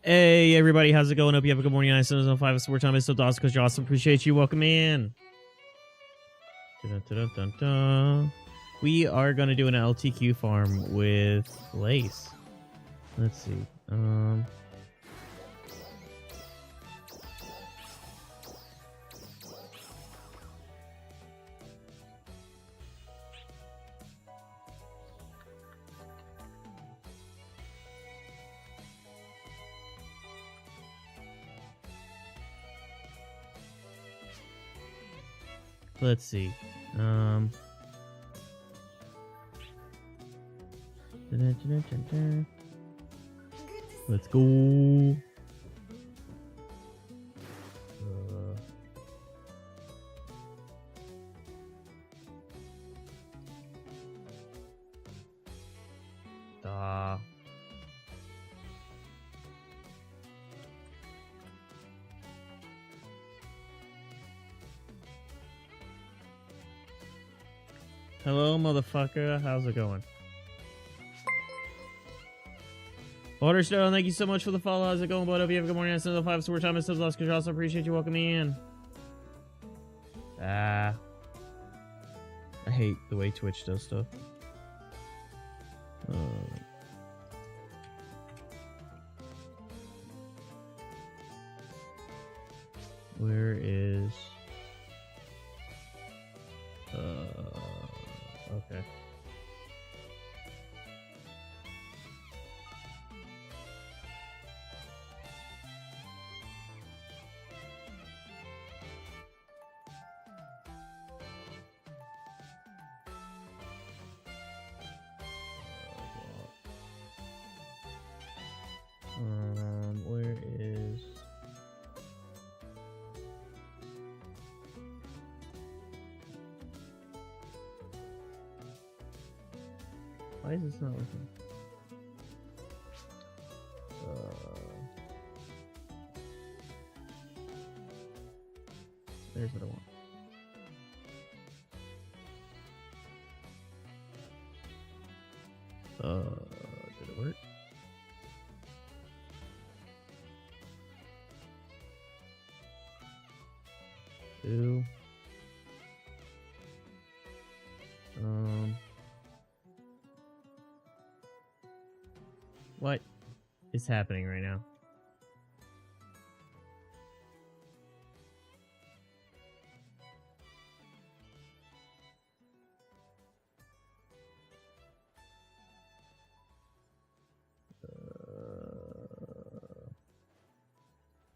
Hey everybody, how's it going? Hope you have a good morning. I said on 5 Sport Time. It's so awesome because you're awesome. Appreciate you. Welcome in. Dun-dun-dun-dun-dun. We are gonna do an LTQ farm with Lace. Let's see. Let's see. Let's go. Hello, motherfucker. How's it going? Waterstone, thank you so much for the follow. How's it going, bud? Hope you have a good morning. I said 5 Sport Time. It's so awesome. Also appreciate you welcoming me in. I hate the way Twitch does stuff. Where is... okay. Where is... why is this not working? There's what I want. Did it work? Two. What is happening right now?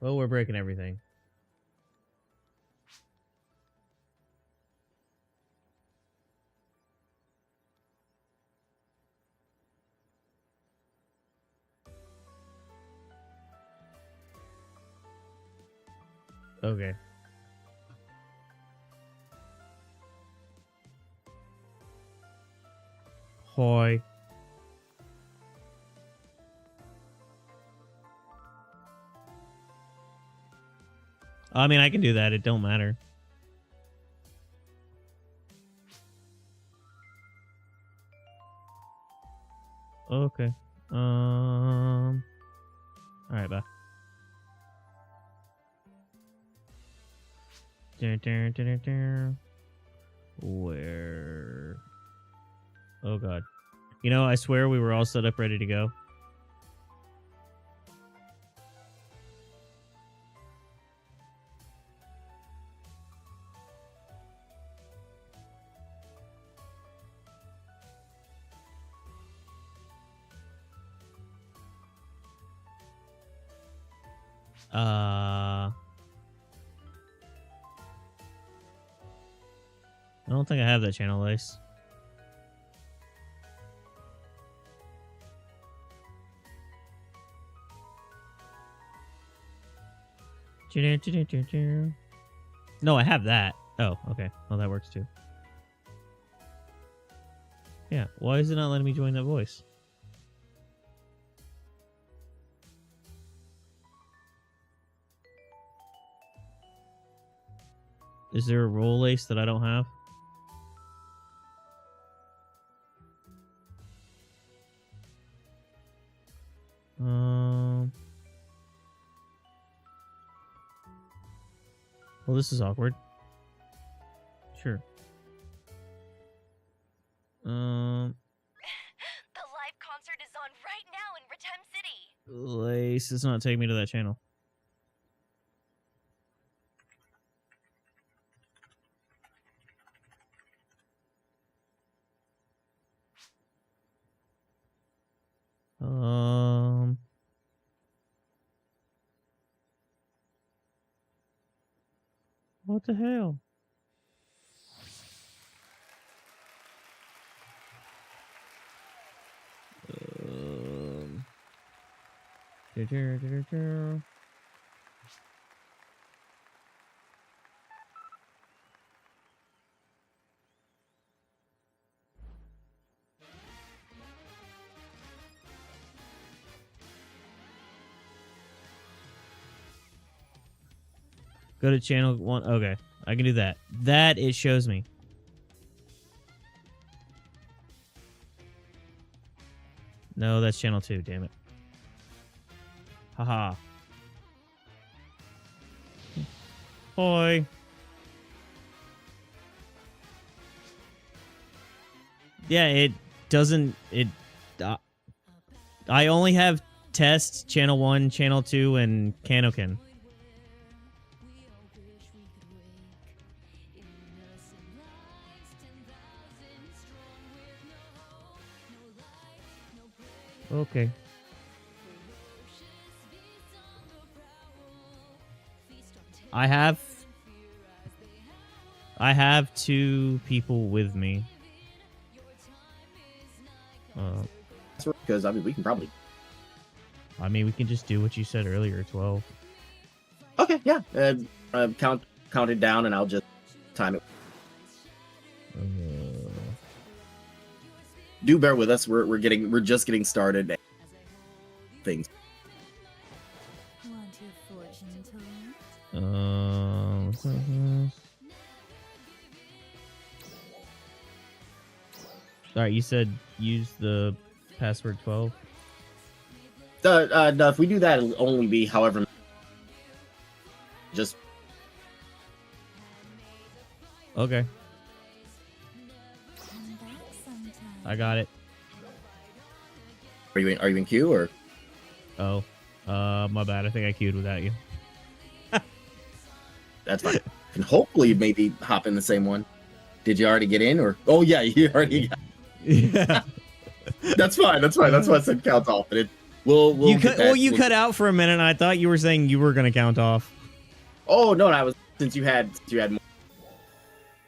Well, we're breaking everything. Okay. Hi. I mean, I can do that. It don't matter. Okay. All right, bye. Where? Oh god. You know, I swear we were all set up ready to go. I don't think I have that channel, Lace. No, I have that. Oh, okay. Well, that works too. Yeah, why is it not letting me join that voice? Is there a role, Lace, that I don't have? Well, this is awkward. Sure. The live concert is on right now in Ratem City. Lace does not take me to that channel. What the hell? Go to channel 1. Okay, I can do that. That it shows me. No, that's channel 2, damn it. Haha. Hoi. Yeah, it doesn't... I only have test, channel 1, channel 2, and Canokin. Okay. I have 2 people with me. Because I mean, we can probably. I mean, we can just do what you said earlier, 12. Okay, yeah. Count it down, and I'll just time it. Do bear with us. We're just getting started. Things. Want your fortune told? Sorry, you said use the password 12. No, if we do that, it'll only be however. Just. Okay. I got it. Are you in queue or? Oh, my bad. I think I queued without you. That's fine. And hopefully, maybe hop in the same one. Did you already get in, or? Oh yeah, you already got. Yeah. That's fine. That's fine. That's why I said count off. But we'll cut out for a minute. And I thought you were saying you were gonna count off. Oh no, I was since you had more.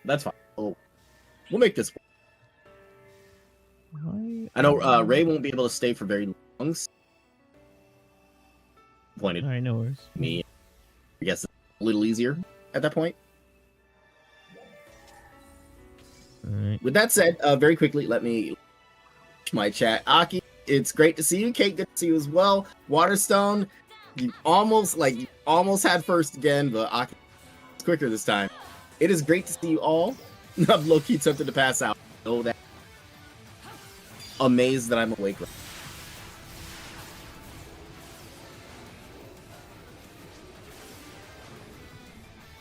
That's fine. Oh, we'll make this work. I know Ray won't be able to stay for very long. Pointed. All right, no worries. Me, I guess it's a little easier at that point. All right. With that said, very quickly, let me my chat. Aki, it's great to see you. Kate, good to see you as well. Waterstone, you almost had first again, but Aki, it's quicker this time. It is great to see you all. I'm low-key tempted to pass out. Oh, that. Amazed that I'm awake. Do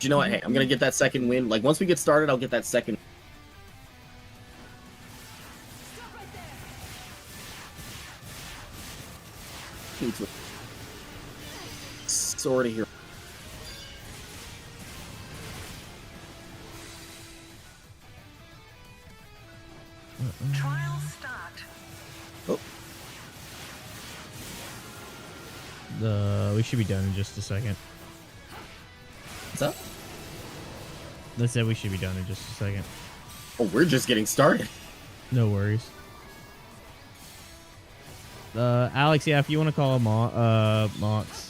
you know what? Hey, I'm gonna get that second win. Like once we get started, I'll get that second. Sword of here. Trial start. Oh. We should be done in just a second. What's up? They said we should be done in just a second. Oh, we're just getting started. No worries. Alex, yeah, if you want to call him Mox.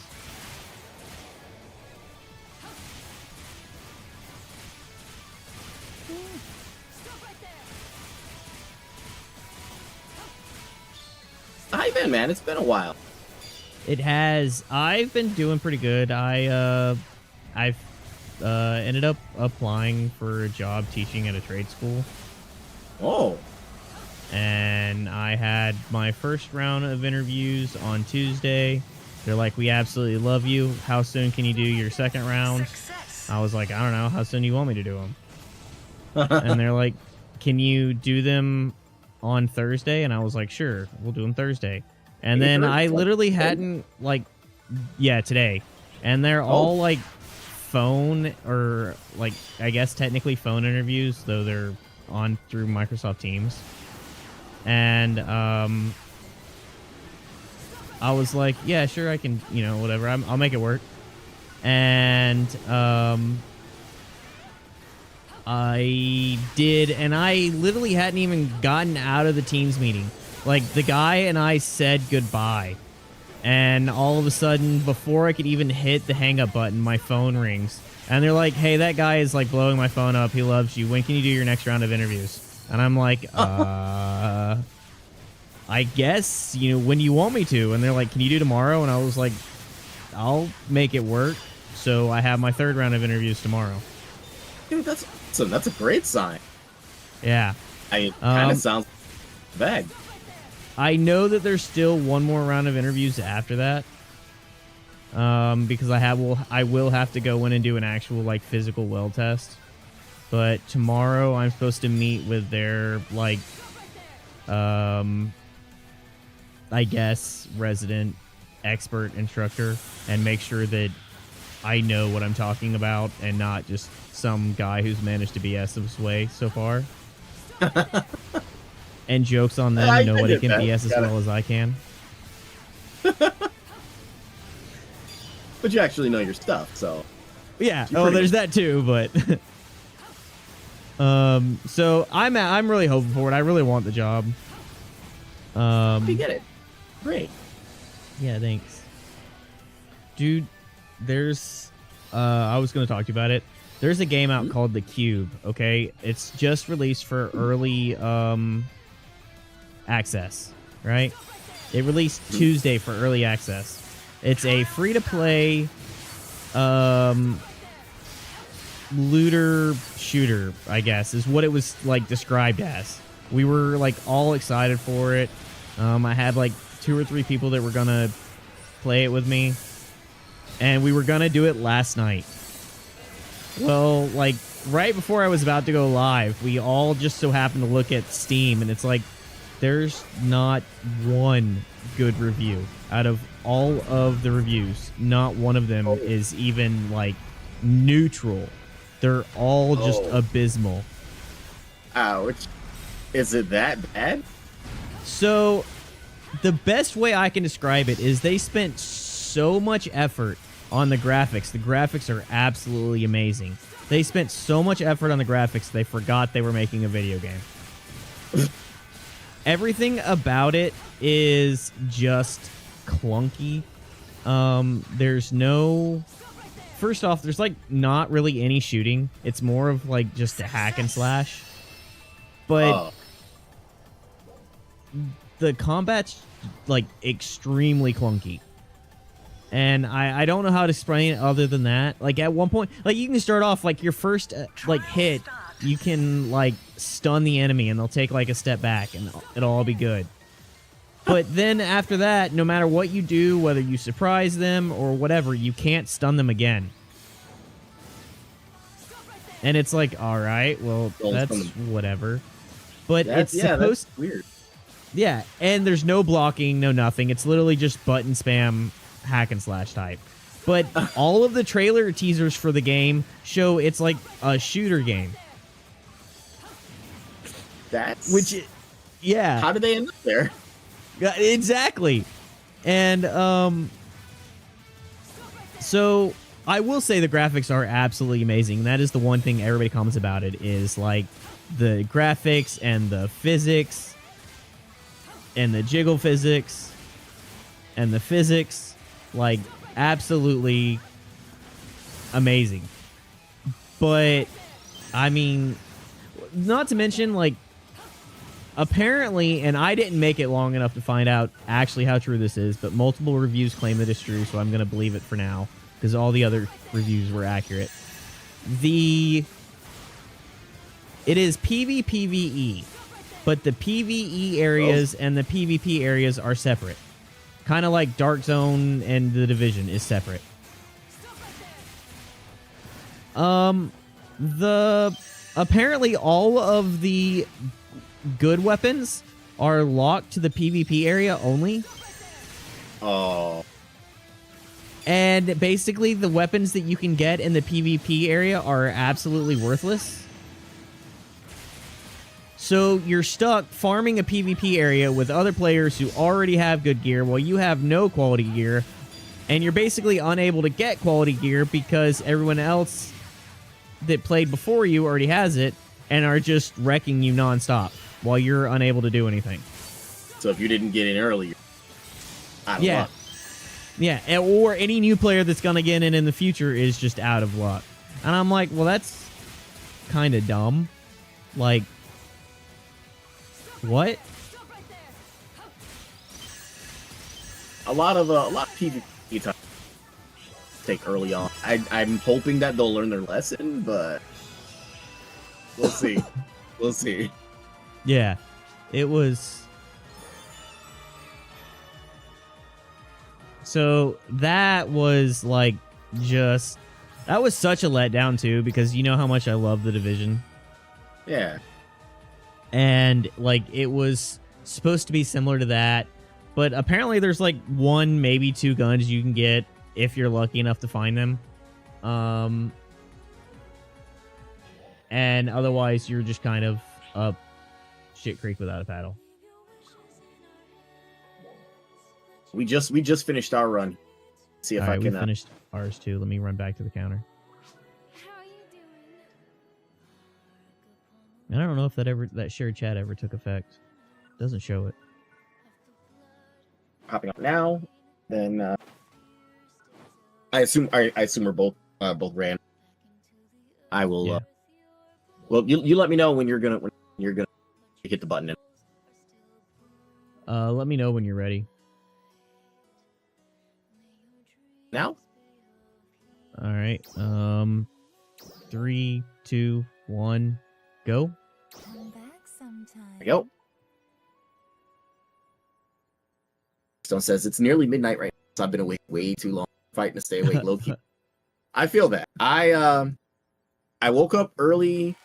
How you been, man? It's been a while. It has. I've been doing pretty good. I've ended up applying for a job teaching at a trade school. Oh. And I had my first round of interviews on Tuesday. They're like, we absolutely love you. How soon can you do your second round? I was like, I don't know, how soon do you want me to do them? And they're like, can you do them on Thursday? And I was like, sure, we'll do them Thursday. And then I literally hadn't, like, yeah, today. And they're all, like, phone or, like, I guess technically phone interviews, though they're on through Microsoft Teams. And I was like, yeah, sure, I can, you know, whatever. I'll make it work. And I did, and I literally hadn't even gotten out of the Teams meeting. Like, the guy and I said goodbye. And all of a sudden, before I could even hit the hang up button, my phone rings. And they're like, hey, that guy is, like, blowing my phone up. He loves you. When can you do your next round of interviews? And I'm like, I guess, you know, when you want me to. And they're like, can you do tomorrow? And I was like, I'll make it work. So I have my third round of interviews tomorrow. Dude, that's awesome. That's a great sign. Yeah. It kind of sounds bad. I know that there's still one more round of interviews after that. Because I will have to go in and do an actual, like, physical weld test. But tomorrow I'm supposed to meet with their, like, I guess, resident expert instructor and make sure that I know what I'm talking about and not just some guy who's managed to BS his way so far. And jokes on them, nobody can BS as well as I can. But you actually know your stuff, so... Yeah, there's that too, but... so I'm really hoping for it. I really want the job. You get it. Great. Yeah, thanks. Dude, there's... I was going to talk to you about it. There's a game out called The Cube, okay? It's just released for early access, right? It released Tuesday for early access. It's a free-to-play looter shooter, I guess, is what it was, like, described as. We were, like, all excited for it. I had, like, 2 or 3 people that were going to play it with me. And we were going to do it last night. Well, like, right before I was about to go live, we all just so happened to look at Steam, and it's like, there's not one good review. Out of all of the reviews, not one of them is even, like, neutral. They're all just abysmal. Ouch. Is it that bad? So, the best way I can describe it is they spent so much effort on the graphics. The graphics are absolutely amazing. They spent so much effort on the graphics, they forgot they were making a video game. Everything about it is just clunky. There's no... First off, there's, like, not really any shooting. It's more of, like, just a hack and slash. But the combat's, like, extremely clunky. And I don't know how to explain it other than that. Like, at one point, like, you can start off, like, your first, like, hit, you can, like, stun the enemy, and they'll take, like, a step back, and it'll all be good. But then after that, no matter what you do, whether you surprise them or whatever, you can't stun them again. And it's like, all right, well, that's whatever. But it's supposed... that's weird. Yeah, and there's no blocking, no nothing. It's literally just button spam, hack and slash type. But all of the trailer teasers for the game show it's like a shooter game. That's... Which, yeah. How did they end up there? Yeah, exactly. And, so I will say the graphics are absolutely amazing. That is the one thing everybody comments about it is, like, the graphics and the physics and the jiggle physics and the physics, like, absolutely amazing. But, I mean, not to mention, like, apparently, and I didn't make it long enough to find out actually how true this is, but multiple reviews claim that it's true, so I'm going to believe it for now, because all the other reviews were accurate. It is PvPvE, but the PvE areas and the PvP areas are separate. Kind of like Dark Zone and The Division is separate. The apparently all of the good weapons are locked to the PvP area only. Oh. And basically the weapons that you can get in the PvP area are absolutely worthless. So you're stuck farming a PvP area with other players who already have good gear while you have no quality gear. And you're basically unable to get quality gear because everyone else that played before you already has it and are just wrecking you nonstop while you're unable to do anything. So if you didn't get in early, out of luck. Yeah, or any new player that's going to get in the future is just out of luck. And I'm like, well, that's kind of dumb. Like, what? A lot of PvP time take early on. I'm hoping that they'll learn their lesson, but we'll see. We'll see. Yeah, it was. So that was like that was such a letdown too, because you know how much I love the Division. Yeah. And like it was supposed to be similar to that, but apparently there's like 1, maybe 2 guns you can get if you're lucky enough to find them. And otherwise you're just kind of up shit creek without a paddle. We just finished our run. See if All right, I can we finished ours too. Let me run back to the counter. How are you doing? And I don't know if that shared chat ever took effect. Doesn't show it. popping up now. Then I assume we're both ran. I will. Yeah. Well, you let me know when you're gonna hit the button. Let me know when you're ready. Now? All right. 3, 2, 1, go. Come back sometime. There we go. Stone says it's nearly midnight right now, so I've been awake way too long, fighting to stay awake low key. I feel that. I woke up early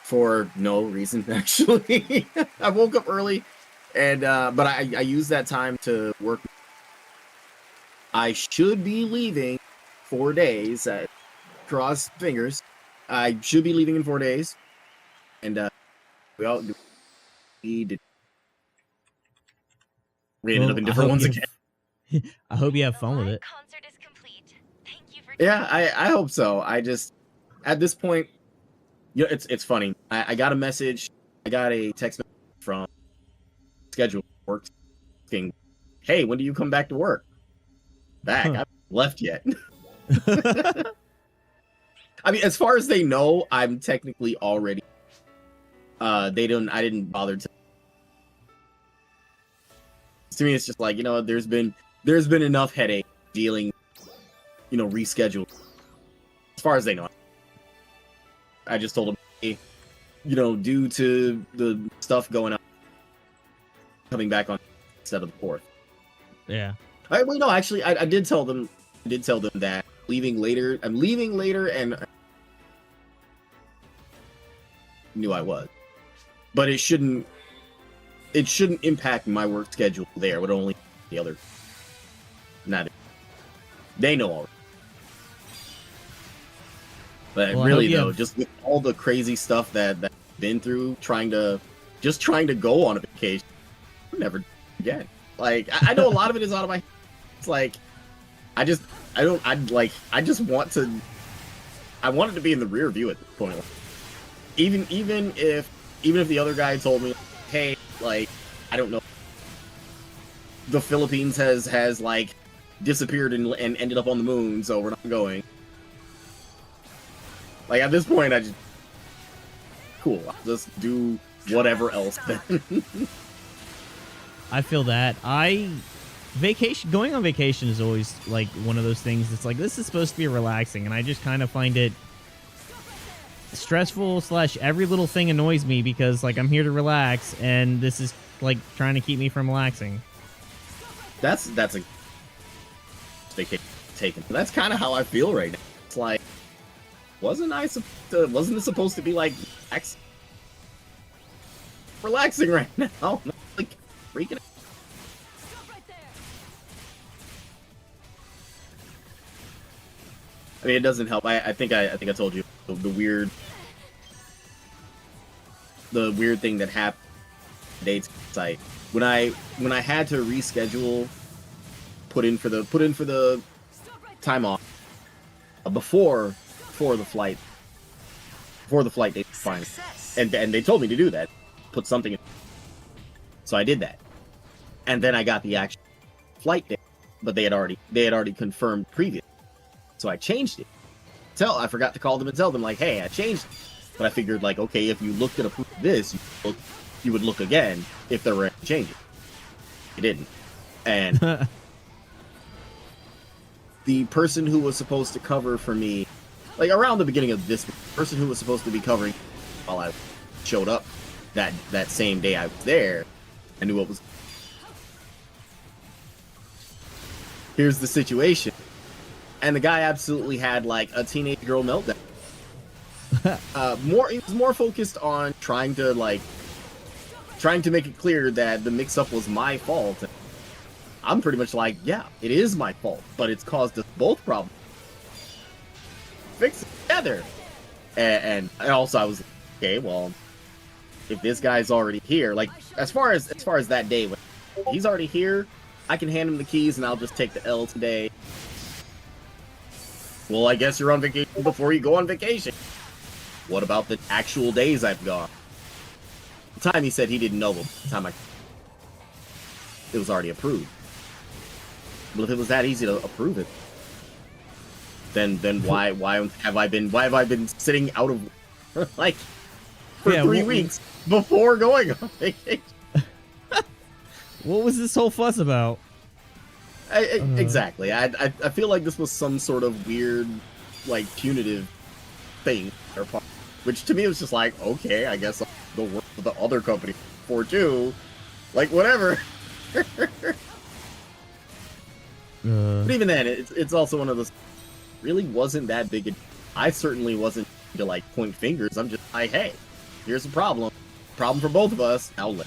for no reason actually. I woke up early, and but I used that time to work. I should be leaving 4 days. Cross fingers. I should be leaving in 4 days, and we all ended up in different ones again. I hope you have fun with it. Concert is complete. Thank you for Yeah, I hope so. I just at this point, you know, it's funny. I got a message. I got a text from schedule work saying, "Hey, when do you come back to work?" Back. I haven't left yet. I mean, as far as they know, I'm technically already. I didn't bother to. To me, it's just like, you know, there's been enough headache dealing, you know, reschedule. As far as they know, I just told them, hey, you know, due to the stuff going on, coming back on instead of the 4th. Yeah. Wait, no, actually, I did tell them. I did tell them that leaving later. I'm leaving later, and knew I was, but it shouldn't impact my work schedule there. It would only the other. Not. They know already. But Well, really, though, just with all the crazy stuff that I've been through, trying to go on a vacation, never again. Like, I know a lot of it is out of my. It's like, I just want it to be in the rear view at this point. Even if the other guy told me, hey, like, I don't know, the Philippines has like disappeared and ended up on the moon, so we're not going. Like, at this point, cool, I'll just do whatever else then. I feel that. Going on vacation is always like one of those things that's like, this is supposed to be relaxing, and I just kind of find it stressful / every little thing annoys me because like I'm here to relax, and this is like trying to keep me from relaxing. That's a vacation taken. That's kind of how I feel right now. It's like wasn't it supposed to be like relaxing right now? Like freaking. I mean, it doesn't help. I think I told you the weird thing that happened dates site when I had to reschedule, put in for the time off before the flight date was fine, and they told me to do that, put something in. So I did that, and then I got the actual flight date, but they had already confirmed previous. So I changed it. I forgot to call them and tell them, like, hey, I changed it. But I figured, like, okay, if you looked at this, you would look again if there were any changes. You didn't. And the person who was supposed to cover for me, like, around the beginning of this, person who was supposed to be covering while I showed up that same day I was there, I knew what was... Here's the situation. And the guy absolutely had, like, a teenage girl meltdown. He was more focused on trying to make it clear that the mix-up was my fault. I'm pretty much like, yeah, it is my fault, but it's caused us both problems. Fix it together. And also I was like, okay, well, if this guy's already here, like, as far as that day, he's already here, I can hand him the keys and I'll just take the L today. Well, I guess you're on vacation before you go on vacation. What about the actual days I've gone? The time he said he didn't know, but the time it was already approved. But if it was that easy to approve it, then why have I been sitting out of like for 3 weeks before going on vacation? What was this whole fuss about? Exactly. I feel like this was some sort of weird, like, punitive thing, which to me was just like, okay, I guess I'll go work for the other company for too, like, whatever. But even then, it's also one of those. Really wasn't that big. I certainly wasn't to like point fingers. I'm just like, hey, here's a problem for both of us. Now let.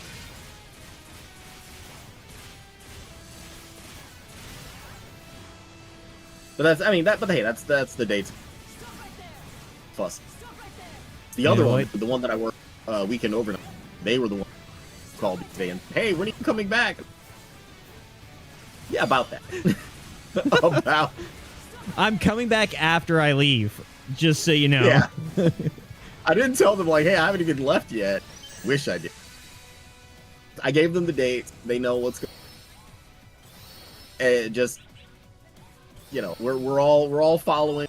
But that's the dates. Fuss. The other one, the one that I worked weekend overnight, they were the one who called me today and, hey, when are you coming back? Yeah, about that. I'm coming back after I leave, just so you know. Yeah. I didn't tell them, like, hey, I haven't even left yet. Wish I did. I gave them the dates. They know what's going on. And just, you know, we're all following.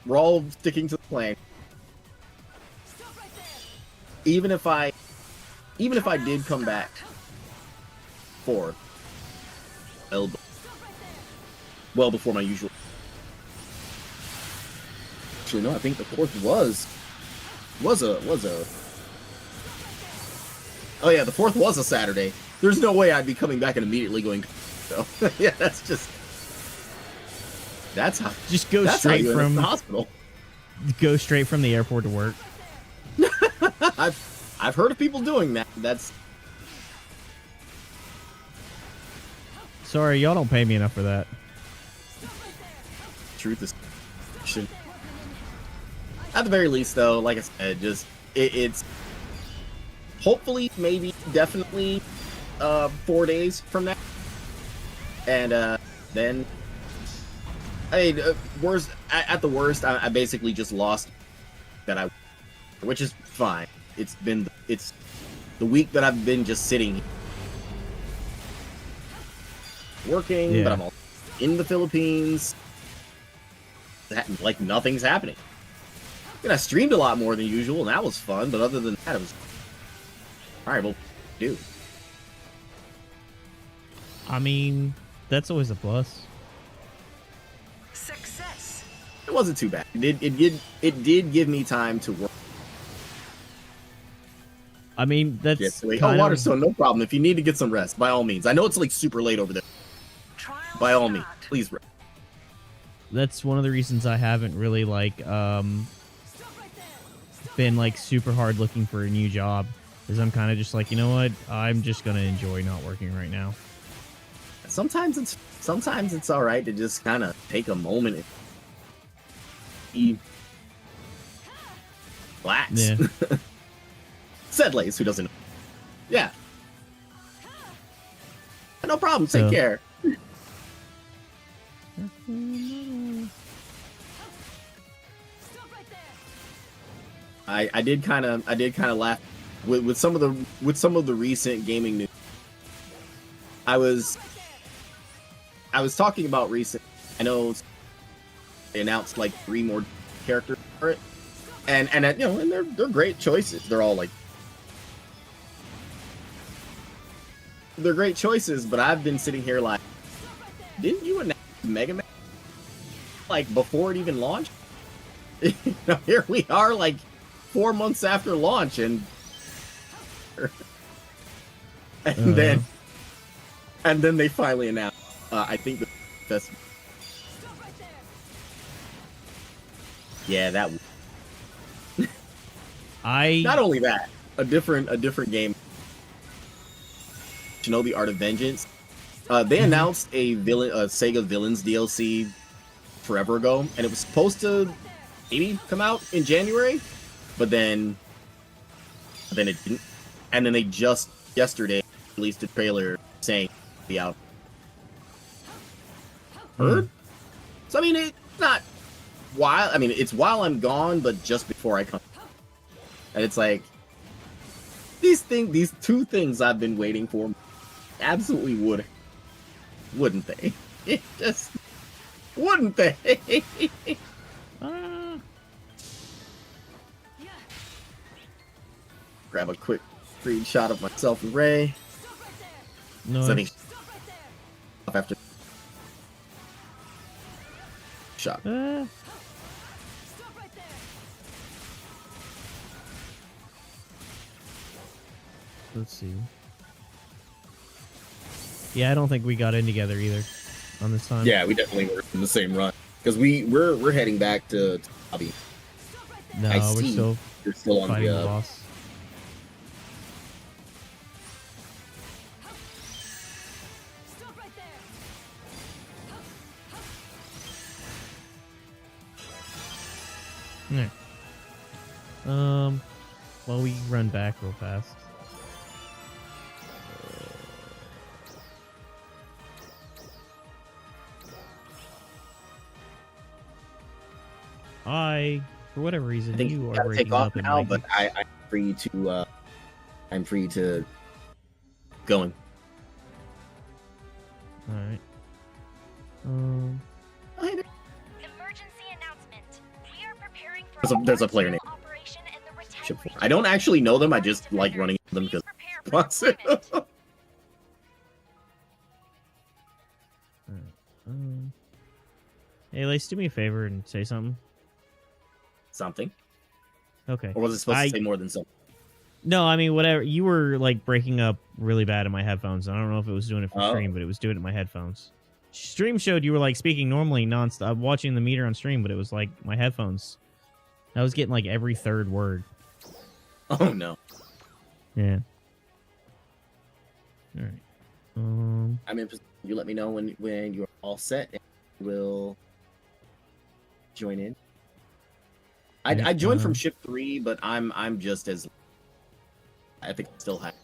We're all sticking to the plan. Even if I did come back for well before my usual. Actually, no, I think the 4th was a. Oh yeah, the 4th was a Saturday. There's no way I'd be coming back and immediately going. So yeah, that's how. Just go straight from the hospital. Go straight from the airport to work. I've heard of people doing that. That's. Sorry, y'all don't pay me enough for that. Truth is, at the very least, though, like I said, just it's hopefully, maybe, definitely 4 days from now, and then I mean, at the worst, I basically just lost that which is fine. It's the week that I've been just sitting working, but I'm all in the Philippines. Like, nothing's happening. And I streamed a lot more than usual, and that was fun, but other than that, it was... Alright, well, dude. I mean, that's always a plus. Success. It wasn't too bad. It did give me time to work. I mean, that's Waterstone, no problem. If you need to get some rest, by all means. I know it's, like, super late over there. By all means, please rest. that's one of the reasons I haven't really like been like super hard looking for a new job. Is I'm kind of just like, you know what? I'm just gonna enjoy not working right now. Sometimes it's all right to just kind of take a moment and be relax. Yeah. Said Lace, who doesn't know. Yeah. No problem. Take So- care. I did kind of laugh with some of the recent gaming news. I was talking about recent. I know they announced like 3 more characters for it, and you know, and they're great choices. They're all like they're great choices. But I've been sitting here like, didn't you announce Mega Man like before it even launched? You know, here we are like 4 months after launch, and then they finally announced. I think the festival. Yeah, that. Not only that, a different game. You know, the Art of Vengeance. They announced a Sega Villains DLC forever ago, and it was supposed to maybe come out in January, but then it didn't. And then they just yesterday released a trailer saying it'll be out. Heard? So I mean, it's not while. I mean, it's while I'm gone, but just before I come. And it's like these 2 things I've been waiting for, absolutely wouldn't they? It just wouldn't they? Grab a quick screenshot of myself and Ray. No. Sending after shot. Let's see. Yeah, I don't think we got in together either on this time. Yeah, we definitely were in the same run because we're heading back to Bobby. No, I we're see. still You're still on fighting the the. boss. Yeah. Well, we run back real fast. For whatever reason, I think you you are gotta breaking take off up and now, like, but I'm free to going. all right. Oh, hey, there- Emergency announcement. We are preparing for There's a player name. operation in the Rattan Ship 4. region. I don't actually know them. I just like running into them because. Please prepare for deployment. Hey, Lace, do me a favor and say something. Something, Okay. or was it supposed to say more than something? No, I mean, whatever. You were like breaking up really bad in my headphones. I don't know if it was doing it for stream, but it was doing it in my headphones. Stream showed you were like speaking normally nonstop, watching the meter on stream, but it was like my headphones. I was getting like every third word. Oh no! Yeah. All right. I mean, you let me know when you're all set, and we'll join in. I joined from ship 3, but I'm just as. I think I still have.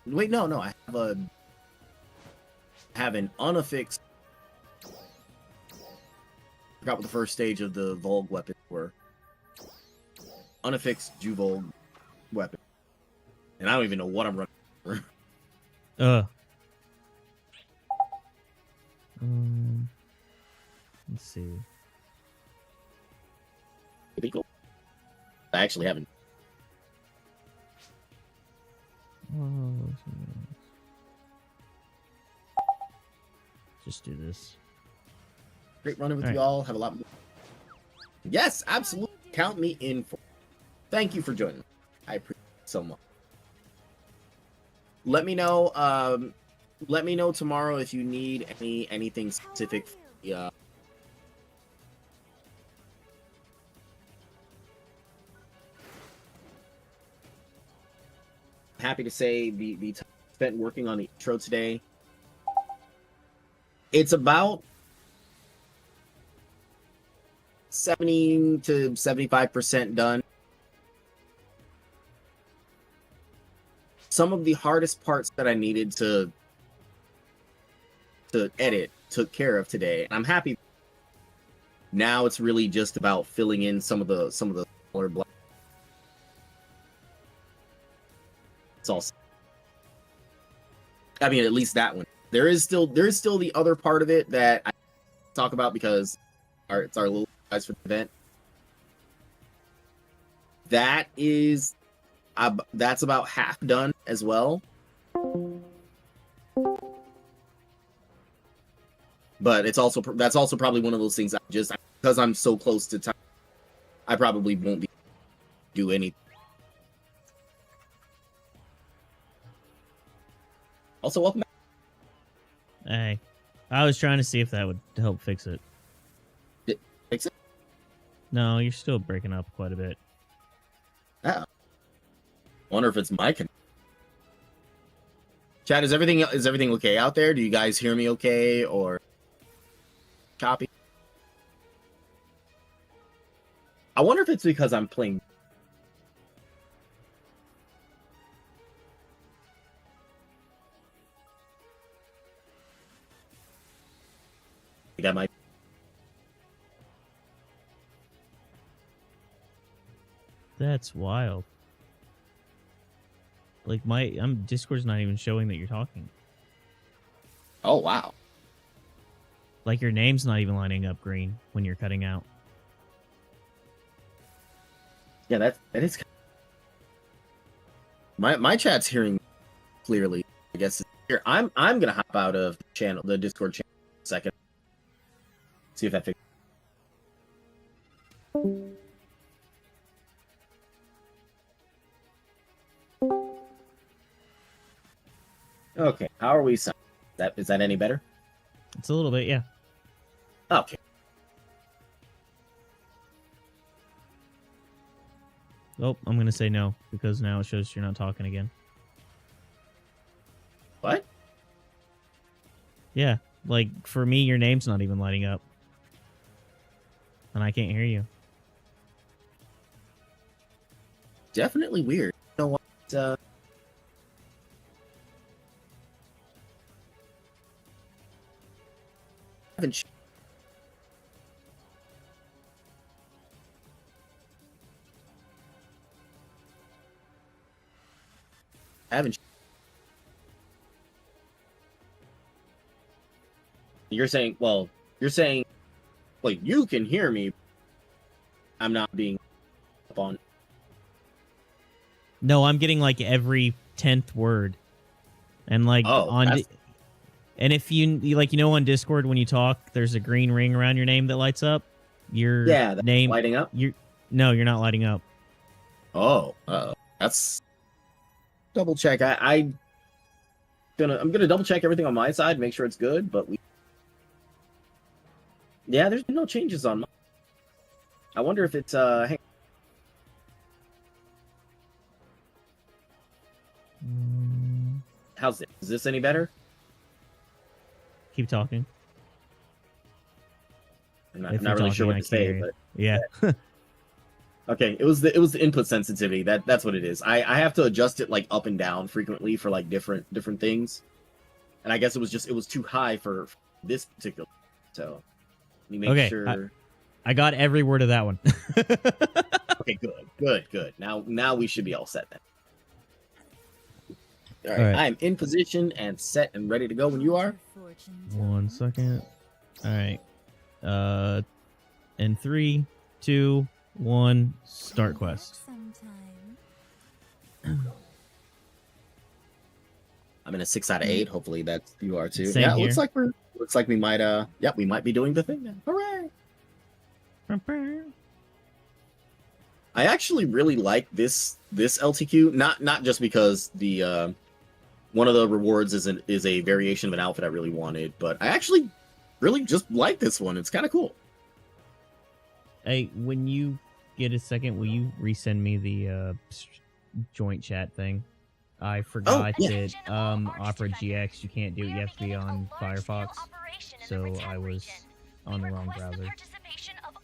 Wait, no, I have an unaffixed. Forgot what the first stage of the Volg weapons were. Unaffixed Juvolg weapon, and I don't even know what I'm running for. Let's see. Pretty cool. I actually haven't. Just do this. Great running with All you right. all. Have a lot more. Yes, absolutely. Count me in for. Thank you for joining. I appreciate it so much. Let me know let me know tomorrow if you need anything specific. Yeah. Happy to say the time spent working on the intro today. It's about 70 to 75% done. Some of the hardest parts that I needed to edit took care of today, and I'm happy. Now it's really just about filling in some of the smaller blocks. It's all. I mean, at least that one. There is still the other part of it that I talk about because it's our little guys for the event. That's about half done as well. But that's also probably one of those things because I'm so close to time, I probably won't be do anything. Also, welcome back. Hey, I was trying to see if that would help fix it. Fix it? No, you're still breaking up quite a bit. Oh. Wonder if it's my Chat, is everything okay out there? Do you guys hear me okay or copy? I wonder if it's because I'm playing. I think I might. That's wild. Like Discord's not even showing that you're talking. Oh wow. Like your name's not even lining up green when you're cutting out. Yeah, that is. My chat's hearing clearly. I guess here I'm gonna hop out of the Discord channel in a second. See if that fixes. Okay, how are we sounding? Is that any better? It's a little bit, yeah. Okay. Oh, I'm gonna say no because now it shows you're not talking again. What? Yeah, like for me, your name's not even lighting up, and I can't hear you. Definitely weird. You know what? Haven't. You're saying, well, you can hear me. I'm not being up on. No, I'm getting like every 10th word, and like and if you on Discord when you talk, there's a green ring around your name that lights up. Your name lighting up. No, you're not lighting up. Oh, that's double check. I'm gonna double check everything on my side, make sure it's good. But there's been no changes on mine. I wonder if it's hang. How's it? Is this any better? Keep talking. I'm not really sure what to say, but yeah. Okay, it was the input sensitivity. That's what it is. I have to adjust it like up and down frequently for like different things, and I guess it was too high for this particular. So let me make sure. I got every word of that one. Okay, good. Now we should be all set then. All right, I'm in position and set and ready to go when you are. 1 second. All right. In 3, 2, 1, start quest. I'm in a 6 out of 8. Hopefully you are too. Same yeah, here. looks like we might be doing the thing then. Hooray! I actually really like this LTQ, not just because the one of the rewards is a variation of an outfit I really wanted, but I actually really just like this one. It's kind of cool. Hey, when you get a second, will you resend me the joint chat thing? I forgot that Opera GX you can't do it. You have to be on Firefox. So I was on the wrong browser.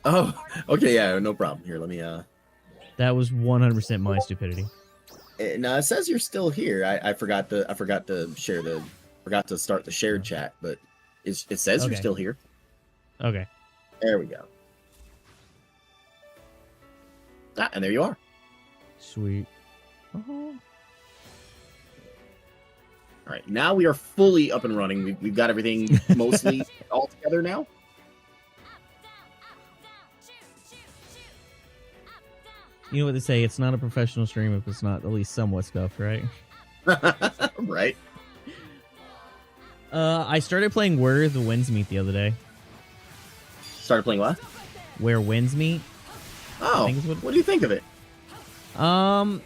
Oh, okay, yeah, no problem. Here, let me That was 100% my stupidity. No, it says you're still here. I forgot to start the shared chat, but it says you're still here. Okay. There we go. Ah, and there you are. Sweet. Oh. All right, now we are fully up and running. We've got everything mostly all together now. You know what they say, it's not a professional stream if it's not at least somewhat scuffed, right? Right. I started playing Where the Winds Meet the other day. Started playing what? Where Winds Meet. Oh, what do you think of it?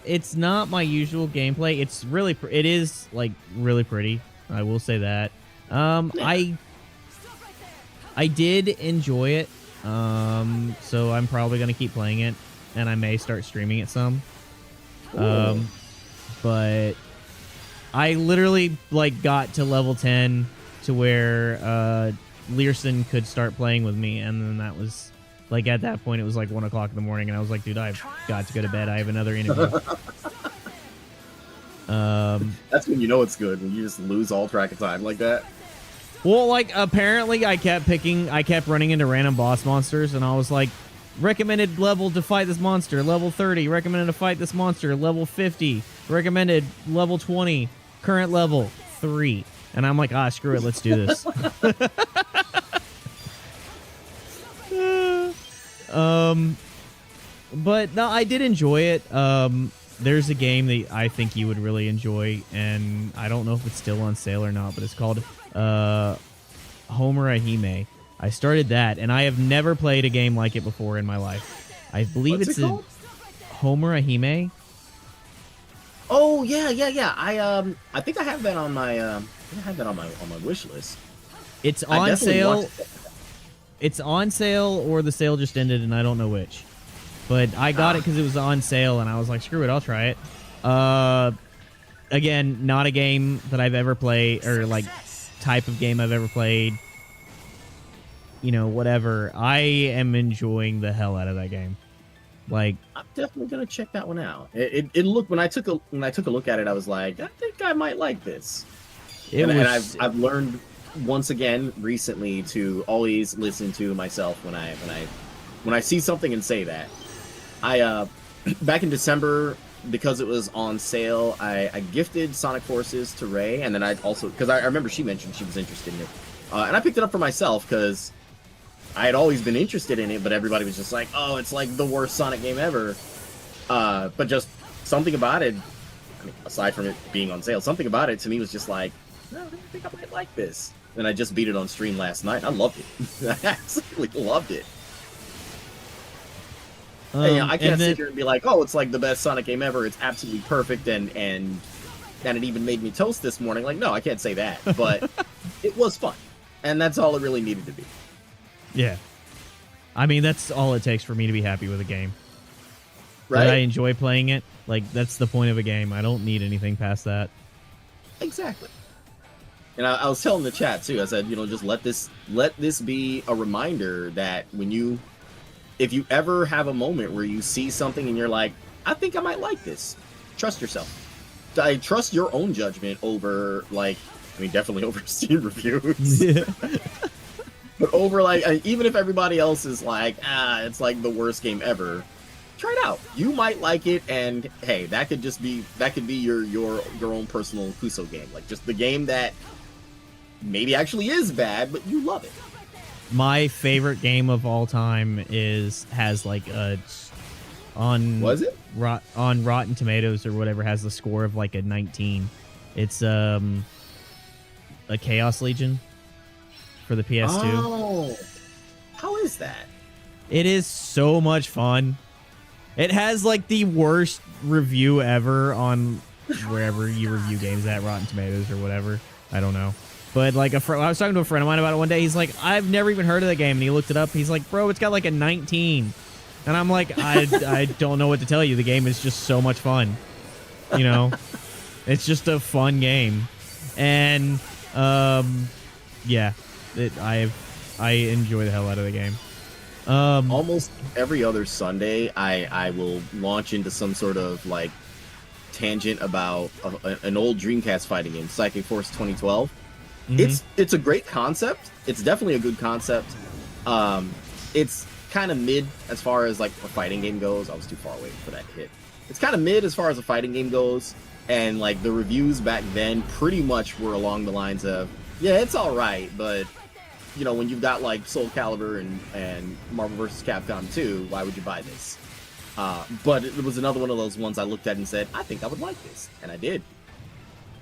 It's not my usual gameplay. It's really, it is like really pretty. I will say that. I did enjoy it. So I'm probably gonna keep playing it, and I may start streaming it some. Ooh. But I literally like got to level 10 to where Learson could start playing with me, and then that was. Like, at that point, it was like 1 o'clock in the morning, and I was like, dude, I've got to go to bed. I have another interview. That's when you know it's good, when you just lose all track of time like that. Well, like, apparently I kept running into random boss monsters, and I was like, recommended level to fight this monster, level 30. Recommended to fight this monster, level 50. Recommended level 20. Current level 3. And I'm like, screw it, let's do this. But no, I did enjoy it. There's a game that I think you would really enjoy, and I don't know if it's still on sale or not, but it's called Homura Hime. I started that, and I have never played a game like it before in my life. I believe What's it called? Homura Hime. Oh yeah. I think I have that on my on my wish list. It's on sale. It's on sale, or the sale just ended, and I don't know which. But I got it because it was on sale, and I was like, screw it, I'll try it. Again, not a game that I've ever played, or like type of game I've ever played. You know, whatever. I am enjoying the hell out of that game. Like, I'm definitely gonna check that one out. It looked when I took a look at it, I was like, I think I might like this. And I've learned once again recently to always listen to myself when I see something and say that. I back in December, because it was on sale, I gifted Sonic Forces to Ray, and then I also, because I remember she mentioned she was interested in it, and I picked it up for myself because I had always been interested in it, but everybody was just like, oh, it's like the worst Sonic game ever. But just something about it, I mean, aside from it being on sale, something about it to me was just like, no, I think I might like this. And I just beat it on stream last night. I loved it. I absolutely loved it. I can't sit here and be like, oh, it's like the best Sonic game ever. It's absolutely perfect, and it even made me toast this morning. Like, no, I can't say that. But it was fun. And that's all it really needed to be. Yeah. I mean, that's all it takes for me to be happy with a game. Right? That I enjoy playing it. Like, that's the point of a game. I don't need anything past that. Exactly. And I was telling the chat too. I said, just let this be a reminder that if you ever have a moment where you see something and you're like, I think I might like this, trust yourself. I trust your own judgment over, like, I mean, definitely over Steam reviews. Yeah. But over, like, even if everybody else is like, it's like the worst game ever, try it out. You might like it, and hey, that could be your own personal Kuso game, like just the game that maybe actually is bad, but you love it. My favorite game of all time has like a on Rotten Tomatoes or whatever, has the score of like a 19. It's a Chaos Legion for the PS2. Oh, how is that? It is so much fun. It has like the worst review ever on wherever you review games at, Rotten Tomatoes or whatever. I don't know. But like I was talking to a friend of mine about it one day. He's like, I've never even heard of the game, and he looked it up. He's like, bro, it's got like a 19. And I'm like, I don't know what to tell you. The game is just so much fun. You know, it's just a fun game, and yeah, I enjoy the hell out of the game. Almost every other Sunday, I will launch into some sort of like tangent about an old Dreamcast fighting game, Psychic Force 2012. It's a great concept. It's definitely a good concept. It's kind of mid as far as like a fighting game goes. I was too far away for that hit. It's kind of mid as far as a fighting game goes, and like the reviews back then pretty much were along the lines of, yeah, it's all right, but you know, when you've got like Soul Calibur and Marvel vs. Capcom 2, why would you buy this? But it was another one of those ones I looked at and said, I think I would like this, and I did.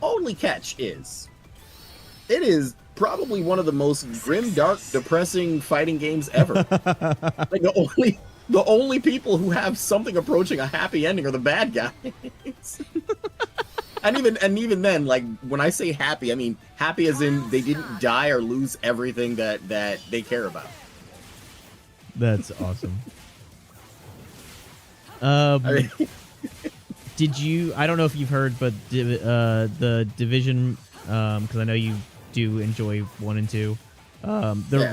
Only catch is, it is probably one of the most grim, dark, depressing fighting games ever. Like the only people who have something approaching a happy ending are the bad guys. and even then, like when I say happy, I mean happy as in they didn't die or lose everything that they care about. That's awesome. Did you? I don't know if you've heard, but the Division, because I know you do enjoy 1 and 2.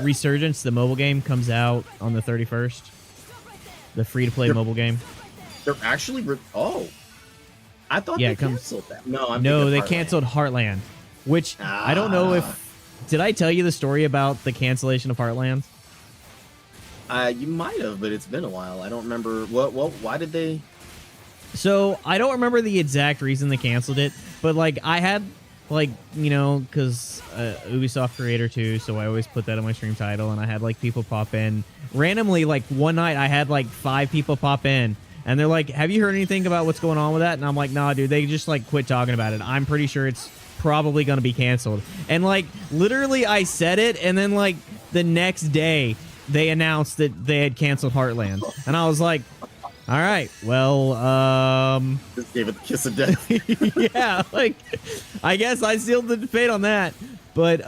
Resurgence, the mobile game, comes out on the 31st. The free-to-play mobile game. They're actually I thought they canceled that. No, they canceled Heartland, which I don't know if. Did I tell you the story about the cancellation of Heartland? You might have, but it's been a while. I don't remember. Why did they? So I don't remember the exact reason they canceled it, but like I had, like, you know, because Ubisoft Creator 2, so I always put that in my stream title, and I had like people pop in randomly. Like one night, I had like 5 people pop in, and they're like, "Have you heard anything about what's going on with that?" And I'm like, "Nah, dude, they just like quit talking about it. I'm pretty sure it's probably gonna be canceled." And like literally, I said it, and then like the next day, they announced that they had canceled Heartland, and I was like, all right, well, just gave it the kiss of death. yeah, like I guess I sealed the fate on that. But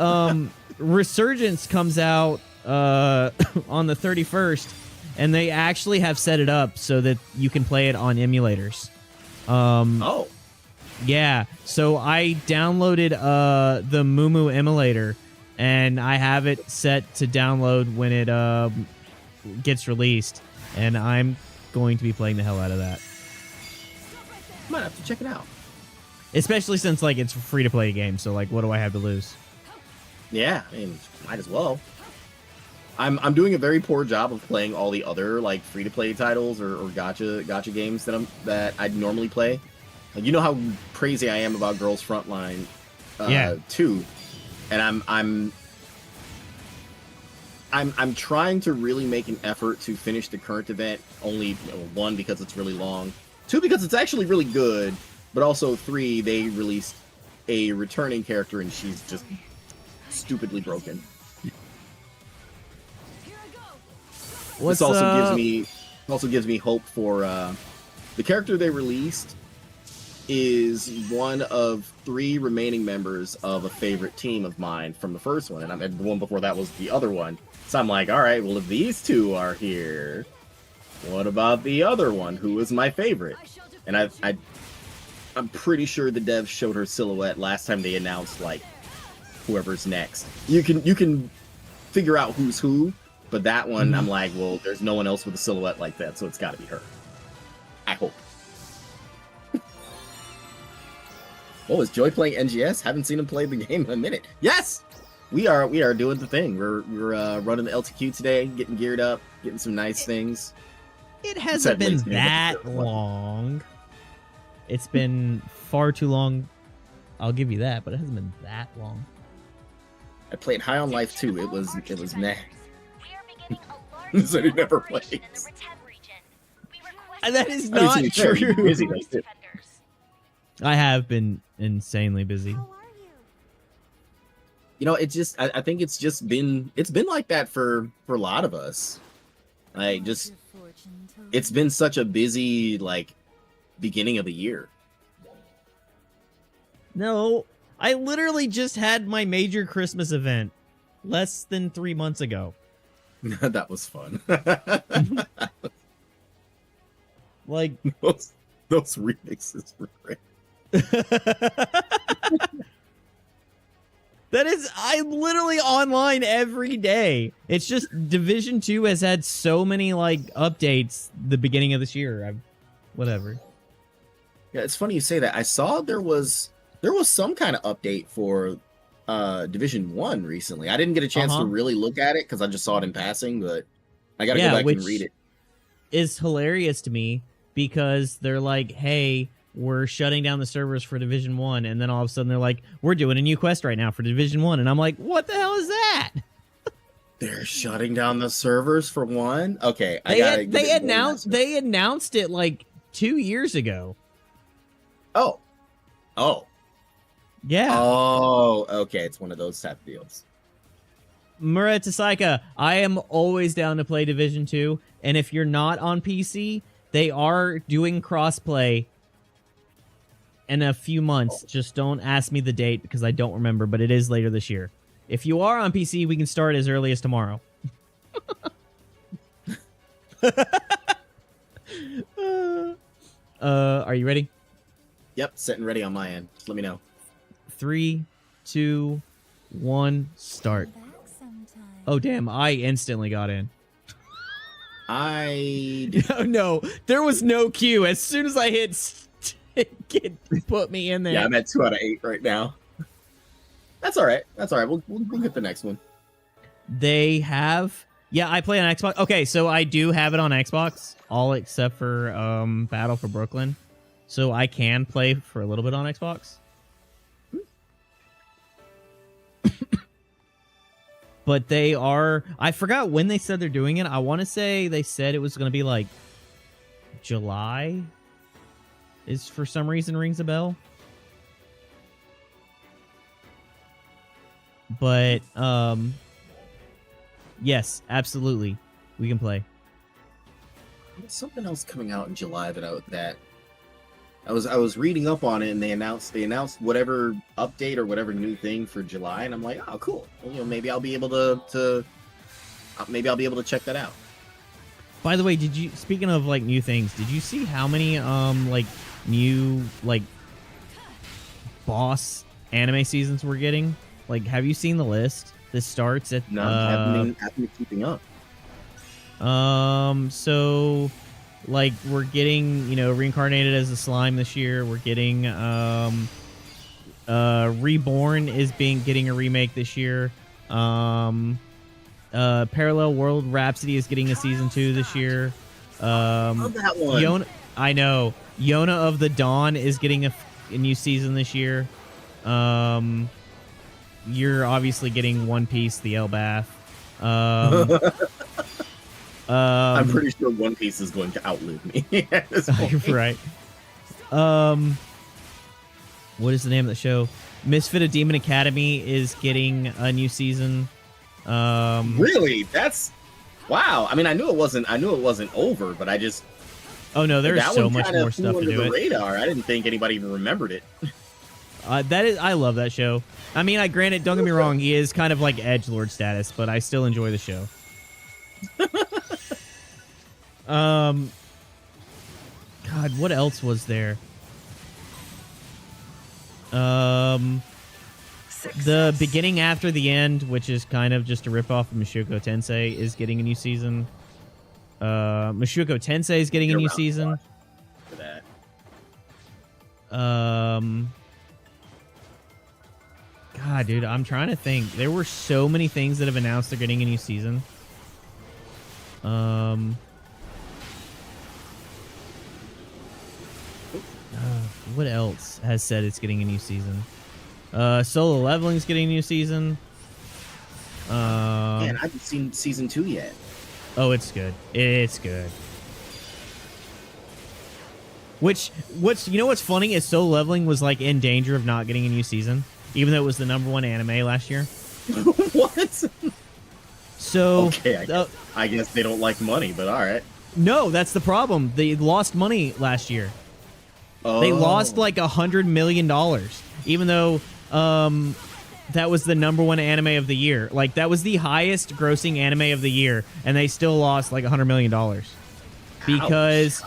Resurgence comes out on the 31st, and they actually have set it up so that you can play it on emulators. Oh, yeah. So I downloaded the Mumu emulator, and I have it set to download when it gets released, and I'm going to be playing the hell out of that. Might have to check it out. Especially since like it's a free to play game, so like what do I have to lose? Yeah, I mean, might as well. I'm doing a very poor job of playing all the other like free to play titles or gotcha games that I'd normally play. Like, you know how crazy I am about Girls Frontline 2, and I'm trying to really make an effort to finish the current event. Only 1, because it's really long. 2, because it's actually really good. But also 3, they released a returning character, and she's just stupidly broken. This also gives me hope for the character they released is one of 3 remaining members of a favorite team of mine from the first one, and the one before that was the other one. So I'm like, all right, well, if these 2 are here, what about the other one, who was my favorite? And I'm pretty sure the devs showed her silhouette last time they announced like whoever's next. You can figure out who's who, but that one I'm like, well, there's no one else with a silhouette like that, so it's got to be her. I hope. Oh, is Joy playing NGS? Haven't seen him play the game in a minute. Yes, we are doing the thing. We're running the LTQ today, getting geared up, getting some nice things. It hasn't been that long. It's been far too long. I'll give you that, but it hasn't been that long. I played High on Life too. It was meh. So he never plays. That is not true. Busy, I have been insanely busy. You know, I think it's been like that for a lot of us. Like, it's been such a busy like beginning of the year. No, I literally just had my major Christmas event less than 3 months ago. That was fun. Like those remixes were great. I'm literally online every day. It's just Division 2 has had so many like updates the beginning of this year. Whatever. Yeah, it's funny you say that. I saw there was some kind of update for Division 1 recently. I didn't get a chance to really look at it because I just saw it in passing, but I gotta go back and read it. Is hilarious to me because they're like, hey, we're shutting down the servers for Division 1, and then all of a sudden they're like, we're doing a new quest right now for Division 1, and I'm like, what the hell is that? They're shutting down the servers for 1? Okay, they announced it like 2 years ago. Oh. Yeah. Oh, okay, it's one of those type of deals. Murata Saika, I am always down to play Division 2, and if you're not on PC, they are doing crossplay in a few months. Just don't ask me the date because I don't remember, but it is later this year. If you are on PC, we can start as early as tomorrow. Are you ready? Yep, set and ready on my end. Just let me know. 3, 2, 1, start. Oh, damn, I instantly got in. No, there was no queue. As soon as I hit it put me in there. Yeah, I'm at 2 out of 8 right now. That's all right. We'll get the next one. They have... Yeah, I play on Xbox. Okay, so I do have it on Xbox, all except for Battle for Brooklyn. So I can play for a little bit on Xbox. But they are... I forgot when they said they're doing it. I want to say they said it was going to be like July. Is for some reason rings a bell. But yes, absolutely, we can play. There's something else coming out in July that I was reading up on it, and they announced whatever update or whatever new thing for July, and I'm like, oh, cool. Well, maybe I'll be able to check that out. By the way, speaking of like new things, did you see how many like new like boss anime seasons we're getting? Like, have you seen the list? This starts at no, I haven't been keeping up. So like we're getting, reincarnated as a slime this year. We're getting Reborn is getting a remake this year. Parallel World Rhapsody is getting a season 2 this year. Love that one. I know. Yona of the Dawn is getting a new season this year. You're obviously getting One Piece, the Elbath. I'm pretty sure One Piece is going to outlive me at this point. Right. What is the name of the show? Misfit of Demon Academy is getting a new season. Really? That's wow. I mean, I knew it wasn't over, but I just oh no, there's so much more stuff to do. The radar. I didn't think anybody even remembered it. I love that show. I mean, granted, don't get me wrong, he is kind of like edgelord status, but I still enjoy the show. God, what else was there? The beginning after the end, which is kind of just a ripoff of Mushoku Tensei, is getting a new season. Mushoku Tensei is getting a new season. For that. God, dude, I'm trying to think. There were so many things that have announced they're getting a new season. What else has said it's getting a new season? Solo Leveling's getting a new season. Man, I haven't seen season 2 yet. Oh, it's good. It's good. What's funny is Solo Leveling was like in danger of not getting a new season, even though it was the #1 anime last year. What? So okay, I guess they don't like money, but all right. No, that's the problem. They lost money last year. Oh. They lost like $100 million. even though that was the #1 anime of the year. Like, that was the highest grossing anime of the year, and they still lost like $100 million because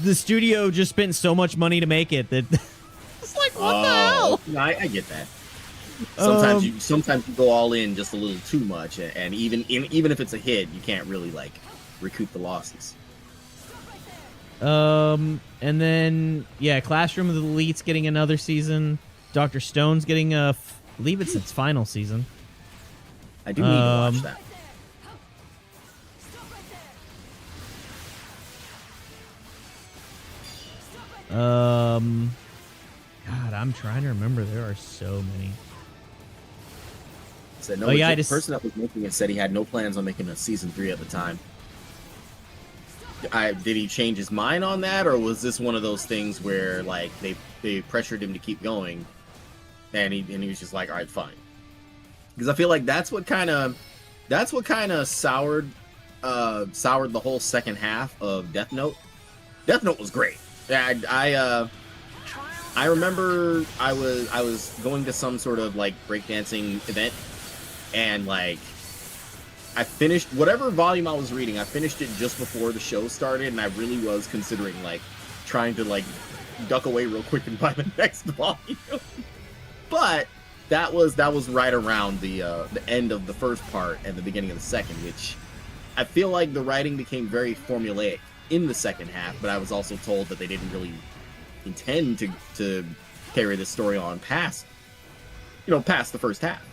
the studio just spent so much money to make it that it's like, what the hell? I get that. Sometimes you go all in just a little too much, and even if it's a hit, you can't really like recoup the losses. And then Classroom of the Elite's getting another season. Dr. Stone's getting I believe it's its final season. I do need to watch that. God, I'm trying to remember. There are so many. So the person that was making it said he had no plans on making a season 3 at the time. Did he change his mind on that, or was this one of those things where like they pressured him to keep going, and he was just like, all right, fine? Because I feel like that's what kind of soured the whole second half of Death Note. Death Note was great. I remember I was going to some sort of like breakdancing event, and like I finished whatever volume I was reading. I finished it just before the show started, and I really was considering like trying to like duck away real quick and buy the next volume. But that was right around the end of the first part and the beginning of the second, which I feel like the writing became very formulaic in the second half. But I was also told that they didn't really intend to carry this story on past the first half.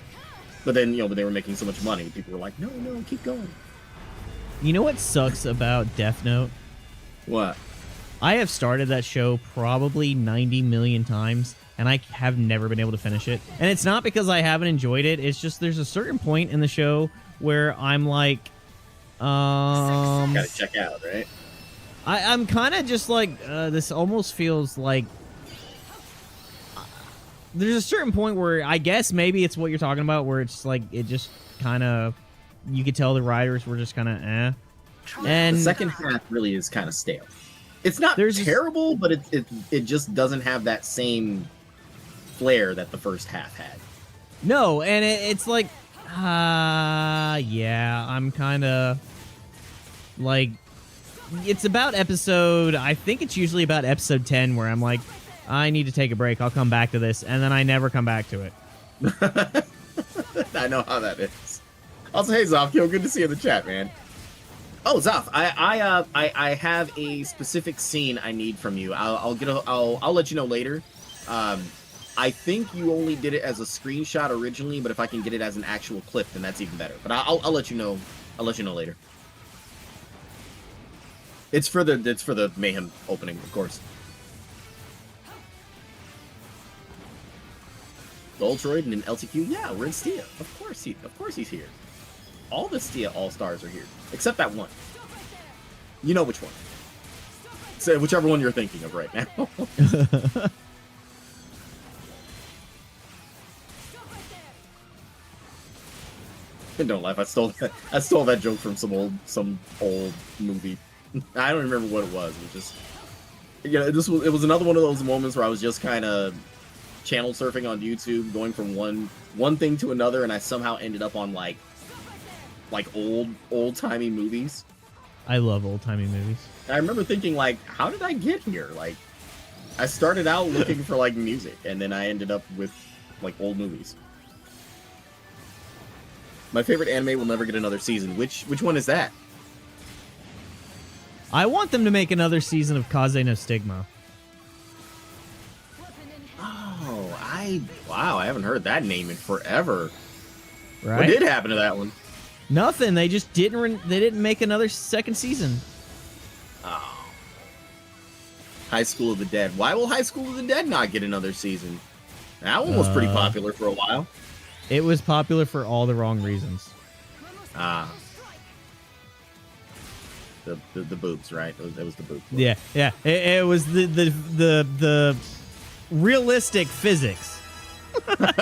But then, but they were making so much money, people were like, no, keep going. You know what sucks about Death Note? What? I have started that show probably 90 million times, and I have never been able to finish it. And it's not because I haven't enjoyed it. It's just there's a certain point in the show where I'm like, gotta check out, right? I'm kind of just like, this almost feels like there's a certain point where I guess maybe it's what you're talking about, where it's like it just kind of, you could tell the writers were just kind of And the second half really is kind of stale. It's not terrible, but it just doesn't have that same flair that the first half had. No, and it's like, I'm kind of like, it's about I think it's usually about episode 10 where I'm like, I need to take a break. I'll come back to this. And then I never come back to it. I know how that is. Also, hey, Zofkio, good to see you in the chat, man. Oh, Zof, I have a specific scene I need from you. I'll let you know later. I think you only did it as a screenshot originally, but if I can get it as an actual clip, then that's even better. But I'll let you know. I'll let you know later. It's for the Mayhem opening, of course. Goldroid and an LTQ? Yeah, we're in Stia. Of course he's here. All the Stia All-Stars are here. Except that one. You know which one. So whichever one you're thinking of right now. Don't laugh. I stole that joke from some old movie. I don't remember what it was. It was just, it was another one of those moments where I was just kind of channel surfing on YouTube, going from one thing to another, and I somehow ended up on like old-timey movies. I love old-timey movies. And I remember thinking, like, how did I get here? Like, I started out looking for like music, and then I ended up with like old movies. My favorite anime will never get another season. Which one is that? I want them to make another season of Kaze no Stigma. Wow, I haven't heard that name in forever. Right? What did happen to that one? Nothing. They just didn't make another second season. Oh. High School of the Dead. Why will High School of the Dead not get another season? That one was pretty popular for a while. It was popular for all the wrong reasons. Ah. The boobs, right? It was the boobs. Yeah. It was the realistic physics. What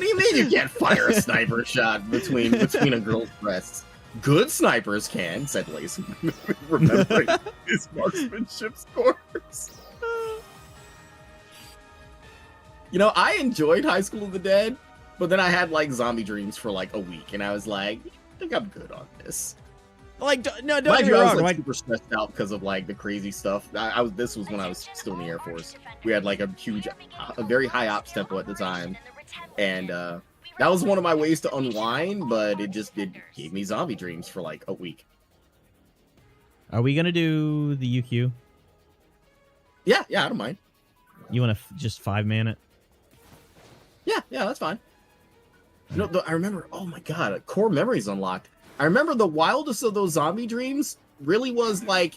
do you mean you can't fire a sniper shot between a girl's breasts? Good snipers can, said Lacy, remembering his marksmanship scores. You know, I enjoyed High School of the Dead, but then I had like zombie dreams for like a week, and I was like, I think I'm good on this. Like, no, don't Mind get me you, I was wrong. like Like, super stressed out because of like the crazy stuff. This was when I was still in the Air Force. We had like a very high ops tempo at the time, and that was one of my ways to unwind. But it gave me zombie dreams for like a week. are we gonna do the UQ? Yeah, I don't mind. You want to just 5-man it? Yeah, that's fine. You know, I remember. Oh my god, core memories unlocked. I remember the wildest of those zombie dreams really was like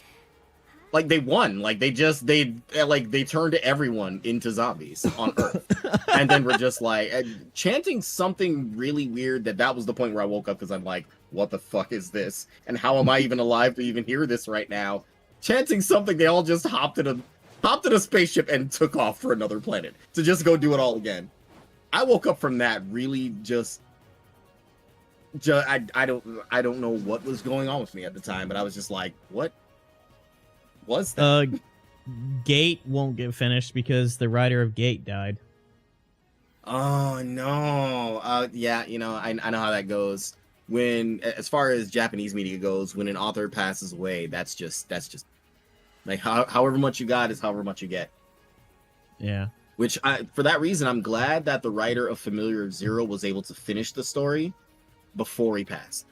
they won. Like they turned everyone into zombies on Earth, and then we're just like chanting something really weird. That was the point where I woke up because I'm like, what the fuck is this? And how am I even alive to even hear this right now? Chanting something, they all just hopped in a spaceship and took off for another planet to just go do it all again. I woke up from that really I don't know what was going on with me at the time, but I was just like, what was that? Gate won't get finished because the writer of Gate died. Oh no. Yeah, you know, I know how that goes. When, as far as Japanese media goes, when an author passes away, that's just like however much you got is however much you get. Yeah. Which for that reason, I'm glad that the writer of Familiar of Zero was able to finish the story before he passed.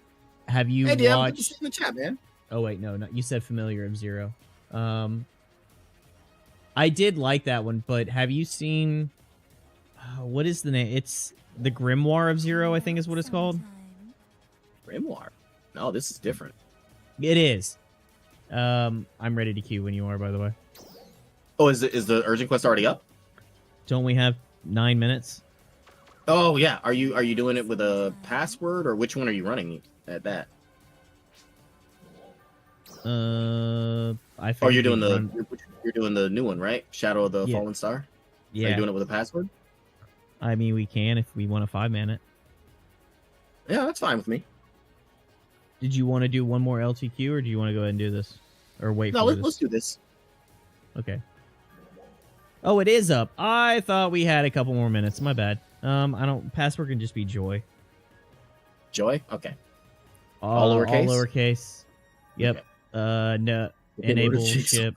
Have you Hey, DM, watched? good to see you in the chat, man. Oh wait, no, you said Familiar of Zero. I did like that one, but have you seen? What is the name? It's the Grimoire of Zero, I think is what it's called. Grimoire. No, this is different. It is. I'm ready to queue when you are, by the way. Oh, is the urgent quest already up? Don't we have 9 minutes? Oh yeah. Are you doing it with a password, or which one are you running at that? I think Oh, you're doing the new one, right? Shadow of the Yeah. Fallen Star. Yeah. Are you doing it with a password? I mean, we can if we want to 5-man it. Yeah, that's fine with me. Did you want to do one more LTQ, or do you want to go ahead and do this, or wait? No, for let's do this. Okay. Oh, it is up. I thought we had a couple more minutes. My bad. I don't. Password can just be Joy. Joy. Okay. All lowercase? All lowercase. Yep. Okay. No. Okay, Enable lowercase. ship.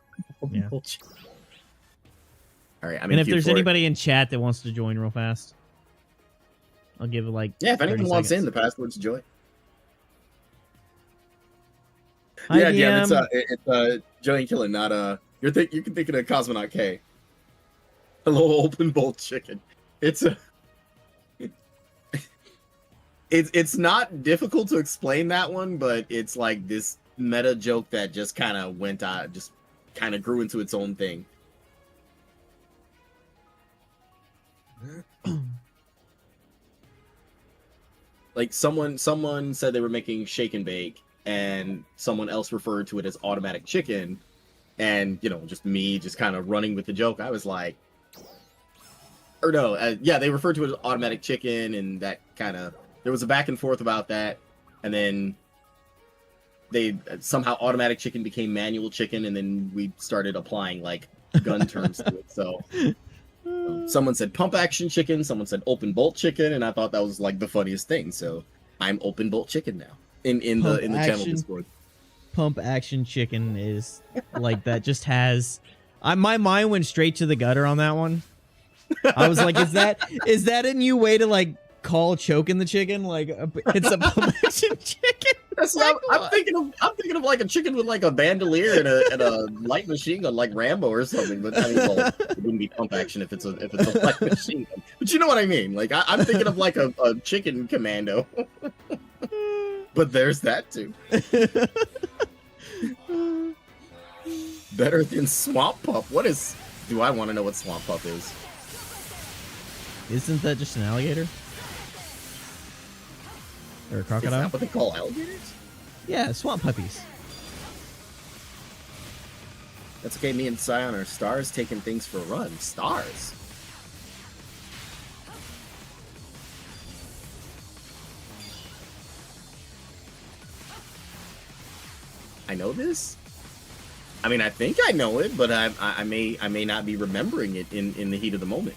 Yeah. All right. I'm And in if queue there's for it. anybody in chat that wants to join real fast, I'll give it like. Yeah, if anyone 30 wants in, seconds. the password's Joy. Hi, Yeah, DM. it's Joey and Killing, not you can think of Cosmonaut K. Hello, open bowl chicken. It's it's not difficult to explain that one, but it's like this meta joke that just kind of went out, just kind of grew into its own thing. Like someone said they were making shake and bake, and someone else referred to it as automatic chicken, and you know, just me just kind of running with the joke. I was like, or no, yeah, they referred to it as automatic chicken, and that kind of, there was a back and forth about that, and then they somehow automatic chicken became manual chicken, and then we started applying like gun terms to it. So someone said pump action chicken, someone said open bolt chicken, and I thought that was like the funniest thing. So I'm open bolt chicken now in the channel Discord. Pump action chicken is like that. Just has. My mind went straight to the gutter on that one. I was like, is that a new way to like call choking the chicken? Like it's a pump action chicken. That's like, I'm thinking of like a chicken with like a bandolier and a light machine gun, like Rambo or something. But I mean, well, it wouldn't be pump action if it's a light machine gun. But you know what I mean? Like I'm thinking of like a chicken commando. But there's that too. Better than Swamp Pup. Do I want to know what Swamp Pup is? Isn't that just an alligator? Or a Is crocodile? that what they call alligators? Yeah, swamp puppies. That's okay. Me and Scion are stars taking things for a run. Stars. know this? I mean, I think I know it, but I may not be remembering it in the heat of the moment.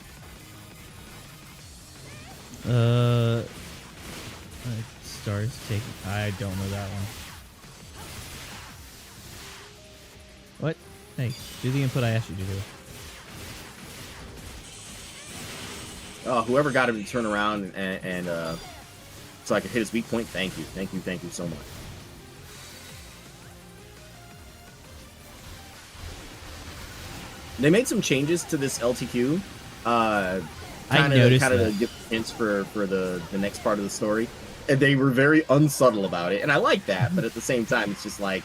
Stars take. I don't know that one. What? Hey, do the input I asked you to do. Whoever got him to turn around and so I could hit his weak point. Thank you so much. They made some changes to this LTQ. Kind of give hints for the next part of the story, and they were very unsubtle about it, and I like that. But at the same time, it's just like,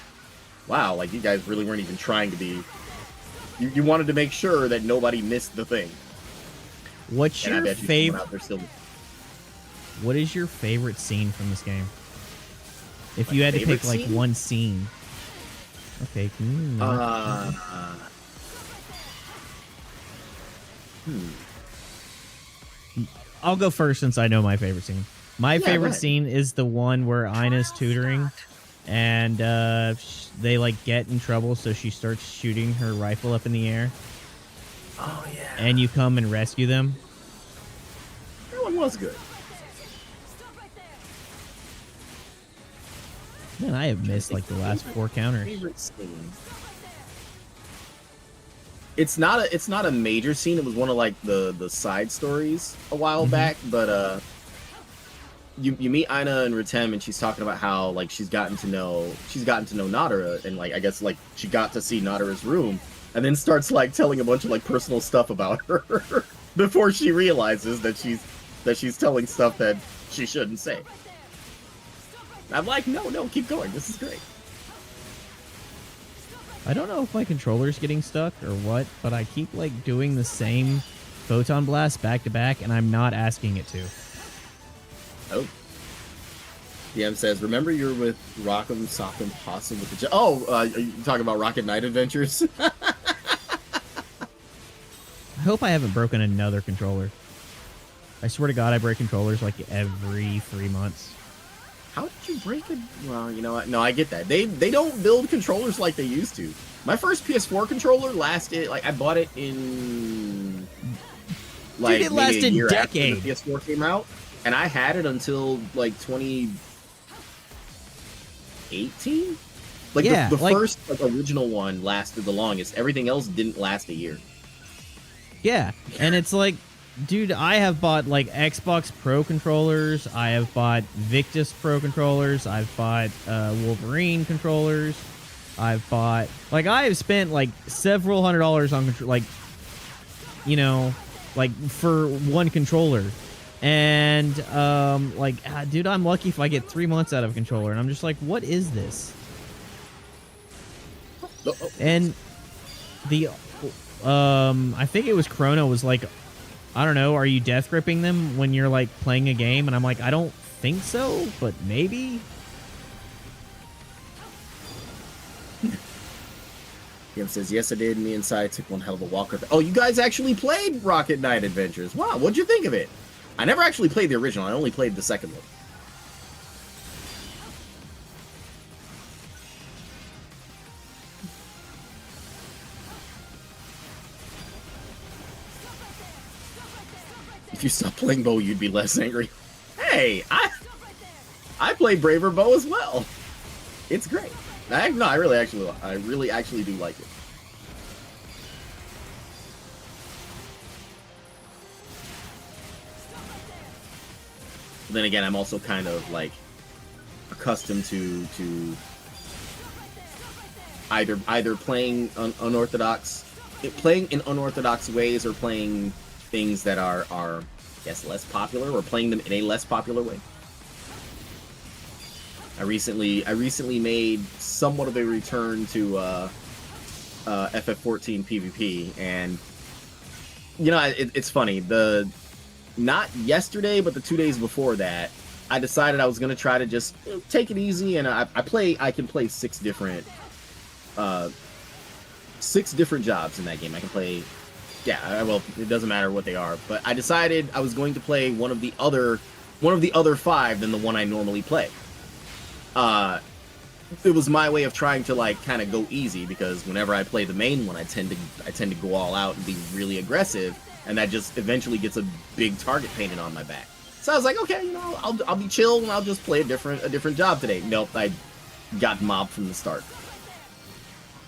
wow, like you guys really weren't even trying to be. You wanted to make sure that nobody missed the thing. What's your favorite? What is your favorite scene from this game? If you had to pick like one scene. Okay. I'll go first since I know my favorite scene. My favorite scene is the one where Ina's tutoring, and they like get in trouble, so she starts shooting her rifle up in the air. Oh yeah. And you come and rescue them. That one was good. Man, I have missed like the last 4 counters. Favorite scene. It's not a major scene. It was one of like the side stories a while back, but you meet Ina and Ritem, and she's talking about how like she's gotten to know Nadara, and like I guess like she got to see Nadara's room, and then starts like telling a bunch of like personal stuff about her before she realizes that she's telling stuff that she shouldn't say. I'm like, no, keep going. This is great. I don't know if my controller's getting stuck or what, but I keep like doing the same photon blast back to back, and I'm not asking it to. Oh. DM says, remember you're with Rock'em Sock'em Possum with the... are you talking about Rocket Knight Adventures? I hope I haven't broken another controller. I swear to God, I break controllers like every 3 months. How did you break it? Well, you know what? No, I get that. They don't build controllers like they used to. My first PS4 controller lasted, like, I bought it in... like, dude, it lasted maybe a year decade. after the PS4 came out. And I had it until, like, 2018? Like, yeah, the first like, original one lasted the longest. Everything else didn't last a year. Yeah, and it's like, dude, I have bought, like, Xbox Pro controllers. I have bought Victus Pro controllers. I've bought Wolverine controllers. I've bought... like, I have spent, like, several $100s on, like, you know, like, for one controller. And, dude, I'm lucky if I get 3 months out of a controller. And I'm just like, what is this? And the... I think it was Chrono was like... I don't know, are you death gripping them when you're, like, playing a game? And I'm like, I don't think so, but maybe? Kim says, yes, I did. Me and Sai took one hell of a walk. Oh, you guys actually played Rocket Knight Adventures. Wow, what'd you think of it? I never actually played the original. I only played the second one. If you stopped playing Bow, you'd be less angry. Hey, I play Braver Bow as well. It's great. I really actually do like it. But then again, I'm also kind of like accustomed to either playing playing in unorthodox ways, or playing things that are yes, less popular, or playing them in a less popular way. I recently made somewhat of a return to FF14 PvP, and you know, it's funny. Not yesterday, but the 2 days before that, I decided I was gonna try to just take it easy, and I can play 6 different jobs in that game. I can play. Yeah, well, it doesn't matter what they are, but I decided I was going to play one of the other 5 than the one I normally play. it was my way of trying to like kind of go easy, because whenever I play the main one, I tend to go all out and be really aggressive, and that just eventually gets a big target painted on my back. So I was like, okay, you know, I'll be chill and I'll just play a different job today. Nope, I got mobbed from the start.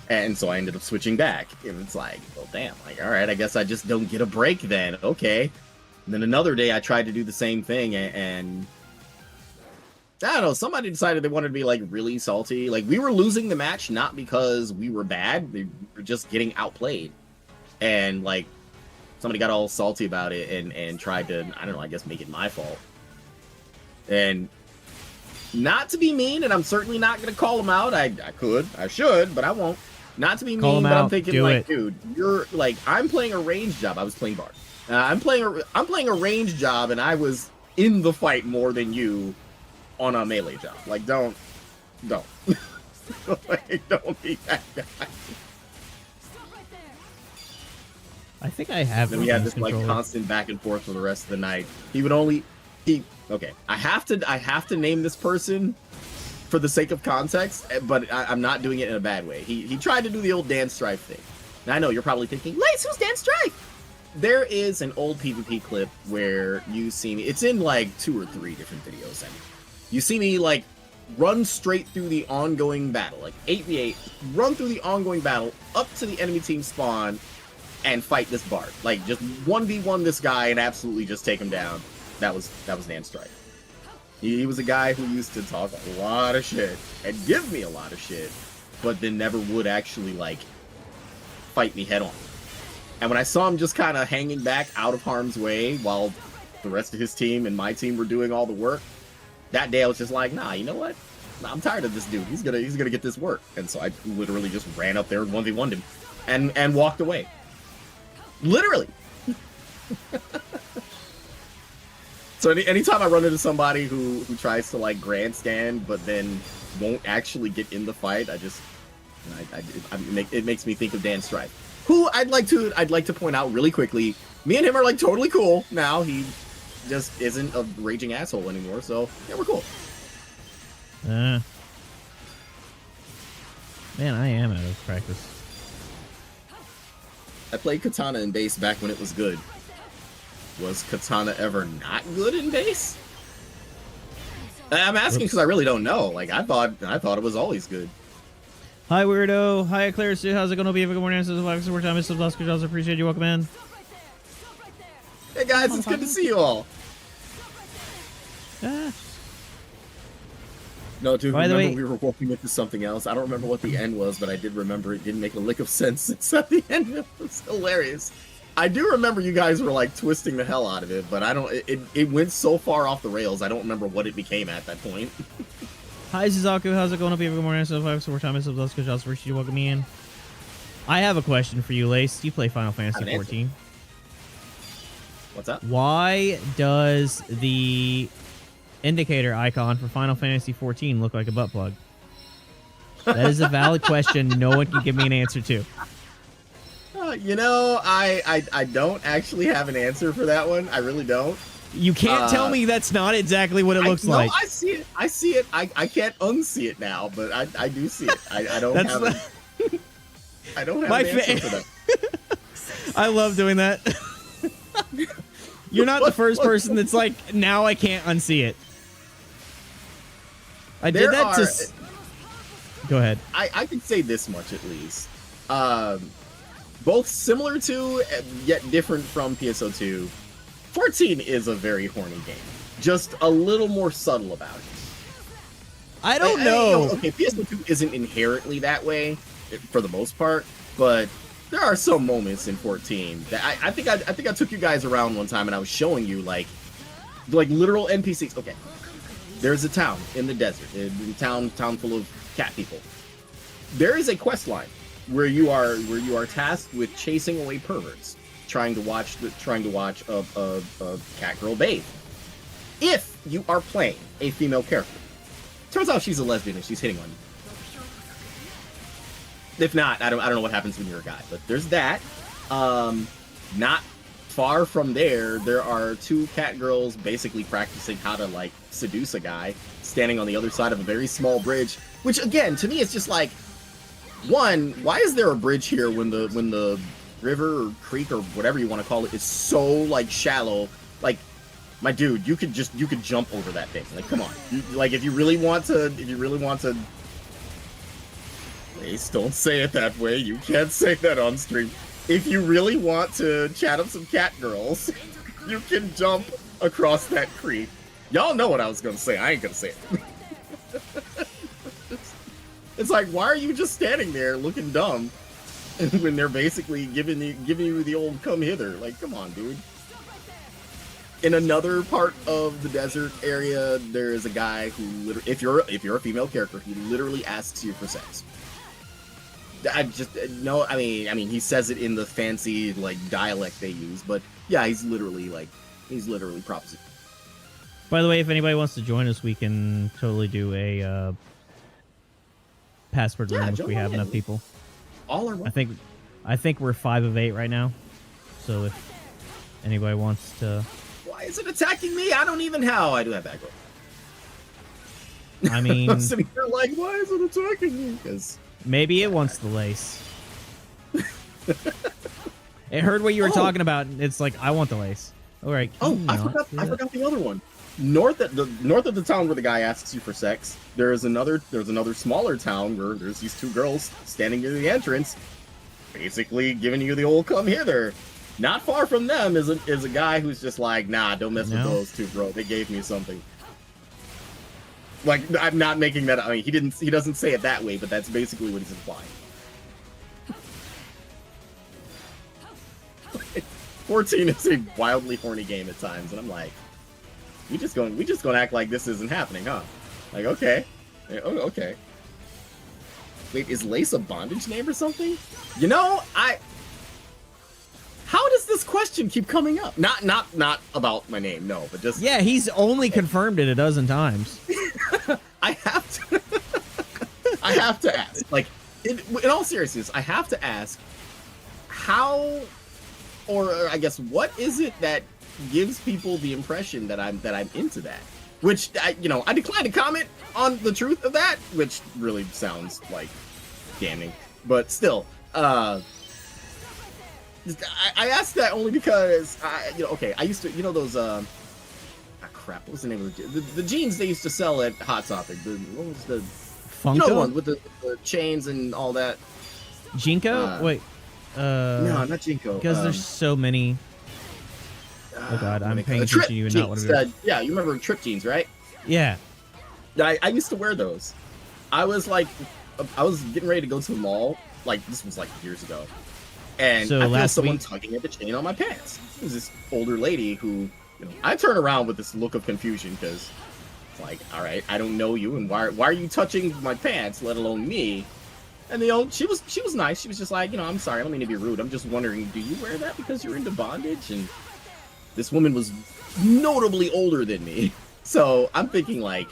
And so I ended up switching back. And it's like, well, damn, like, all right, I guess I just don't get a break then. Okay. And then another day I tried to do the same thing, and I don't know, somebody decided they wanted to be like really salty. Like, we were losing the match not because we were bad, we were just getting outplayed. And like, somebody got all salty about it and tried to, I don't know, I guess make it my fault. And not to be mean, and I'm certainly not going to call them out. I should, but I won't. Not to be mean, but I'm thinking, like, dude, you're like, I'm playing a range job. I was playing Bard. I'm playing a range job, and I was in the fight more than you on a melee job. Like, don't, like, don't be that guy. I think I have. Then we had this like constant back and forth for the rest of the night. Okay, I have to name this person for the sake of context, but I'm not doing it in a bad way. He tried to do the old Dan Strife thing. Now I know you're probably thinking, Lace, who's Dan Strife? There is an old PvP clip where you see me. It's in like 2 or 3 different videos. I mean, you see me like run straight through the ongoing battle, like 8v8, run through the ongoing battle up to the enemy team spawn and fight this Bard. Like, just 1v1 this guy and absolutely just take him down. That was Dan Strife. He was a guy who used to talk a lot of shit and give me a lot of shit, but then never would actually like fight me head on. And when I saw him just kind of hanging back out of harm's way while the rest of his team and my team were doing all the work, that day I was just like, nah, you know what? Nah, I'm tired of this dude. He's gonna get this work. And so I literally just ran up there and 1v1'd him and walked away. Literally. So anytime I run into somebody who tries to like grandstand but then won't actually get in the fight, it makes me think of Dan Strife, who I'd like to point out really quickly. Me and him are like totally cool now. He just isn't a raging asshole anymore. So yeah, we're cool. Man, I am out of practice. I played Katana in base back when it was good. Was Katana ever not good in base? I'm asking because I really don't know. Like, I thought it was always good. Hi, Weirdo. Hi, Claire Sue. How's it going to be? Good morning. This is Alex. We're time. Mr. Oscar. Appreciate you. Welcome in. Hey, guys. It's good to see you all. No, dude, By the way, we were walking into something else. I don't remember what the end was, but I did remember it didn't make a lick of sense. It's at the end. It was hilarious. I do remember you guys were like twisting the hell out of it, but I don't. It went so far off the rails. I don't remember what it became at that point. Hi, Suzaku. How's it going? Good morning. So we're time. Mr. Oscar. Appreciate you. Welcome me in. I have a question for you, Lace. You play Final Fantasy 14. What's up? Why does the indicator icon for Final Fantasy 14 look like a butt plug? That is a valid question. No one can give me an answer to. You know, I don't actually have an answer for that one. I really don't. You can't tell me that's not exactly what it looks like. No, I see it. I see it. I can't unsee it now, but I do see it. I don't have I don't have an answer for that. I love doing that. You're not the first person that's like, now I can't unsee it. I did that to... Go ahead. I can say this much at least. Both similar to, yet different from PSO2, 14 is a very horny game. Just a little more subtle about it. I don't know. Okay, PSO2 isn't inherently that way, for the most part, but there are some moments in 14 that I think I took you guys around one time and I was showing you like literal NPCs. Okay, there's a town in the desert, a town full of cat people. There is a quest line where you are tasked with chasing away perverts, trying to watch a cat girl bathe. If you are playing a female character, turns out she's a lesbian and she's hitting on you. If not, I don't know what happens when you're a guy, but there's that. Not far from there are two cat girls basically practicing how to like seduce a guy, standing on the other side of a very small bridge. Which again, to me, it's just like, one, why is there a bridge here when the river or creek or whatever you want to call it is so like shallow? Like, my dude, you could jump over that thing. Like, come on, like if you really want to, please don't say it that way. You can't say that on stream. If you really want to chat up some cat girls, you can jump across that creek. Y'all know what I was gonna say. I ain't gonna say it. It's like, why are you just standing there looking dumb when they're basically giving you the old come hither? Like, come on, dude. In another part of the desert area, there is a guy who, if you're a female character, he literally asks you for sex. I just no. I mean, he says it in the fancy like dialect they use, but yeah, he's literally proposition. By the way, if anybody wants to join us, we can totally do a password room if we have enough people. All or one. I think we're 5 of 8 right now. So if anybody wants to, why is it attacking me? I don't even how I do have background. I mean, I'm sitting here like, why is it attacking me? Because maybe it wants the lace. It heard what you were talking about. And it's like, I want the lace. All right. I forgot the other one. North of the town where the guy asks you for sex, there's another smaller town where there's these two girls standing near the entrance, basically giving you the old come hither. Not far from them is a guy who's just like, nah, don't mess with those two, bro. They gave me something. Like, I'm not making that. I mean, he doesn't say it that way, but that's basically what he's implying. 14 is a wildly horny game at times, and I'm like, we just gonna act like this isn't happening, huh? Like, okay. Oh, okay. Wait, is Lace a bondage name or something? You know, how does this question keep coming up? Not about my name, no, but just... Yeah, he's only confirmed it a dozen times. I have to ask. Like, in all seriousness, I have to ask, how, or I guess, what is it that gives people the impression that I'm into that? Which, I decline to comment on the truth of that, which really sounds like damning. But still, I asked that only because, I used to, those, crap, what was the name of the jeans they used to sell at Hot Topic? What was the... Funko? The one with the chains and all that. Jinko? Wait. No, not Jinko. Because there's so many... Oh god, I'm paying attention to you and not what it is. Yeah, you remember Trip jeans, right? Yeah. I used to wear those. I was getting ready to go to the mall. Like, this was like years ago. And so I feel someone tugging at the chain on my pants. It was this older lady who, I turn around with this look of confusion because it's like, all right, I don't know you, and why are you touching my pants, let alone me? And she was nice. She was just like, I'm sorry, I don't mean to be rude. I'm just wondering, do you wear that because you're into bondage? And this woman was notably older than me. So I'm thinking, like,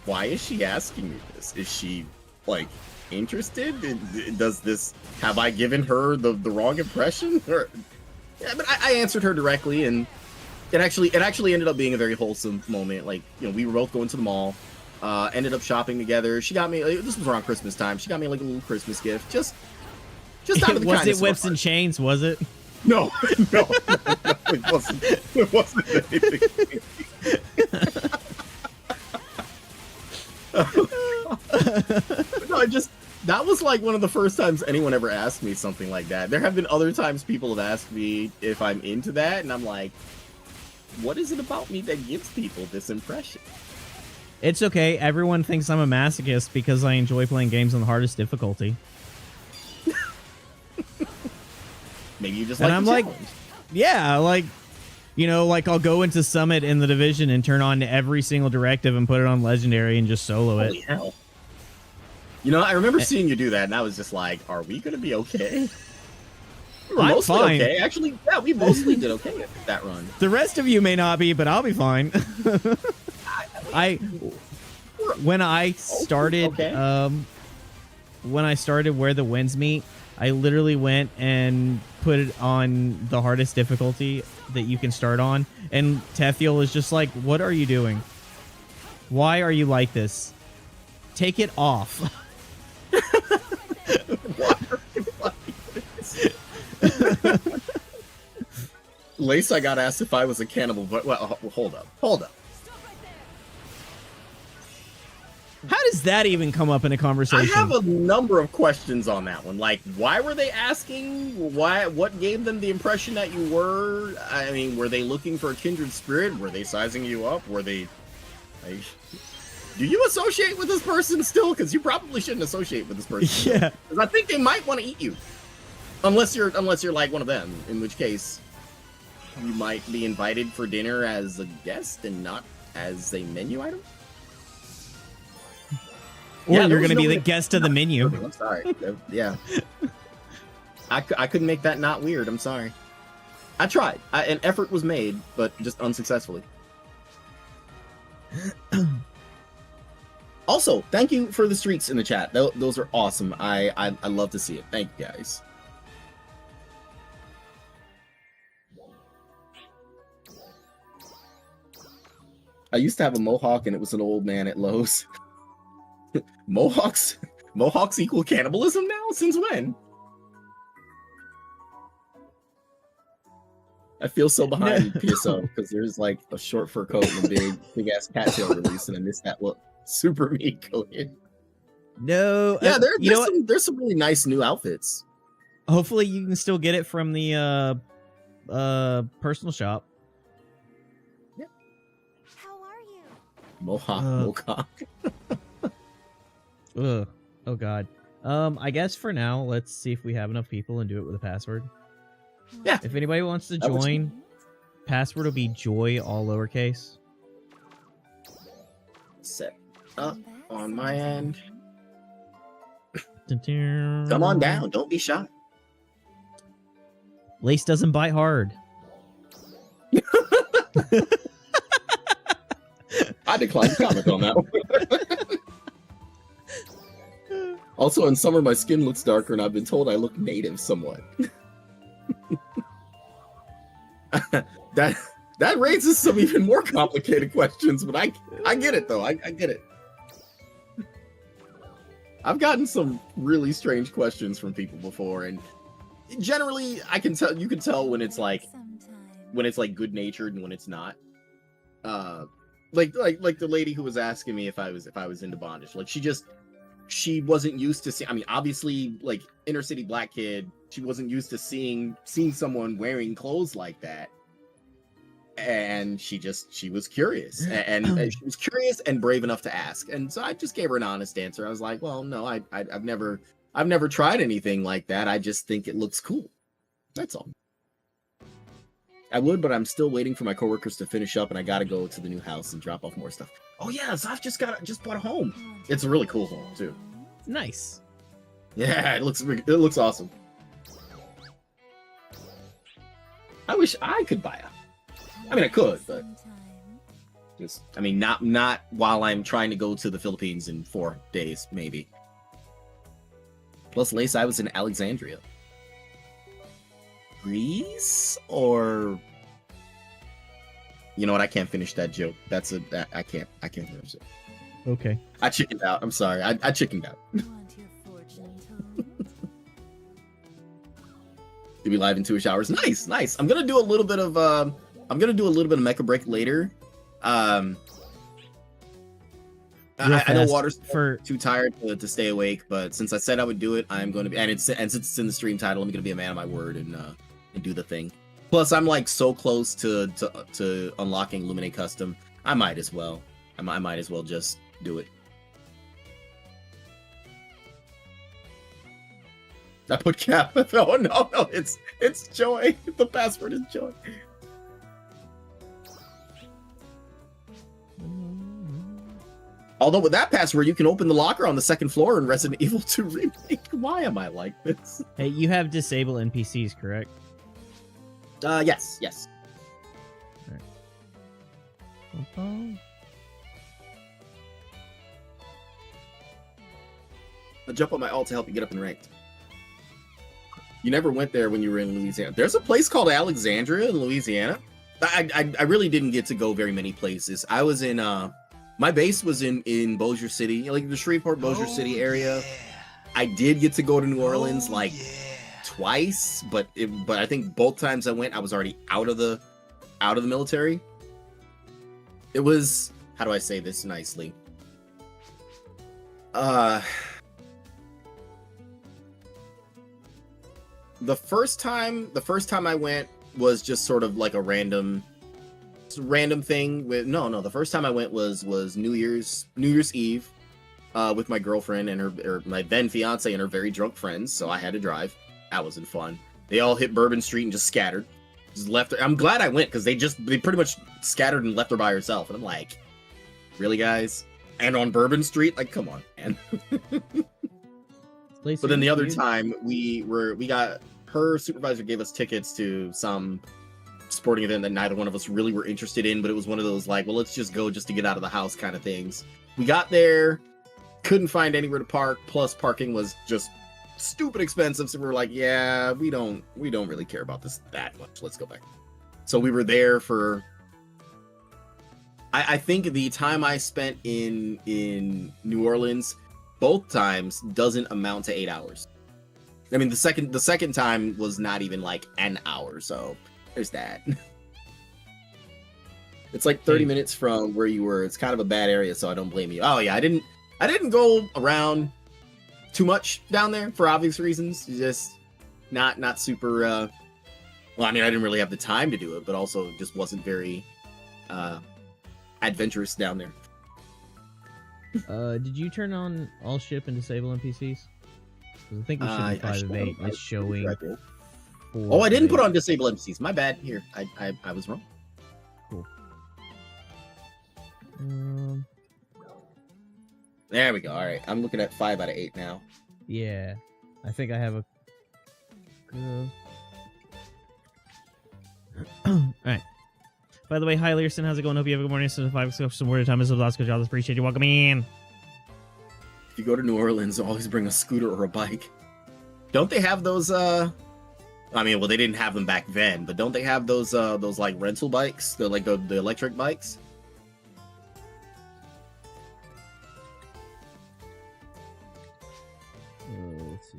why is she asking me this? Is she, like, interested? Have I given her the wrong impression? Or, yeah, but I answered her directly, and it actually ended up being a very wholesome moment. Like, we were both going to the mall, ended up shopping together. She got me, this was around Christmas time, she got me, like, a little Christmas gift. Just out of the Was it whips and chains, was it? No, it wasn't. It wasn't anything. No, that was like one of the first times anyone ever asked me something like that. There have been other times people have asked me if I'm into that, and I'm like, what is it about me that gives people this impression? It's okay. Everyone thinks I'm a masochist because I enjoy playing games on the hardest difficulty. Maybe you just and like I'm the like, challenge. yeah, like I'll go into Summit in the Division and turn on every single directive and put it on Legendary and just solo it. Holy hell. I remember seeing you do that, and I was just like, are we going to be okay? We were mostly fine. okay. Actually, yeah, we mostly did okay at that run. The rest of you may not be, but I'll be fine. When I started Where the Winds Meet, I literally went and put it on the hardest difficulty that you can start on, and Tethiel is just like, "What are you doing? Why are you like this? Take it off." Why are you like this? Lace, I got asked if I was a cannibal, but well, hold up. How does that even come up in a conversation? I have a number of questions on that one. Like, why were they asking? Why? What gave them the impression that you were? I mean, were they looking for a kindred spirit? Were they sizing you up? Were they? Like, do you associate with this person still? Because you probably shouldn't associate with this person. Yeah. Because I think they might want to eat you, unless you're like one of them. In which case, you might be invited for dinner as a guest and not as a menu item. Or Yeah, you're going to be no the guest of the menu. I'm sorry. Yeah. I couldn't make that not weird. I'm sorry. I tried. An effort was made, but just unsuccessfully. Also, thank you for the streaks in the chat. Those are awesome. I love to see it. Thank you, guys. I used to have a mohawk, and it was an old man at Lowe's. Mohawks equal cannibalism now? Since when? I feel so behind PSO because there's like a short fur coat and a big ass cattail release, and I missed that look. Super meat coated. No. Yeah, there's some really nice new outfits. Hopefully you can still get it from the personal shop. Yeah. How are you? Mohawk. Ugh. Oh god. I guess for now, let's see if we have enough people and do it with a password. Yeah. If anybody wants to join, password will be joy all lowercase. Set up on my end. Come Come on down. Don't be shy. Lace doesn't bite hard. I declined to comment on that one. Also, in summer, my skin looks darker, and I've been told I look native somewhat. That raises some even more complicated questions, but I get it, though. I get it. I've gotten some really strange questions from people before, and generally, you can tell when it's like good natured and when it's not. Like the lady who was asking me if I was into bondage. Like she wasn't used to seeing. I mean, obviously, like inner city black kid, she wasn't used to seeing someone wearing clothes like that. And she was curious, and she was curious and brave enough to ask. And so I just gave her an honest answer. I was like, well, no, I've never tried anything like that. I just think it looks cool. That's all. I would, but I'm still waiting for my coworkers to finish up, and I gotta go to the new house and drop off more stuff. Oh yeah, so I've just bought a home. It's a really cool home too. Nice. Yeah, it looks awesome. I wish I could buy a. I mean, I could, but just, I mean, not while I'm trying to go to the Philippines in 4 days, maybe. Plus, Lace, I was in Alexandria. Greece? Or... You know what? I can't finish that joke. I can't finish it. Okay. I chickened out. I'm sorry. I chickened out. To be live in 2-ish hours. Nice. I'm gonna do a little bit of Mecha Break later. I know Water's too tired to stay awake, but since I said I would do it, I'm going to be. And since it's in the stream title, I'm going to be a man of my word and do the thing. Plus, I'm like so close to unlocking Luminate Custom. I might as well. I might as well just do it. I put cap. Oh no, it's Joy. The password is Joy. Although with that password, you can open the locker on the second floor in Resident Evil 2 Remake. Why am I like this? Hey, you have disable NPCs, correct? Yes. Right. I'll jump on my ult to help you get up in ranked. You never went there when you were in Louisiana. There's a place called Alexandria in Louisiana. I really didn't get to go very many places. I was in my base was in Bossier City, like the Shreveport Bossier City area. Yeah. I did get to go to New Orleans like yeah. twice, but I think both times I went, I was already out of the military. It was, how do I say this nicely? The first time I went was just sort of like a random thing with the first time I went was New Year's Eve with my girlfriend and her my then fiance and her very drunk friends, so I had to drive. That wasn't fun. They all hit Bourbon Street and just scattered. Just left her. I'm glad I went because they pretty much scattered and left her by herself. And I'm like, really, guys? And on Bourbon Street? Like, come on, man. But then the other time we got, her supervisor gave us tickets to some sporting event that neither one of us really were interested in, but it was one of those like, well, let's just go just to get out of the house kind of things. We got there, couldn't find anywhere to park, plus parking was just stupid expensive, so we were like, yeah, we don't really care about this that much. Let's go back. So we were there for I think the time I spent in New Orleans both times doesn't amount to 8 hours. I mean, the second time was not even like an hour, so there's that. It's like 30 minutes from where you were. It's kind of a bad area, so I don't blame you. Oh yeah, I didn't go around too much down there for obvious reasons. Just not super well, I mean, I didn't really have the time to do it, but also just wasn't very adventurous down there. Did you turn on all ship and disable NPCs? I think we should be 5 of 8. It's showing. I didn't put on disable NPCs. My bad. Here, I was wrong. Cool. There we go. All right, I'm looking at 5 out of 8 now. Yeah, I think I have a. All right. By the way, hi Learson, how's it going? Hope you have a good morning. So 5 some word time is Oscar Jobs. Appreciate you welcoming me in. If you go to New Orleans, always bring a scooter or a bike. Don't they have those? I mean, well, they didn't have them back then, but don't they have those like rental bikes? The the electric bikes. Let's see.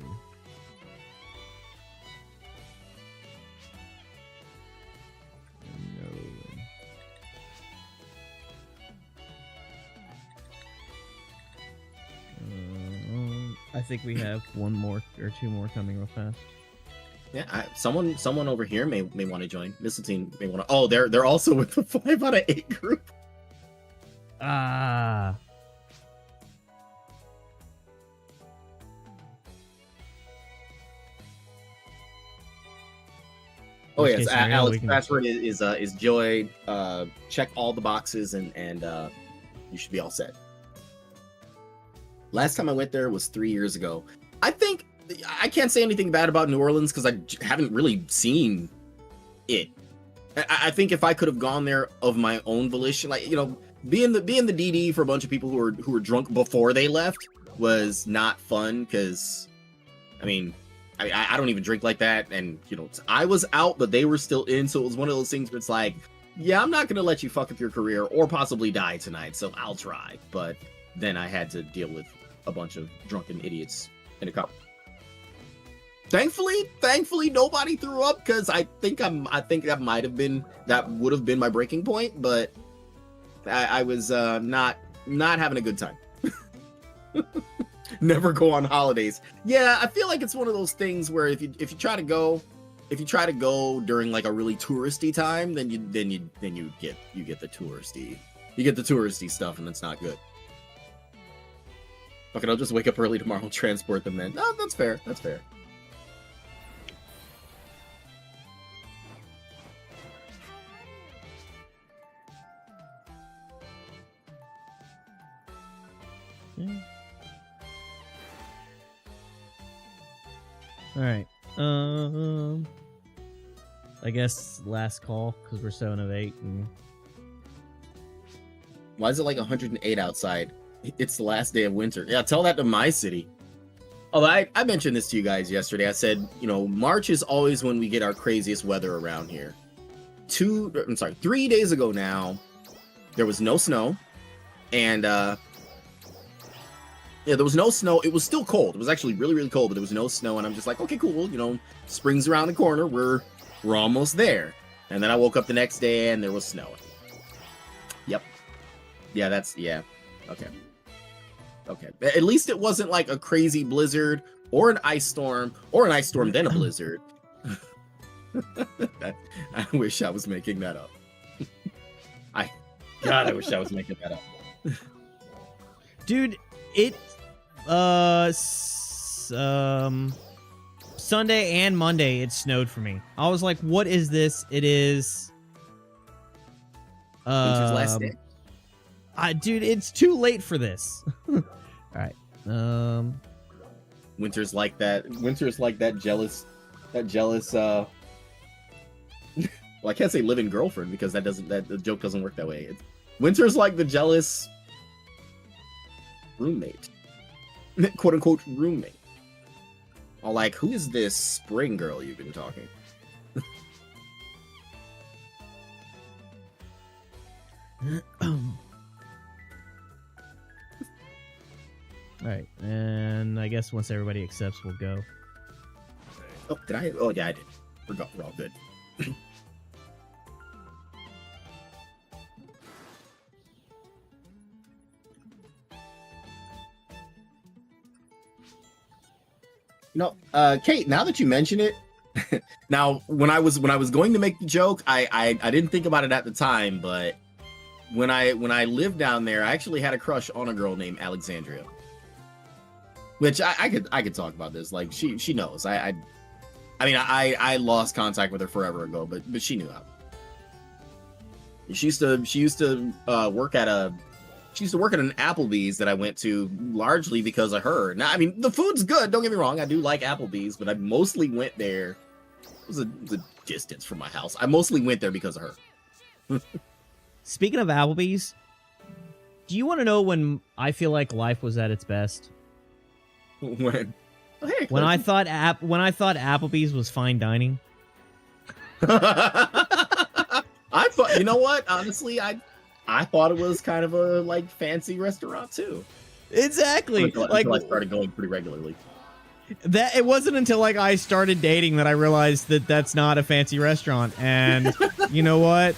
I think we have one more or two more coming real fast. Yeah, someone over here may want to join. Mistletoe may want to. Oh, they're also with the 5 out of 8 group. Ah. Oh yes, Alex. Password is Joy. Check all the boxes and you should be all set. Last time I went there was 3 years ago. I think I can't say anything bad about New Orleans because I haven't really seen it. I think if I could have gone there of my own volition, like, you know, being the DD for a bunch of people who were drunk before they left was not fun because, I mean, I don't even drink like that, and you know, I was out, but they were still in, so it was one of those things where it's like, yeah, I'm not gonna let you fuck up your career or possibly die tonight, so I'll try. But then I had to deal with a bunch of drunken idiots in a cup. Thankfully, nobody threw up because I think that would have been my breaking point, but I was not having a good time. Never go on holidays. Yeah, I feel like it's one of those things where if you try to go during like a really touristy time, then you get the touristy stuff, and that's not good. Okay, I'll just wake up early tomorrow and transport them then. No, that's fair. That's fair. Yeah. All right. I guess last call because we're 7 of 8. And... Why is it like 108 outside? It's the last day of winter. Yeah, tell that to my city. Although I mentioned this to you guys yesterday. I said, March is always when we get our craziest weather around here. 3 days ago now, there was no snow. And, there was no snow. It was still cold. It was actually really, really cold, but there was no snow. And I'm just like, okay, cool. Spring's around the corner. We're almost there. And then I woke up the next day and there was snow. Yep. Yeah. Okay. At least it wasn't like a crazy blizzard or an ice storm then a blizzard. I wish I was making that up. I wish I was making that up. Dude, it Sunday and Monday it snowed for me. I was like, what is this? It is Winter's last day. Dude, it's too late for this. All right. Winter's like that jealous well, I can't say living girlfriend because the joke doesn't work that way. Winter's like the jealous roommate. Quote unquote roommate. Or like, who is this spring girl you've been talking? Alright, and I guess once everybody accepts, we'll go. Oh, did I? Oh, yeah, I did. We're all good. Kate, now that you mention it, now when I was going to make the joke, I didn't think about it at the time, but when I lived down there, I actually had a crush on a girl named Alexandria. Which I could talk about this. Like she knows. I mean I lost contact with her forever ago, but she knew how. She used to work at an Applebee's that I went to largely because of her. Now, I mean, the food's good. Don't get me wrong. I do like Applebee's, but I mostly went there. It was a distance from my house. I mostly went there because of her. Speaking of Applebee's, do you want to know when I feel like life was at its best? When? Oh, hey, when I thought Applebee's was fine dining. I thought, you know what? Honestly, I thought it was kind of a like fancy restaurant too. Exactly. Until I started going pretty regularly. That it wasn't until like I started dating that I realized that that's not a fancy restaurant. And you know what?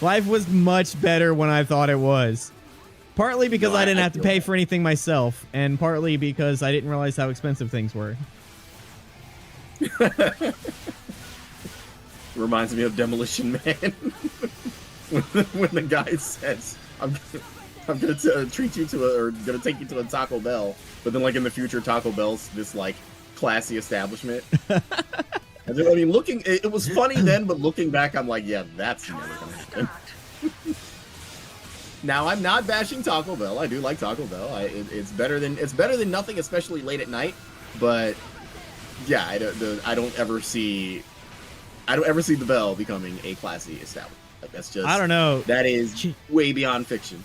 Life was much better when I thought it was. Partly because I didn't have to pay for anything myself, and partly because I didn't realize how expensive things were. Reminds me of Demolition Man. when the guy says, I'm gonna treat you gonna take you to a Taco Bell, but then like in the future Taco Bell's this like classy establishment. And then, I mean, it was funny then, but looking back, I'm like, yeah, that's never gonna happen. Now, I'm not bashing Taco Bell. I do like Taco Bell. It's better than nothing, especially late at night. But yeah, I don't ever see the Bell becoming a classy establishment. Like that's just, I don't know. That is way beyond fiction.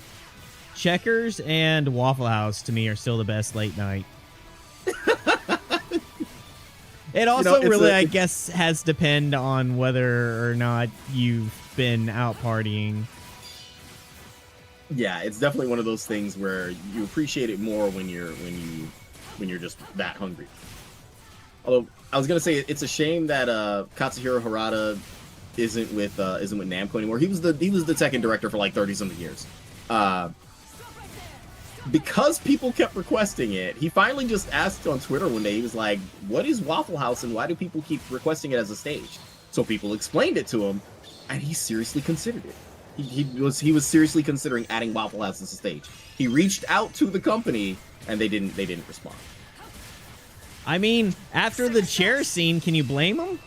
Checkers and Waffle House to me are still the best late night. It also I guess has depend on whether or not you've been out partying. Yeah, it's definitely one of those things where you appreciate it more when you're just that hungry. Although I was gonna say it's a shame that Katsuhiro Harada isn't with Namco anymore. He was the Tekken director for like 30-something years. Because people kept requesting it, he finally just asked on Twitter one day. He was like, "What is Waffle House and why do people keep requesting it as a stage?" So people explained it to him, and he seriously considered it. He was seriously considering adding Waffle House as a stage. He reached out to the company and they didn't respond. I mean, after the chair scene, can you blame him?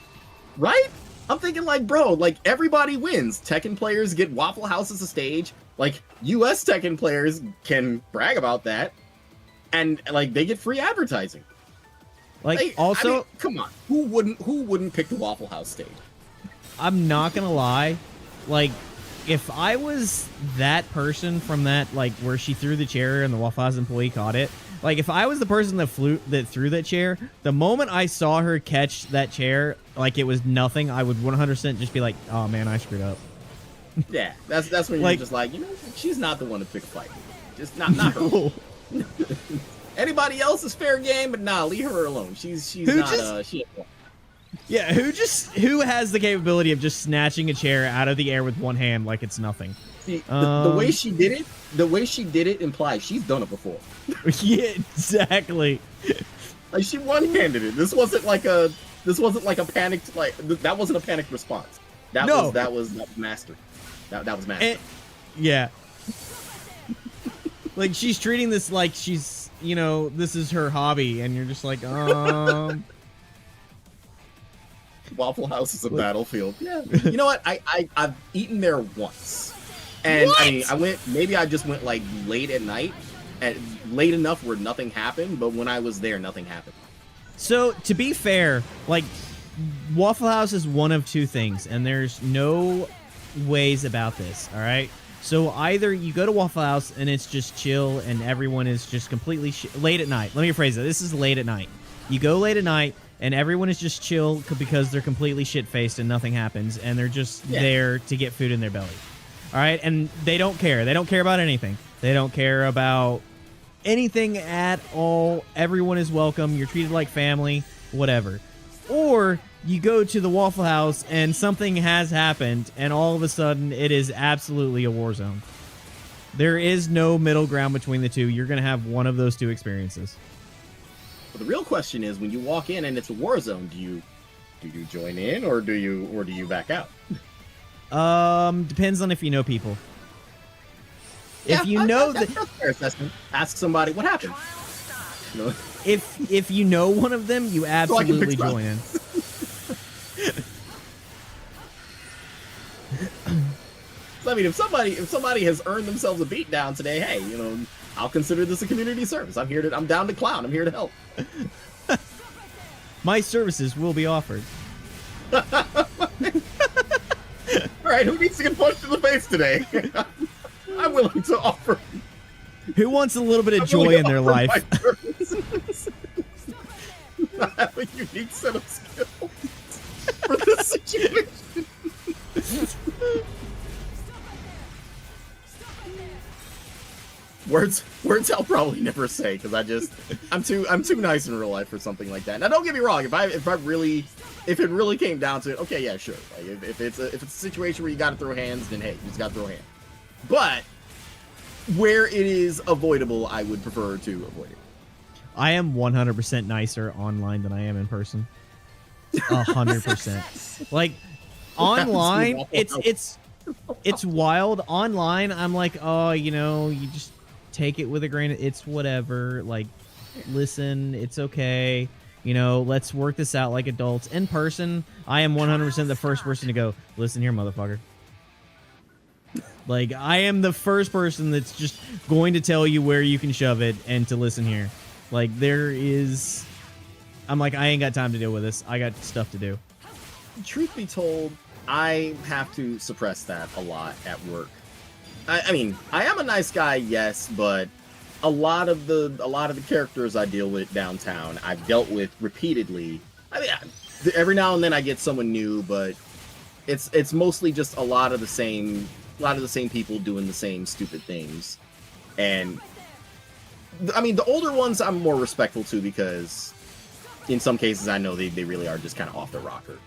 Right? I'm thinking like, bro, like everybody wins. Tekken players get Waffle House as a stage. Like US Tekken players can brag about that. And like they get free advertising. Like I mean, come on. Who wouldn't pick the Waffle House stage? I'm not gonna lie. Like, if I was that person from that, like, where she threw the chair and the Waffle House employee caught it, Like, if I was the person that threw that chair, the moment I saw her catch that chair like it was nothing, I would 100% just be like, oh man, I screwed up. Yeah, that's when Like- you're just like, you know, she's not the one to pick a fight. Just not her. Anybody else is fair game, but nah, leave her alone. She's not she ain't one. Yeah, who has the capability of just snatching a chair out of the air with one hand like it's nothing? See, the way she did it implies she's done it before. Yeah, exactly. Like she one-handed it. This wasn't like a panicked that wasn't a panicked response. That was mastery. That was mastery. Yeah. Like she's treating this like she's, you know, this is her hobby, and you're just like, Waffle House is a battlefield. Yeah. You know what? I've eaten there once. And What? I mean, I just went like late at night, late enough where nothing happened, but when I was there, nothing happened. So, to be fair, like, Waffle House is one of two things, and there's no ways about this, all right? So, either you go to Waffle House and it's just chill and everyone is just completely late at night. Let me rephrase it. This is late at night. You go late at night and everyone is just chill because they're completely shit-faced and nothing happens, and they're just there to get food in their belly. All right? And they don't care. They don't care about anything. They don't care about anything at all. Everyone is welcome. You're treated like family, whatever. Or you go to the Waffle House and something has happened, and all of a sudden it is absolutely a war zone. There is no middle ground between the two. You're going to have one of those two experiences. But the real question is, when you walk in and it's a war zone, do you join in or do you back out? Depends on if you know people. Yeah, If you know that's a fair assessment. Ask somebody what happened. You know? if you know one of them, you absolutely join in. So, I mean, if somebody has earned themselves a beat down today, hey, you know, I'll consider this a community service. I'm down to clown. I'm here to help. My services will be offered. All right, who needs to get punched in the face today? I'm willing to offer. Who wants a little bit of joy in their life? I have a unique set of skills for this situation. Words I'll probably never say because I'm too nice in real life for something like that. Now don't get me wrong, if it really came down to it, okay, yeah, sure. Like if it's a situation where you gotta throw hands, then hey, you just gotta throw hands. But where it is avoidable, I would prefer to avoid it. I am 100% nicer online than I am in person. 100%. Like online, it's wild. Online, I'm like, oh, you know, you just take it with a grain of, it's whatever. Like, listen, it's okay. You know, let's work this out like adults. In person, I am 100% the first person to go, listen here, motherfucker. Like, I am the first person that's just going to tell you where you can shove it and to listen here. Like, I'm like, I ain't got time to deal with this. I got stuff to do. Truth be told, I have to suppress that a lot at work. I mean, I am a nice guy, yes, but a lot of the characters I deal with downtown, I've dealt with repeatedly. I mean, every now and then I get someone new, but it's mostly just a lot of the same people doing the same stupid things. And I mean, the older ones I'm more respectful to because in some cases I know they really are just kind of off the rocker.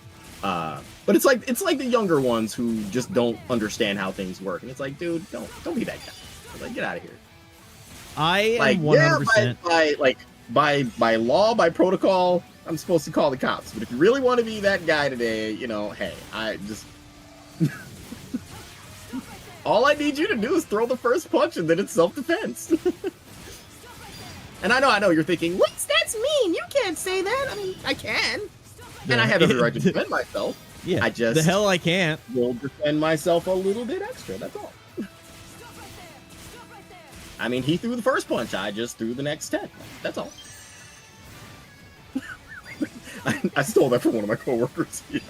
But it's like the younger ones who just don't understand how things work, and it's like, dude, don't be that guy. Like, get out of here. I am like, 100%. By law, by protocol, I'm supposed to call the cops. But if you really want to be that guy today, you know, hey, I just all I need you to do is throw the first punch, and then it's self-defense. And I know you're thinking, what's that's mean? You can't say that. I mean, I can. And I have every right to defend myself. Yeah, I just the hell I can't. Will defend myself a little bit extra. That's all. I mean, he threw the first punch. I just threw the next 10. That's all. I stole that from one of my coworkers. He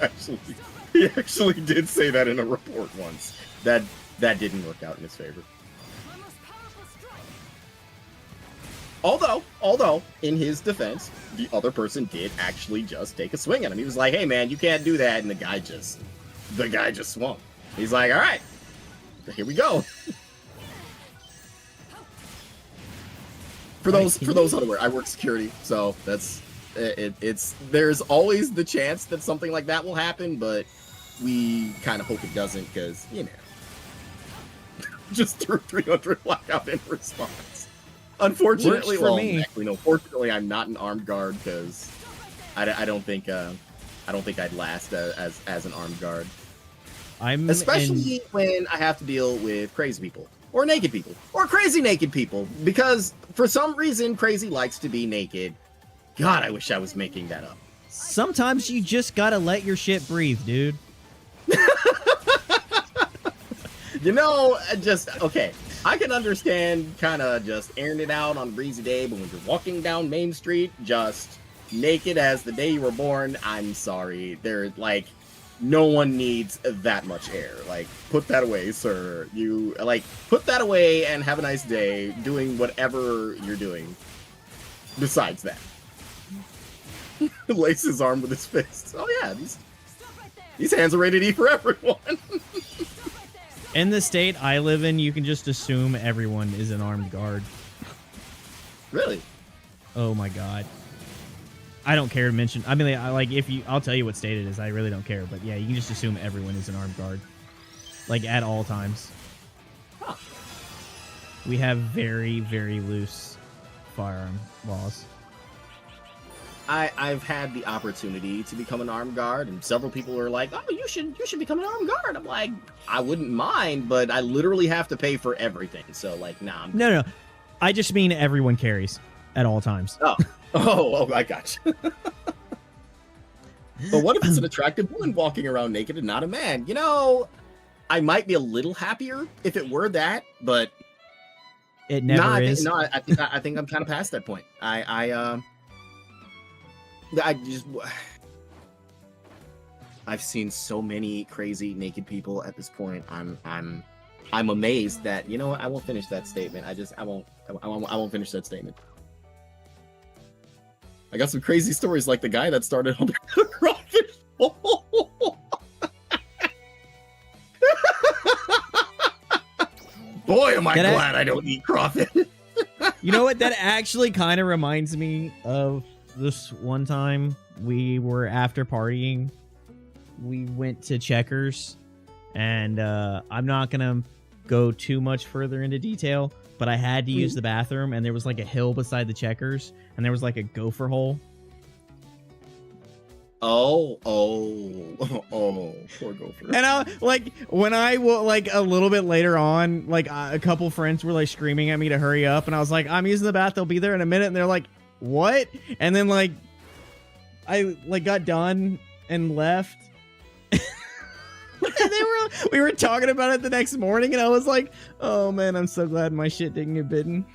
actually did say that in a report once. That didn't work out in his favor. Although, in his defense, the other person did actually just take a swing at him. He was like, "Hey, man, you can't do that," and the guy just swung. He's like, "All right, here we go." For those unaware, I work security, so that's it's. There's always the chance that something like that will happen, but we kind of hope it doesn't, because just threw 300 blackout in response. Unfortunately, Works for me. Actually, no. Fortunately, I'm not an armed guard, because I don't think I'd last as an armed guard. Especially when I have to deal with crazy people, or naked people, or crazy naked people, because for some reason crazy likes to be naked. God, I wish I was making that up. Sometimes you just gotta let your shit breathe, dude. Okay. I can understand kind of just airing it out on a breezy day, but when you're walking down Main Street, just naked as the day you were born, I'm sorry. No one needs that much air. Like, put that away, sir. Put that away and have a nice day doing whatever you're doing besides that. Lace his arm with his fist. Oh yeah, these hands are rated E for everyone. In the state I live in, you can just assume everyone is an armed guard. Really? Oh my god. I don't care to mention. I mean, I'll tell you what state it is. I really don't care. But yeah, you can just assume everyone is an armed guard, like at all times. Huh. We have very, very loose firearm laws. I've had the opportunity to become an armed guard, and several people are like, "Oh, you should become an armed guard." I'm like, I wouldn't mind, but I literally have to pay for everything. So like, nah. No. I just mean everyone carries at all times. Oh, I got you. But what if it's an attractive woman walking around naked and not a man? I might be a little happier if it were that, but it never is. I think I'm kind of past that point. I've seen so many crazy naked people at this point. I'm amazed that what, I won't finish that statement. I won't finish that statement. I got some crazy stories like the guy that started on the rocket. Boy, am I glad I don't eat crawfish. You know what? That actually kind of reminds me of this one time we were after partying. We went to Checkers, and I'm not gonna go too much further into detail, but I had to use the bathroom, and there was like a hill beside the Checkers, and there was like a gopher hole. Oh, poor gopher. And when I a little bit later on, a couple friends were like screaming at me to hurry up, and I was like, I'm using the bath, they'll be there in a minute, and they're like, what? And then I got done and left. And we were talking about it the next morning, and I was like, oh man, I'm so glad my shit didn't get bitten.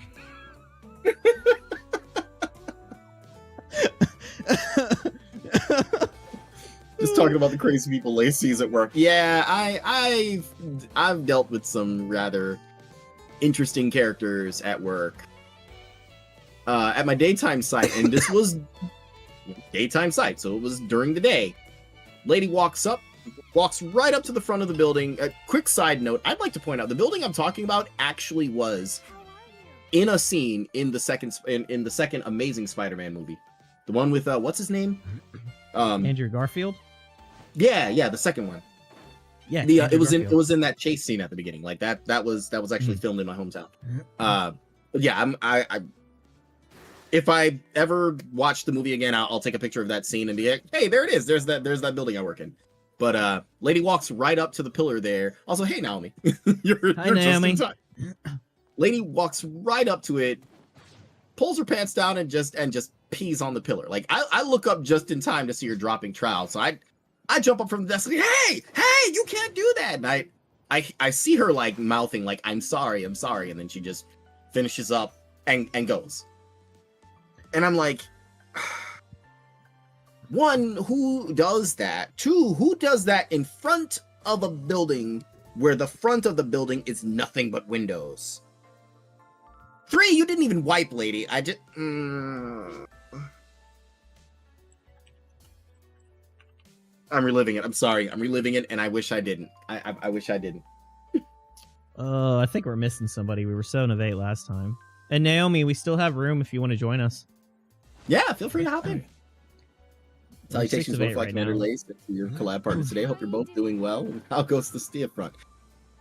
Just talking about the crazy people Lace sees at work. Yeah, I've dealt with some rather interesting characters at work. At my daytime site, and this was daytime site, so it was during the day. Lady walks right up to the front of the building. A quick side note, I'd like to point out the building I'm talking about actually was in a scene in the second Amazing Spider-Man movie. The one with what's his name? Andrew Garfield? Yeah, the second one. Yeah, it was in that chase scene at the beginning. Like that was actually filmed in my hometown. Yeah, I if I ever watch the movie again, I'll take a picture of that scene and be like, hey, there it is. There's that building I work in. But lady walks right up to the pillar there. Also, hey Naomi. you're Naomi. Just in time. Lady walks right up to it, pulls her pants down and just pees on the pillar. Like I look up just in time to see her dropping trowel. So I jump up from the desk like, hey, you can't do that. And I see her like mouthing like I'm sorry, and then she just finishes up and goes. And I'm like, one, who does that? Two, who does that in front of a building where the front of the building is nothing but windows? 3, you didn't even wipe, lady. I just... I'm reliving it. I'm sorry. I'm reliving it, and I wish I didn't. I wish I didn't. I think we're missing somebody. We were 7 of 8 last time. And Naomi, we still have room if you want to join us. Yeah, feel free to hop in. Salutations, 6 of 8 both like right Commander now. Lace, to your collab partners today. Hope you're both doing well. And how goes the Stia front?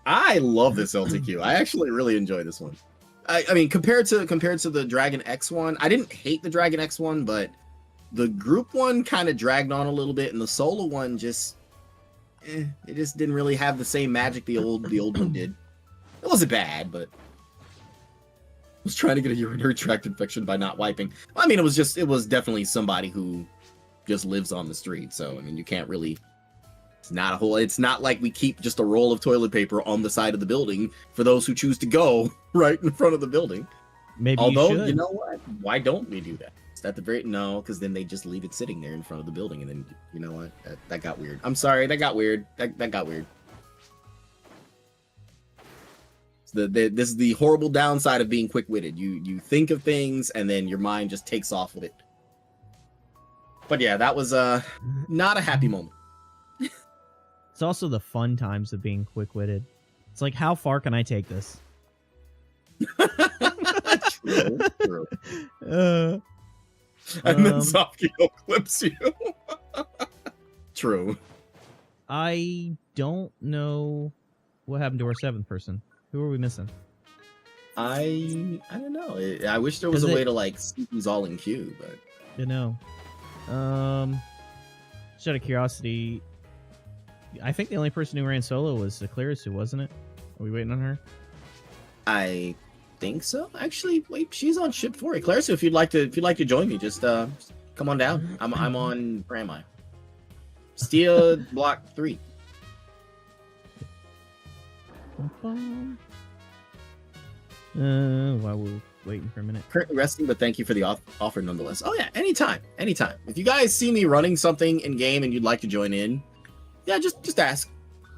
I love this LTQ. I actually really enjoy this one. I mean, compared to the Dragon X one, I didn't hate the Dragon X one, but the group one kind of dragged on a little bit, and the solo one just, it just didn't really have the same magic the old one did. It wasn't bad, but I was trying to get a urinary tract infection by not wiping. I mean, it was definitely somebody who just lives on the street. So I mean, you can't really. It's not like we keep just a roll of toilet paper on the side of the building for those who choose to go right in front of the building. Maybe Although, you should. you know what? Why don't we do that? Is that the very no? Because then they just leave it sitting there in front of the building, and then you know what? That got weird. I'm sorry, that got weird. That got weird. This is the horrible downside of being quick-witted. You think of things, and then your mind just takes off with it. But yeah, that was not a happy moment. It's also the fun times of being quick-witted. It's like, how far can I take this? True. And then Zofkio clips you. True. I don't know what happened to our 7th person. Who are we missing? I don't know. I wish there was a way to like see who's all in queue, but You know. Just out of curiosity, I think the only person who ran solo was Clarisu, wasn't it? Are we waiting on her? I think so. Actually, wait, she's on ship 4. Clarissa, if you'd like to join me, just come on down. I'm on, where am I? Stia block 3. While we're waiting for a minute. Currently resting, but thank you for the offer nonetheless. Oh yeah, anytime. If you guys see me running something in game and you'd like to join in, yeah, just ask.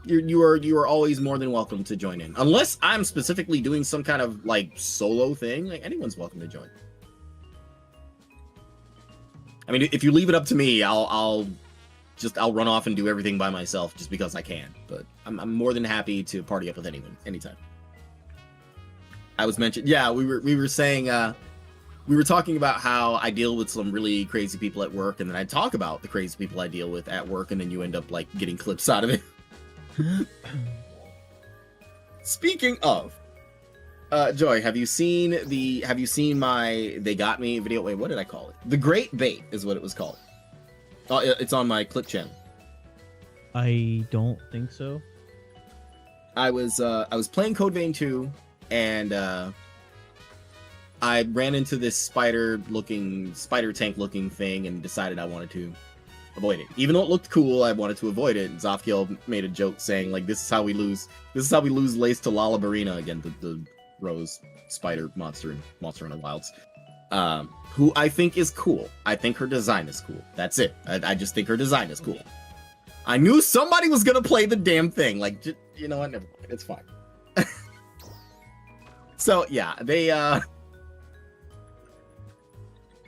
You are always more than welcome to join in. Unless I'm specifically doing some kind of like solo thing, like anyone's welcome to join. I mean, if you leave it up to me, I'll run off and do everything by myself just because I can. But I'm more than happy to party up with anyone anytime. I was mentioned, yeah, we were saying we were talking about how I deal with some really crazy people at work, and then I talk about the crazy people I deal with at work, and then you end up like getting clips out of it. Speaking of, Joy, have you seen my They Got Me video? Wait, what did I call it? The Great Bait is what it was called. Oh, it's on my clip channel. I don't think so. I was playing Code Vein 2, and I ran into this spider tank looking thing and decided I wanted to avoid it. Even though it looked cool, I wanted to avoid it. And Zofkiel made a joke saying, like, this is how we lose Lace to Lalabarina, again, the rose spider monster in Monster Hunter Wilds. Who I think is cool. I think her design is cool. That's it. I just think her design is cool. I knew somebody was gonna play the damn thing. Like, you know what? Never mind. It's fine. So yeah, they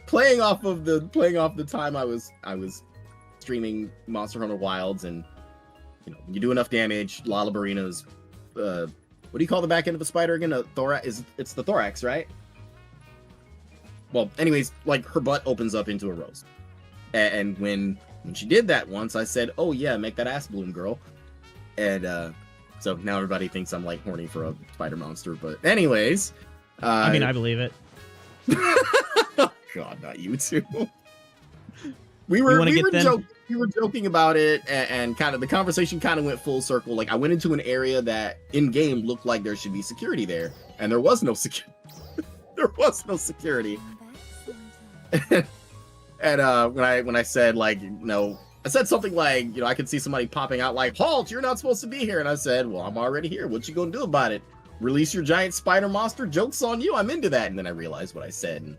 playing off the time I was streaming Monster Hunter Wilds, and you know, when you do enough damage, Lalabarina's what do you call the back end of a spider again? A thorax? It's the thorax, right? Well, anyways, like her butt opens up into a rose, and when she did that once, I said, "Oh yeah, make that ass bloom, girl," and so now everybody thinks I'm like horny for a spider monster. But anyways, I mean, I believe it. God, not you two. We were joking about it, and kind of the conversation kind of went full circle. Like, I went into an area that in game looked like there should be security there, and there was no security. There was no security. And when I said, like, you know, I said something like, you know, I could see somebody popping out like, "Halt, you're not supposed to be here." And I said, "Well, I'm already here. What you gonna do about it? Release your giant spider monster? Joke's on you. I'm into that." And then I realized what I said, and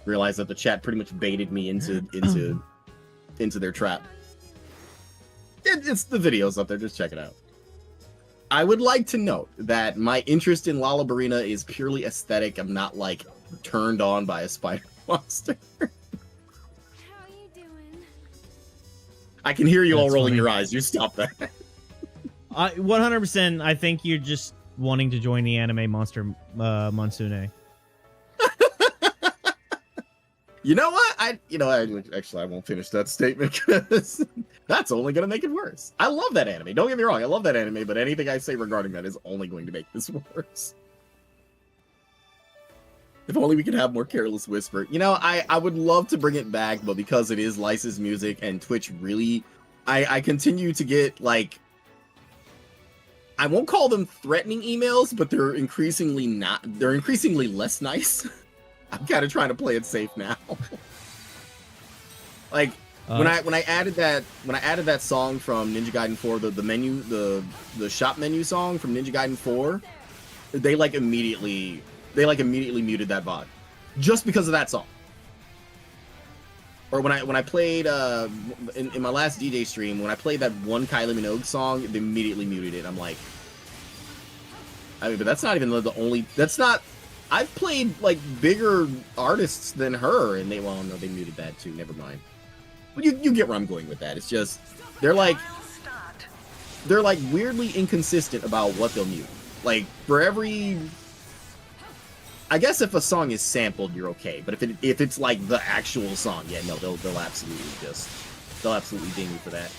realized that the chat pretty much baited me into their trap. It's the videos up there. Just check it out. I would like to note that my interest in Lollabarina is purely aesthetic. I'm not like turned on by a spider monster. How you doing? I can hear you all That's rolling funny. your eyes. You stop that. 100%. I think you're just wanting to join the anime monster Monsune. You know what? Actually, I won't finish that statement because that's only going to make it worse. I love that anime. Don't get me wrong. I love that anime, but anything I say regarding that is only going to make this worse. If only we could have more Careless Whisper. You know, I would love to bring it back, but because it is licensed music and Twitch really... I continue to get, like... I won't call them threatening emails, but they're increasingly less nice. I'm kind of trying to play it safe now. Like when I added that song from Ninja Gaiden 4, the shop menu song from Ninja Gaiden 4, they immediately muted that VOD just because of that song. Or when I played in my last DJ stream, when I played that one Kylie Minogue song, they immediately muted it. I'm like, I mean, but that's not even the only. That's not. I've played like bigger artists than her, and they muted that too. Never mind. But you get where I'm going with that. It's just they're like weirdly inconsistent about what they'll mute. Like for every, I guess if a song is sampled, you're okay. But if it's like the actual song, yeah, no, they'll absolutely ding you for that.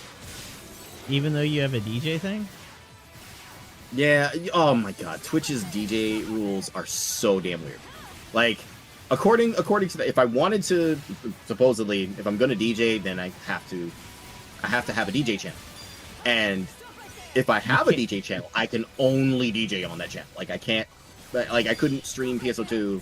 Even though you have a DJ thing? Yeah, oh my god, Twitch's DJ rules are so damn weird. Like, according to that, if I wanted to, supposedly, if I'm gonna DJ, then I have to have a DJ channel. And if I have a DJ channel, I can only DJ on that channel. Like, I can't, like, I couldn't stream PSO2,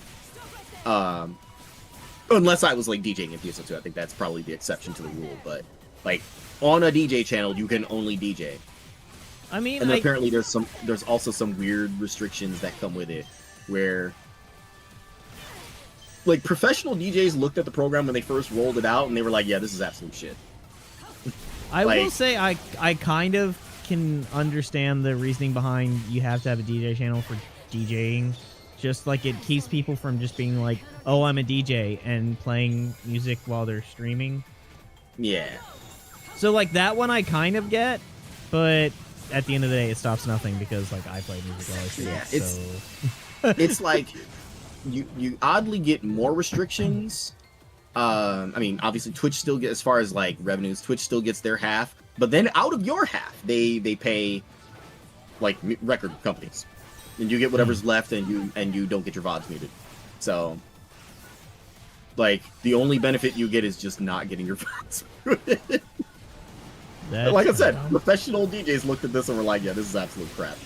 unless I was, like, DJing in PSO2. I think that's probably the exception to the rule, but, like, on a DJ channel, you can only DJ. I mean, and then apparently there's also some weird restrictions that come with it, where like professional DJs looked at the program when they first rolled it out and they were like, yeah, this is absolute shit. I will say I kind of can understand the reasoning behind you have to have a DJ channel for DJing. Just like it keeps people from just being like, oh, I'm a DJ and playing music while they're streaming. Yeah. So like that one I kind of get, but at the end of the day, it stops nothing because like I play music while I stream. Yeah, so it's like you oddly get more restrictions. I mean, obviously Twitch still gets, as far as like revenues, Twitch still gets their half, but then out of your half, they pay like record companies, and you get whatever's left, and you don't get your VODs muted. So like the only benefit you get is just not getting your VODs muted. Like I said, professional DJs looked at this and were like, yeah, this is absolute crap.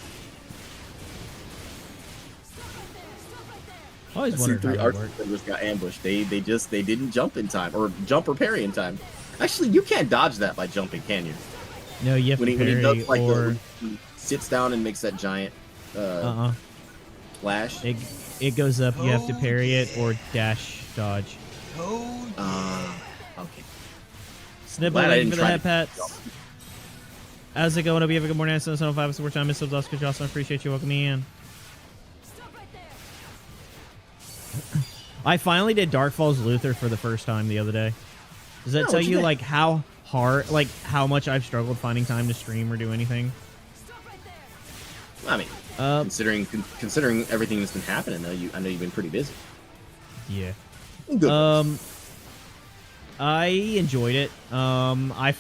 I always wondered how that worked. Archers got ambushed. They didn't jump in time, or jump or parry in time. Actually, you can't dodge that by jumping, can you? No, you have to parry, when he does, like, or he sits down and makes that giant flash. It goes up. You have to parry it or dash dodge. Okay. Snipple, thank you for the head pats. How's it going? Hope you have a good morning. 705 support time. Miss Oscar Johnson. Appreciate you welcoming me in. I finally did Dark Falls Luther for the first time the other day. Does that tell you like how hard, like how much I've struggled finding time to stream or do anything? I mean, considering everything that's been happening, though, I know you've been pretty busy. Yeah. Good. I enjoyed it. I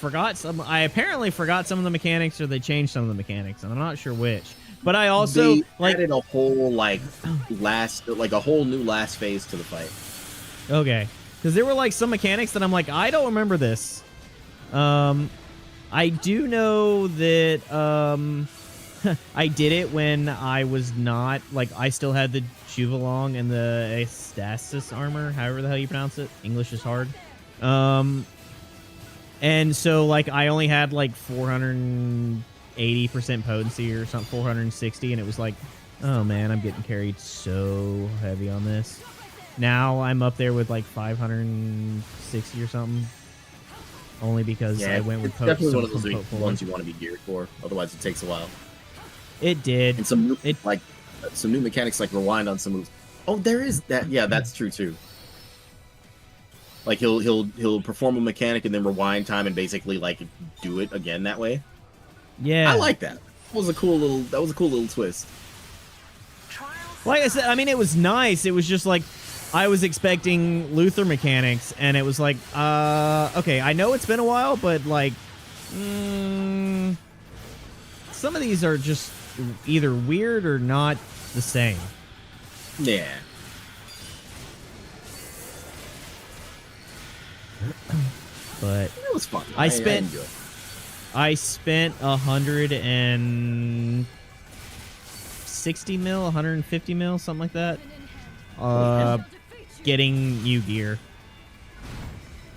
apparently forgot some of the mechanics, or they changed some of the mechanics, and I'm not sure which. But I also they added a whole a whole new last phase to the fight. Okay, because there were like some mechanics that I'm like, I don't remember this. I do know that I did it when I was not like, I still had the Juvelong and the Stasis armor, however the hell you pronounce it. English is hard. And so like I only had like 480% potency or something, 460, and it was like, oh man, I'm getting carried so heavy on this. Now I'm up there with like 560 or something, only because I went with definitely one of those ones you want to be geared for. Otherwise, it takes a while. It did. And some new, It like some new mechanics like rewind on some moves. Oh, there is that. Yeah, that's true too. Like he'll perform a mechanic and then rewind time and basically like do it again that way. yeah. I like that. That was a cool little twist. Like I said, I mean, it was nice. It was just like I was expecting Luther mechanics, and it was like, okay, I know it's been a while, but like, some of these are just either weird or not the same. Yeah. But It was fun. I spent enjoyed it. I spent 160 mil, 150 mil, something like that. Getting you gear.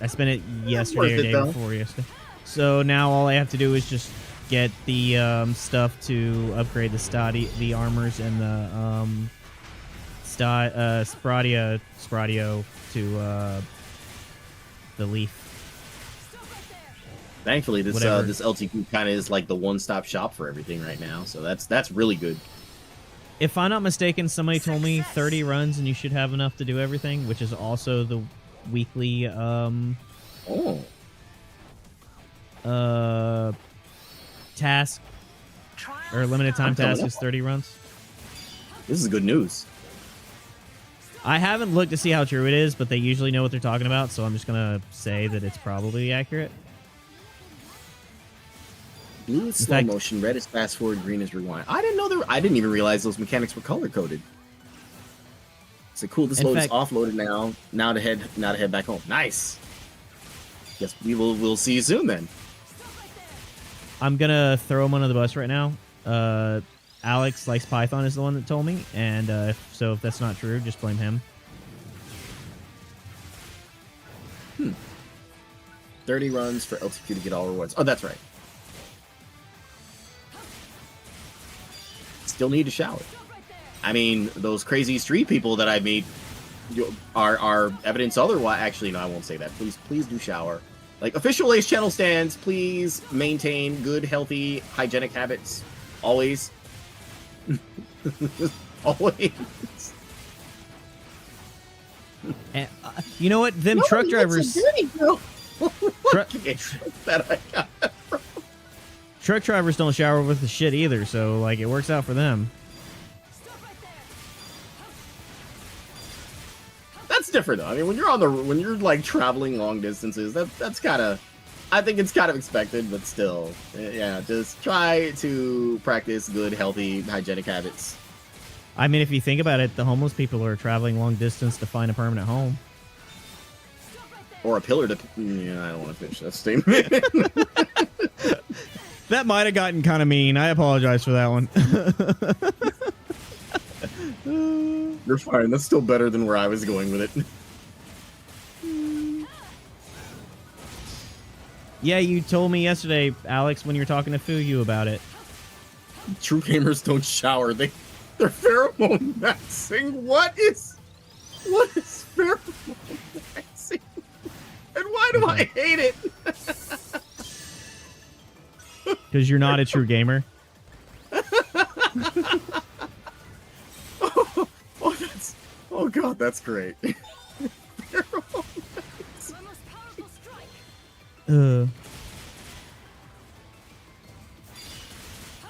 I spent it yesterday or day before yesterday. So now all I have to do is just get the stuff to upgrade the armors and the Spradio to the leaf. Thankfully, this Whatever. this LTQ kind of is like the one-stop shop for everything right now. So that's really good. If I'm not mistaken, somebody told me 30 runs and you should have enough to do everything, which is also the weekly task or limited time task is 30 runs. This is good news. I haven't looked to see how true it is, but they usually know what they're talking about, so I'm just gonna say that it's probably accurate. Blue is slow motion, red is fast forward, green is rewind. I didn't even realize those mechanics were color coded. So cool. This load is offloaded now. Now to head back home. Nice. Guess we'll see you soon then. I'm gonna throw him under the bus right now. Alex likes Python is the one that told me, and if that's not true, just blame him. 30 runs for LTQ to get all rewards. Oh, that's right. Still need to shower. I mean, those crazy street people that I meet are evidence otherwise. Actually, no, I won't say that. Please do shower. Like, official Ace channel stands, please maintain good, healthy, hygienic habits. Always. Always. And, you know what? Them truck drivers. Truck drivers don't shower with the shit either, so like it works out for them. That's different though. I mean, when you're like traveling long distances, that's kind of, I think it's kind of expected, but still, yeah, just try to practice good, healthy, hygienic habits. I mean, if you think about it, the homeless people are traveling long distance to find a permanent home. Or a pillar to... Yeah, I don't want to finish that statement. That might have gotten kind of mean. I apologize for that one. You're fine. That's still better than where I was going with it. Yeah, you told me yesterday, Alex, when you were talking to Fuyu about it. True gamers don't shower. They're pheromone maxing. What is pheromone maxing? And why do I hate it? Because you're not a true gamer. Oh god, that's great.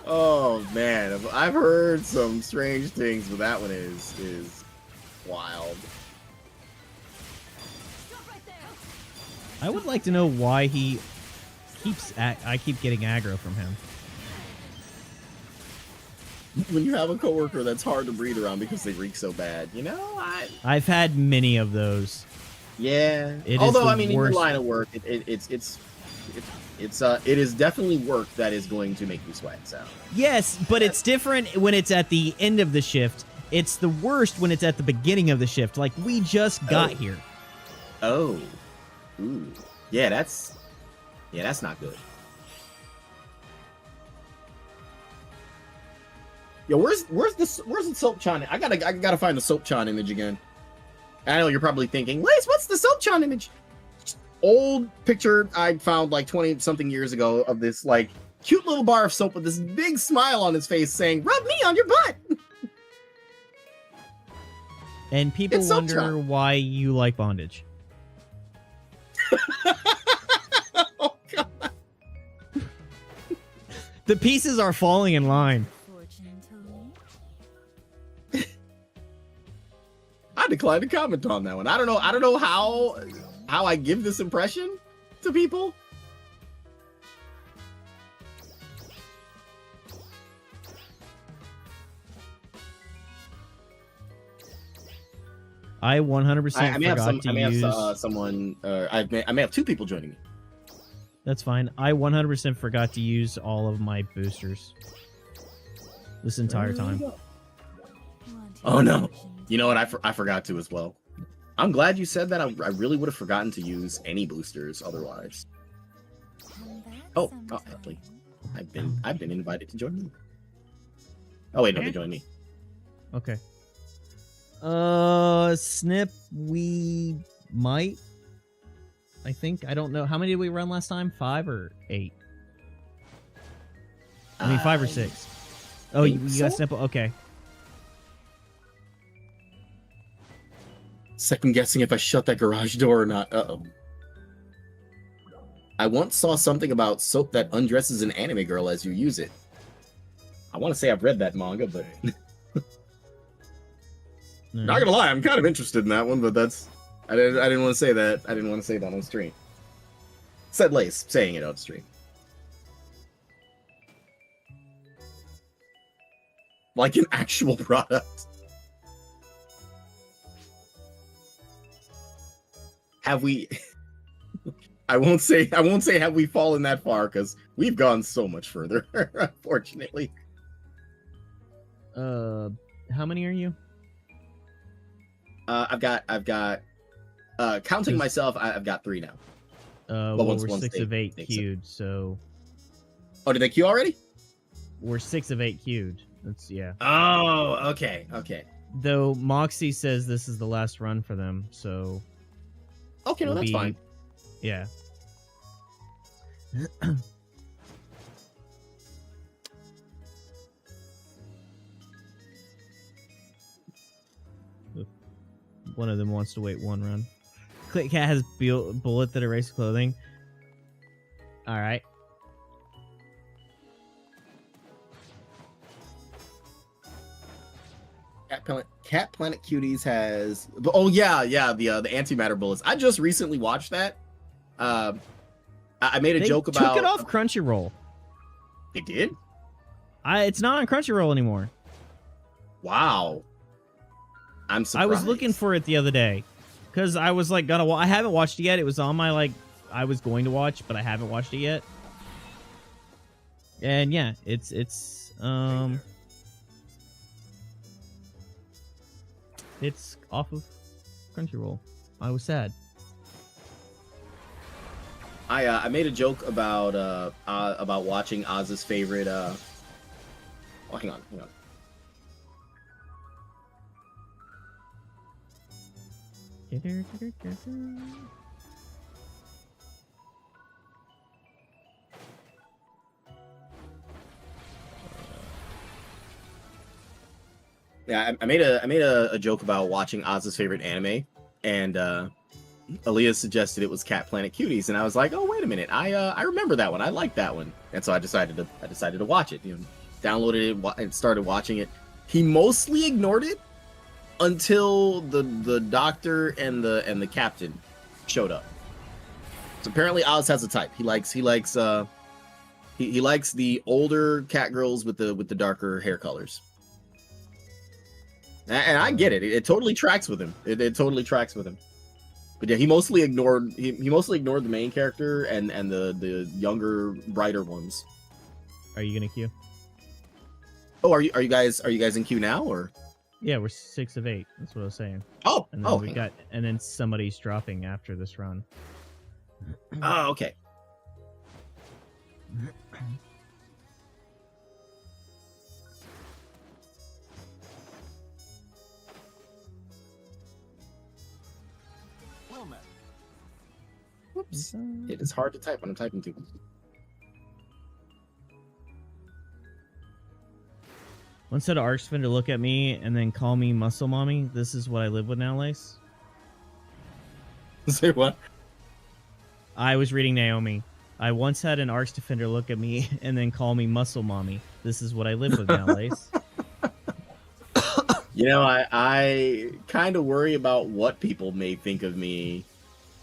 Oh man, I've heard some strange things, but that one is wild. I would like to know why he keeps. I keep getting aggro from him. When you have a coworker that's hard to breathe around because they reek so bad, you know. I've had many of those. Yeah. Although I mean, in your line of work, it is definitely work that is going to make you sweat. So. Yes, but it's different when it's at the end of the shift. It's the worst when it's at the beginning of the shift. Like we just got here. Oh. Ooh. Yeah, that's not good. Yo, where's the Soapchan? I gotta find the Soapchan image again. I know you're probably thinking, Lace, what's the Soapchan image? Old picture I found like 20 something years ago of this like cute little bar of soap with this big smile on his face saying, "Rub me on your butt." And people It's Soap wonder Chop. why you like bondage. Oh, God. The pieces are falling in line. I declined to comment on that one. I don't know how I give this impression to people. I 100% I may have forgot to use... someone. I may have two people joining me. That's fine. I 100% forgot to use all of my boosters this entire time. Oh no! You know what? I forgot to as well. I'm glad you said that. I really would have forgotten to use any boosters otherwise. Oh, Hadley. I've been invited to join you. Oh wait, no, they joined me. Okay. Snip, we might. I think. I don't know. How many did we run last time? 5 or 8? I mean, 5 or 6. Oh, you got Snip. Okay. Second guessing if I shut that garage door or not. Uh-oh. I once saw something about soap that undresses an anime girl as you use it. I want to say I've read that manga, but not gonna lie, I'm kind of interested in that one. But I didn't want to say that. I didn't want to say that on stream. Said Lace saying it on stream. Like an actual product. Have we? I won't say have we fallen that far because we've gone so much further, unfortunately. How many are you? I've got counting myself, I've got 3 now. Well, we're 6 of 8 queued, so. Oh, did they queue already? We're 6 of 8 queued. Yeah. Oh, okay. Though Moxie says this is the last run for them, so. Okay, no, that's fine. Yeah. One of them wants to wait 1 run. Click Cat has bullet that erases clothing. Alright. Cat Planet Cuties has. Oh yeah, the antimatter bullets. I just recently watched that. I made a joke about. Took it off Crunchyroll. They did? It's not on Crunchyroll anymore. Wow. I'm surprised. I was looking for it the other day because I was like gonna. I haven't watched it yet. It was on my I was going to watch, but I haven't watched it yet. And yeah, it's off of Crunchyroll. I was sad. I made a joke about watching Oz's favorite. Oh, hang on. Yeah, I made a joke about watching Oz's favorite anime, and Aaliyah suggested it was Cat Planet Cuties, and I was like, oh wait a minute, I remember that one, I like that one, and so I decided to watch it. Downloaded it and started watching it. He mostly ignored it until the doctor and the captain showed up. So apparently Oz has a type. He likes the older cat girls with the darker hair colors. And I get it. It totally tracks with him. It totally tracks with him. But yeah, he mostly ignored the main character and the younger, brighter ones. Are you gonna queue? Oh, are you guys in queue now or? Yeah, we're 6 of 8. That's what I was saying. Oh, and then and then somebody's dropping after this run. Oh, okay. Whoops. It is hard to type when I'm typing too. Once said Archspin to look at me and then call me muscle mommy. This is what I live with now, Lace. Say what? I was reading Naomi. I once had an Arch Defender look at me and then call me muscle mommy. This is what I live with now, Lace. You know, I kind of worry about what people may think of me,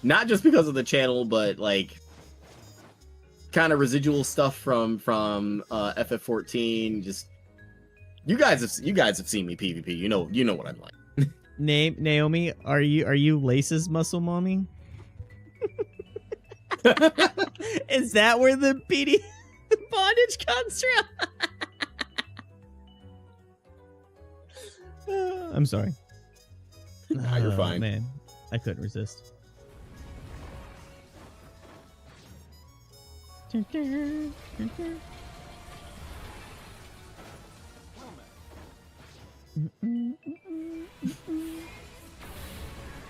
not just because of the channel, but like kind of residual stuff from FF14. Just you guys have seen me PvP. You know what I'm like. Naomi, are you Lace's muscle mommy? Is that where the PD bondage comes from? I'm sorry. Nah, you're fine. Man, I couldn't resist. You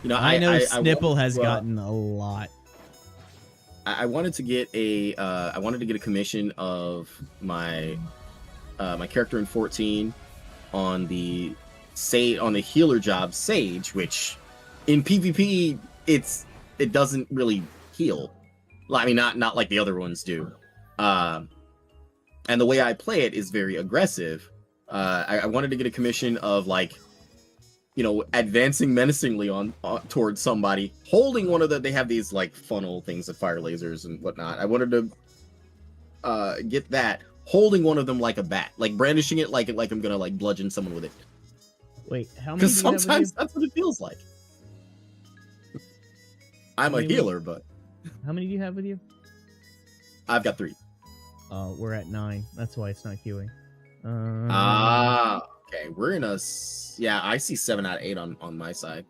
know, I know Snipple has gotten a lot. I wanted to get a commission of my my character in 14 on the healer job Sage, which in PvP it doesn't really heal. I mean, not like the other ones do. And the way I play it is very aggressive. I wanted to get a commission of like, you know, advancing menacingly on towards somebody, holding one of they have these like funnel things that fire lasers and whatnot. I wanted to get that, holding one of them like a bat, like brandishing it like I'm gonna like bludgeon someone with it. Wait, how many? Because sometimes that's what it feels like. I'm a healer, but how many do you have with you? I've got 3. We're at 9. That's why it's not queuing. Okay, we're in a yeah. I see 7 out of 8 on my side.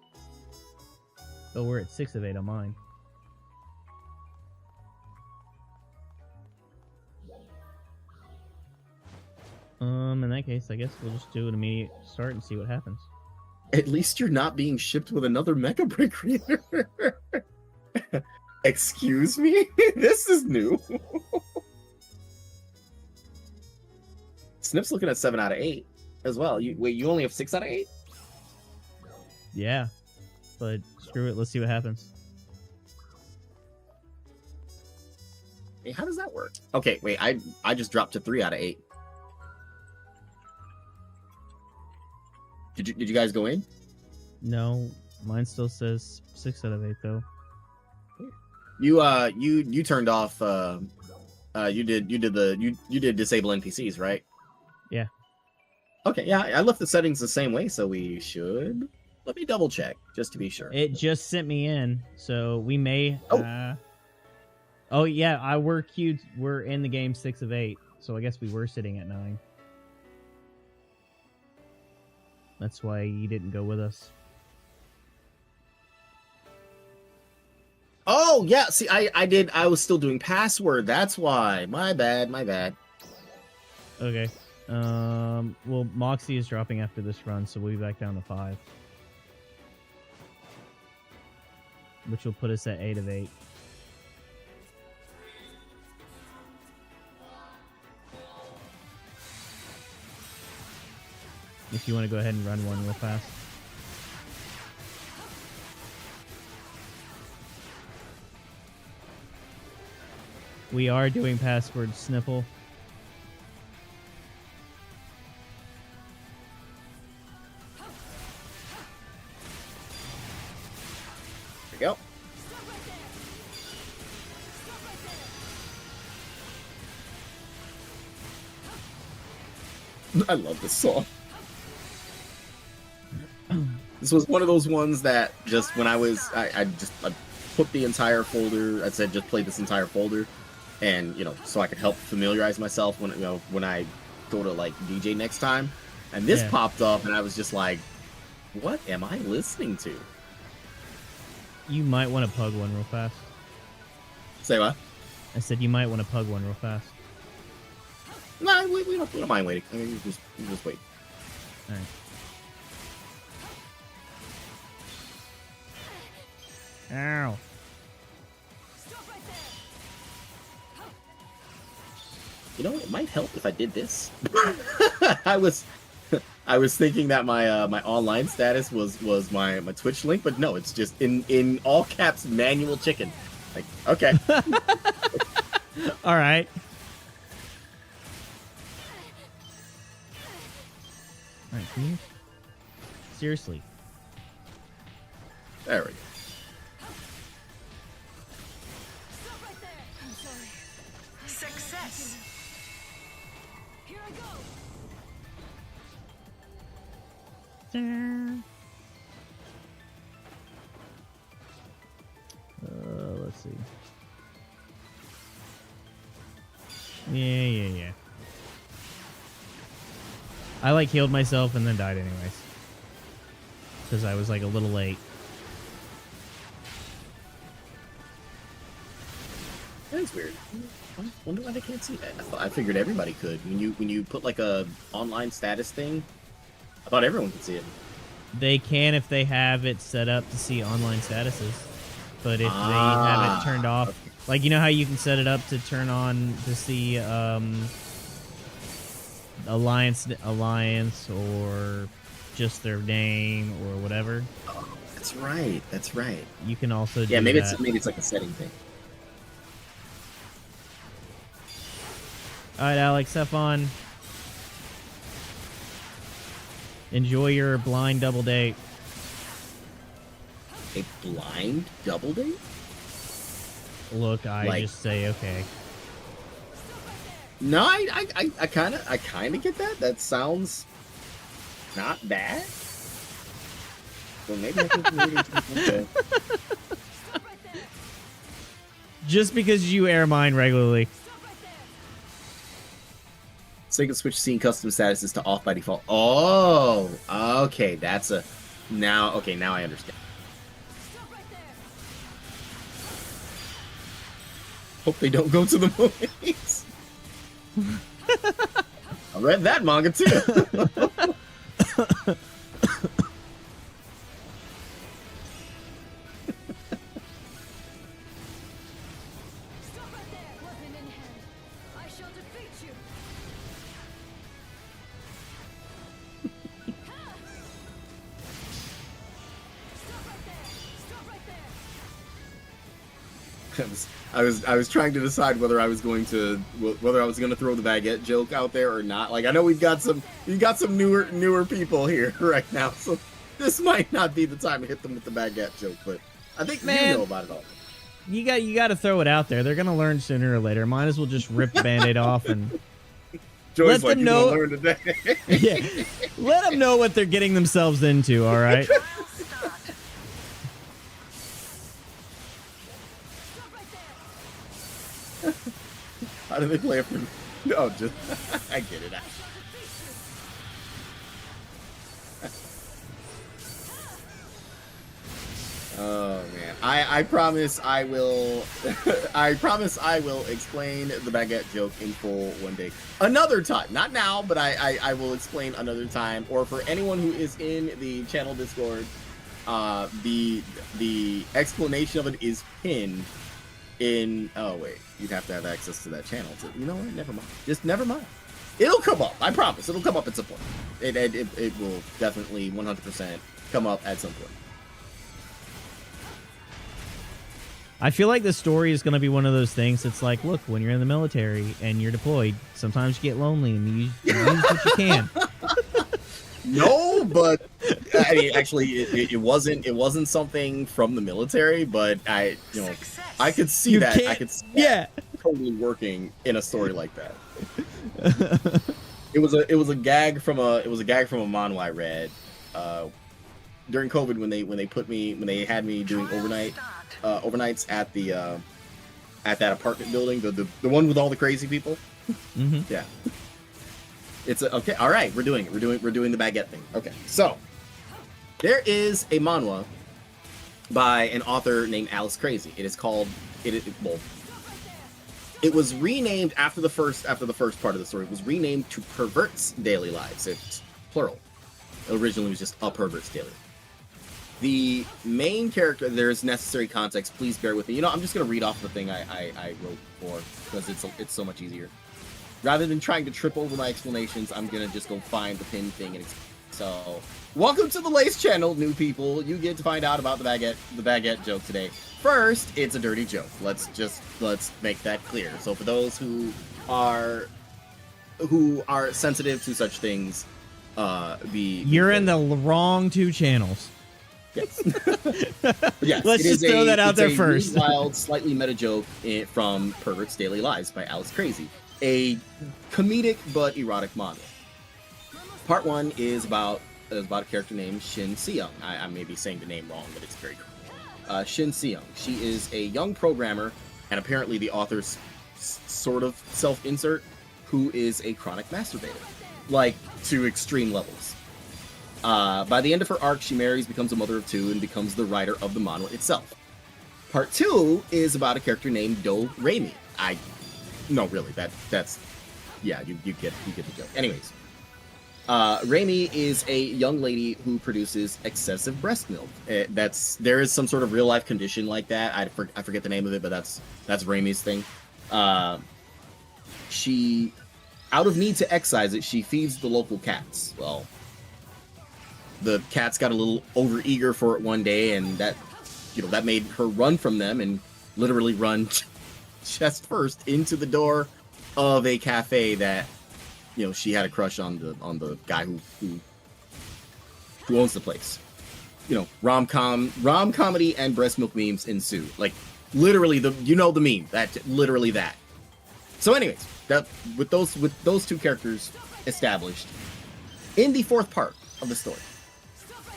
Oh, we're at 6 of 8 on mine. In that case, I guess we'll just do an immediate start and see what happens. At least you're not being shipped with another Mecha Brick Reader. Excuse me? This is new. Snip's looking at 7 out of 8 as well. You only have 6 out of 8? Yeah, but screw it. Let's see what happens. Hey, how does that work? Okay, wait. I just dropped to 3 out of 8. Did you guys go in? No, mine still says 6 out of 8 though. You turned off. You did disable NPCs, right? Yeah. Okay, yeah, I left the settings the same way, so we should. Let me double check just to be sure. It just sent me in, so we may. Oh. Oh yeah, we're queued. We're in the game 6 of 8, so I guess we were sitting at 9. That's why you didn't go with us. Oh yeah, see, I did. I was still doing password. That's why. My bad. Okay. Well, Moxie is dropping after this run, so we'll be back down to 5. Which will put us at 8 of 8. If you want to go ahead and run one real fast. We are doing password Snipple. There we go. I love this song. This was one of those ones that just when I put the entire folder. I said just play this entire folder, and so I could help familiarize myself when I go to like DJ next time. And this popped up, and I was just like, "What am I listening to?" You might want to pug one real fast. Say what? I said you might want to pug one real fast. No, we don't mind waiting. I mean, you just wait. All right. Ow. It might help if I did this. I was I was thinking that my my online status was my Twitch link, but no, it's just in all caps manual chicken. Like, okay. All right. All right, can you? Seriously. There we go. Success. Here I go. Let's see. Yeah. I like healed myself and then died anyways. Because I was like a little late. That's weird. I wonder why they can't see that. I figured everybody could. When you put like a online status thing, I thought everyone could see it. They can if they have it set up to see online statuses. But if they have it turned off, okay. like you know how you can set it up to turn on to see alliance or just their name or whatever. Oh, that's right. That's right. You can also do maybe that. maybe it's like a setting thing. All right, Alex, have fun. Enjoy your blind double date. A blind double date? Look, I just say okay. No, I kind of get that. That sounds not bad. Well, maybe I can okay. Just because you air mine regularly. Sega Switch scene custom statuses to off by default. Oh, okay, that's a now. Okay, now I understand. Hope they don't go to the movies. I read that manga too. I was trying to decide whether I was going to throw the baguette joke out there or not. Like I know we've got some newer people here right now, so this might not be the time to hit them with the baguette joke. But I think you know about it all. You got to throw it out there. They're gonna learn sooner or later. Might as well just rip the Band-Aid off and Joy's let them know. Learn today. Yeah, let them know what they're getting themselves into. All right. How do they play it for? No, just I get it. Oh man, I promise I will. I promise I will explain the baguette joke in full one day, another time. Not now, but I will explain another time. Or for anyone who is in the channel Discord, the explanation of it is pinned in. Oh wait, you'd have to have access to that channel. So you know what? Never mind. Just never mind. It'll come up. I promise. It'll come up at some point. It will definitely 100% come up at some point. I feel like the story is going to be one of those things. It's like, look, when you're in the military and you're deployed, sometimes you get lonely and you use what you can. No, but I mean, actually, it wasn't something from the military, but I could see You that. can't- I could see yeah. that totally working in a story like that. It was a gag from a manhwa I read during COVID when they had me doing overnights at that apartment building, the one with all the crazy people. Mm-hmm. Yeah. It's okay. All right, we're doing it. We're doing the baguette thing. Okay, so there is a manhwa by an author named Alice Crazy. It is called it was renamed after the first part of the story. It was renamed to Pervert's Daily Lives. It's plural. It originally was just a Pervert's Daily. The main character, there's necessary context. Please bear with me. I'm just gonna read off the thing I wrote for because it's so much easier. Rather than trying to trip over my explanations, I'm gonna just go find the pin thing and So, welcome to the Lace channel, new people. You get to find out about the baguette joke today. First, it's a dirty joke. Let's make that clear. So for those who are sensitive to such things, you're in the wrong 2 channels. Yes. Yes. Let's just throw that out there first. Wild, slightly meta joke from Pervert's Daily Lives by Alice Crazy, a comedic but erotic manga. Part 1 is about a character named Shin Seyoung. I may be saying the name wrong, but it's very cool. Shin Seyoung. She is a young programmer, and apparently the author's sort of self-insert, who is a chronic masturbator, like to extreme levels. By the end of her arc, she marries, becomes a mother of 2, and becomes the writer of the manga itself. Part 2 is about a character named Do Reimi. No, really, that's yeah, you get the joke. Anyways, Reimi is a young lady who produces excessive breast milk. There is some sort of real life condition like that. I forget the name of it, but that's Reimi's thing. She, out of need to excise it, she feeds the local cats. Well, the cats got a little overeager for it one day, and that made her run from them and literally run chest first into the door of a cafe that, she had a crush on the guy who owns the place. Rom comedy and breast milk memes ensue. Like literally the meme, literally that. So anyways, with those 2 characters established, in the 4th part of the story,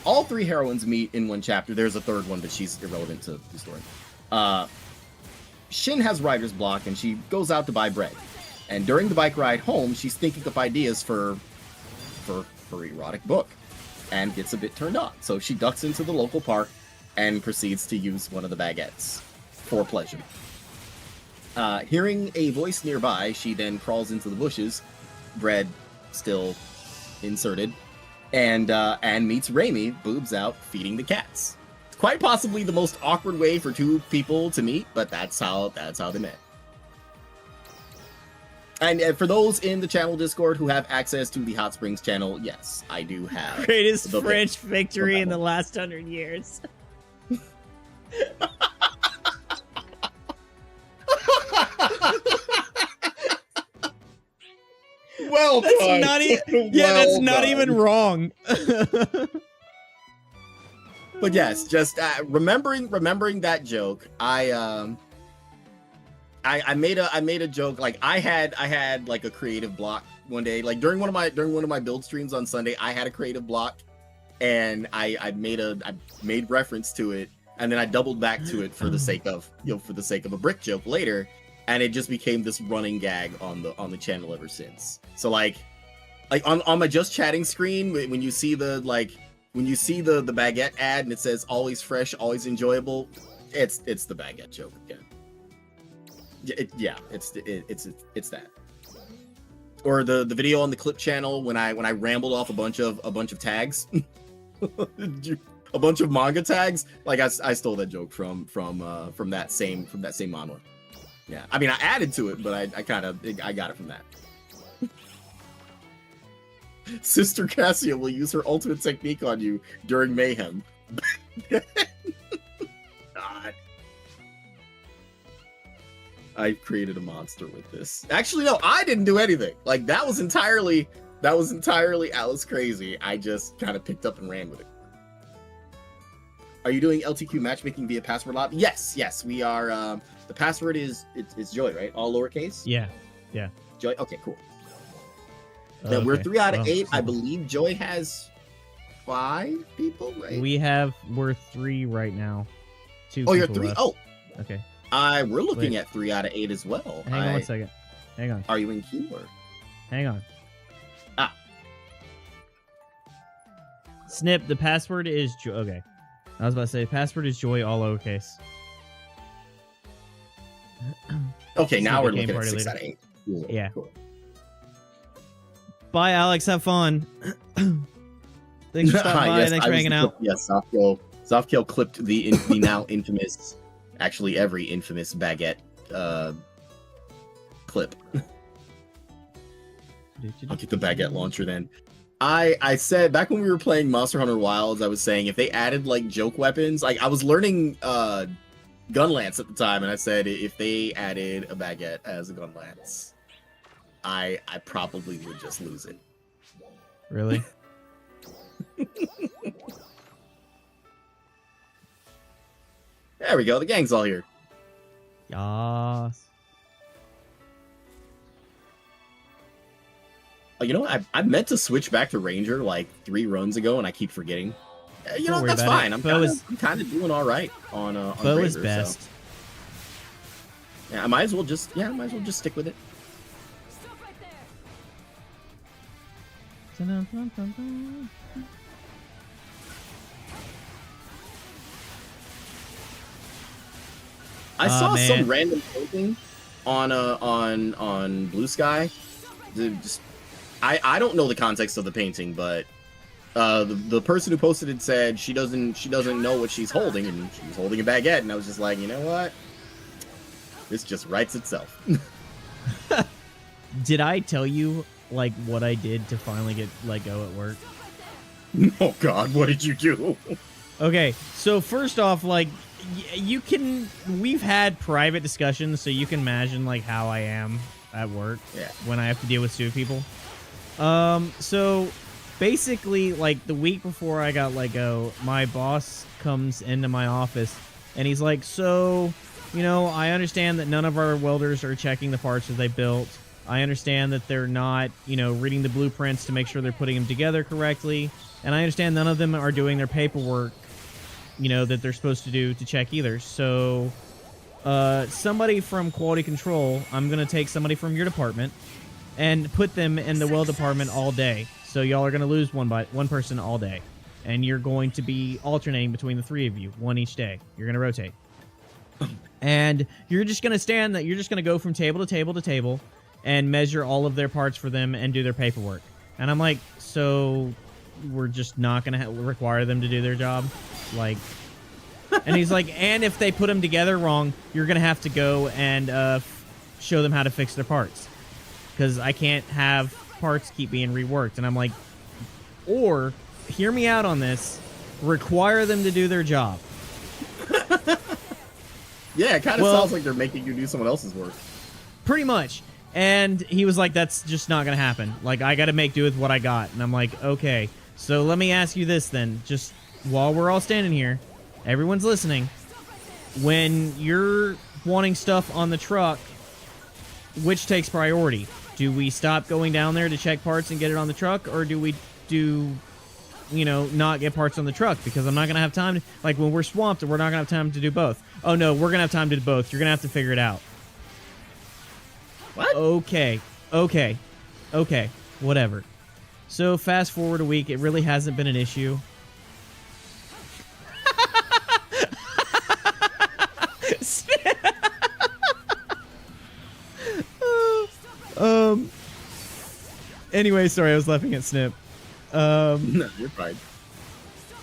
all 3 heroines meet in one chapter. There's a 3rd one, but she's irrelevant to the story. Shin has writer's block, and she goes out to buy bread. And during the bike ride home, she's thinking of ideas for her erotic book, and gets a bit turned on. So she ducks into the local park and proceeds to use one of the baguettes for pleasure. Hearing a voice nearby, she then crawls into the bushes, bread still inserted, and meets Reimi, boobs out, feeding the cats. Quite possibly the most awkward way for 2 people to meet, but that's how they met. And for those in the channel Discord who have access to the Hot Springs channel, yes, I do have greatest French victory in the last 100 years. Well that's done. That's not even wrong. But yes, just remembering that joke, I made a joke. Like I had like a creative block one day. Like during one of my build streams on Sunday, I had a creative block, and I made reference to it, and then I doubled back to it for the sake of a brick joke later, and it just became this running gag on the channel ever since. So like on my just chatting screen, when you see the baguette ad and it says always fresh, always enjoyable, it's the baguette joke again. It's that. Or the video on the clip channel when I rambled off a bunch of tags, a bunch of manga tags. Like I stole that joke from that same manga. Yeah, I mean I added to it, but I got it from that. Sister Cassia will use her ultimate technique on you during mayhem. God. I created a monster with this. Actually, no, I didn't do anything. Like that was entirely Alice Crazy. I just kind of picked up and ran with it. Are you doing LTQ matchmaking via password lobby? Yes, we are. The password is Joy, right? All lowercase? Yeah. Joy. Okay, cool. Then we're 3 out of 8. I believe Joy has 5 people, right? We're 3 right now. 2 Oh, you're people 3? left. Oh. Okay. We're looking at 3 out of 8 as well. Hang on 1 second. Hang on. Are you in queue or? Hang on. Ah. Snip, the password is Joy. Okay. I was about to say, password is Joy, all lowercase. Okay, now we're looking at party 6 later. out of 8. Cool. Yeah. Cool. Bye, Alex. Have fun. Thanks for stopping by. Thanks for hanging out. Yes, Softkill clipped the now infamous, actually every infamous baguette clip. I'll get the baguette launcher then. I said back when we were playing Monster Hunter Wilds, I was saying if they added like joke weapons, like I was learning gun lance at the time, and I said if they added a baguette as a gun lance, I probably would just lose it. Really? There we go. The gang's all here. Yas. You know, I meant to switch back to Ranger like 3 runs ago, and I keep forgetting. You Don't know, worry that's about it. fine. I'm kind of doing all right on Bo Ranger, is best. So. Yeah, I might as well just stick with it. I saw some random posting on Blue Sky. I don't know the context of the painting, but the person who posted it said she doesn't know what she's holding, and she was holding a baguette, and I was just like, you know what? This just writes itself. Did I tell you like what I did to finally get let go at work? Oh God, what did you do? Okay, so first off, like we've had private discussions, so you can imagine like how I am at work when I have to deal with stupid people. So basically, like the week before I got let go, my boss comes into my office and he's like, so, you know, I understand that none of our welders are checking the parts that they built. I understand that they're not, you know, reading the blueprints to make sure they're putting them together correctly. And I understand none of them are doing their paperwork, you know, that they're supposed to do to check either. So, somebody from quality control, I'm going to take somebody from your department and put them in the weld department all day. So y'all are going to lose one person all day. And you're going to be alternating between the 3 of you, one each day. You're going to rotate. And you're just going to stand that. You're just going to go from table to table to table and measure all of their parts for them and do their paperwork. And I'm like, so we're just not going to require them to do their job? Like, and he's like, and if they put them together wrong, you're going to have to go and show them how to fix their parts. Because I can't have parts keep being reworked. And I'm like, or, hear me out on this, require them to do their job. Yeah, it kind of sounds like they're making you do someone else's work. Pretty much. And he was like, that's just not going to happen. Like, I got to make do with what I got. And I'm like, okay. So let me ask you this then. Just while we're all standing here, everyone's listening. When you're wanting stuff on the truck, which takes priority? Do we stop going down there to check parts and get it on the truck? Or do we not get parts on the truck? Because I'm not going to have time. Like, when we're swamped, we're not going to have time to do both. Oh, no, we're going to have time to do both. You're going to have to figure it out. What? Okay. Whatever. So, fast forward a week. It really hasn't been an issue. Anyway, sorry, I was laughing at Snip. No, you're fine.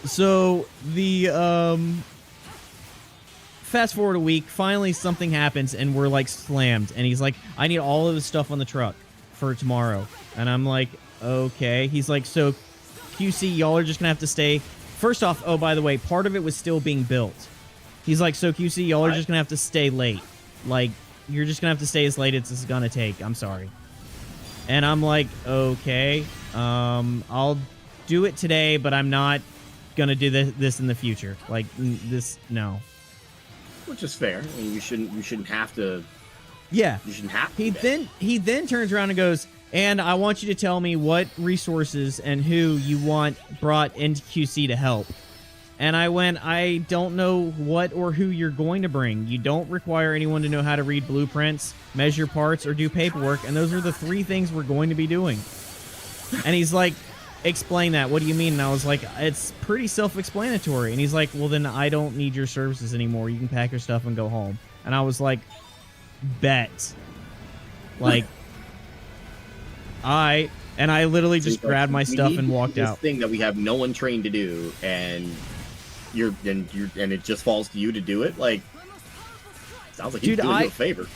So the fast forward a week, finally something happens and we're like slammed. And he's like, I need all of this stuff on the truck for tomorrow. And I'm like, okay. He's like, so QC, y'all are just gonna have to stay. First off, oh, by the way, part of it was still being built. He's like, so QC, y'all are just gonna have to stay late. Like, you're just gonna have to stay as late as it's gonna take. I'm sorry. And I'm like, okay, I'll do it today, but I'm not gonna do this in the future. Like, this, no. Which is fair. I mean, you shouldn't have to. Yeah. You shouldn't have to. He then turns around and goes, and I want you to tell me what resources and who you want brought into QC to help. And I went, I don't know what or who you're going to bring. You don't require anyone to know how to read blueprints, measure parts, or do paperwork, and those are the 3 things we're going to be doing. And he's like, explain that. What do you mean? And I was like, it's pretty self-explanatory. And he's like, well, then I don't need your services anymore. You can pack your stuff and go home. And I was like, bet. Like, and I literally just grabbed my stuff and walked out. This thing that we have no one trained to do, and it just falls to you to do it. Like, sounds like he's doing you a favor.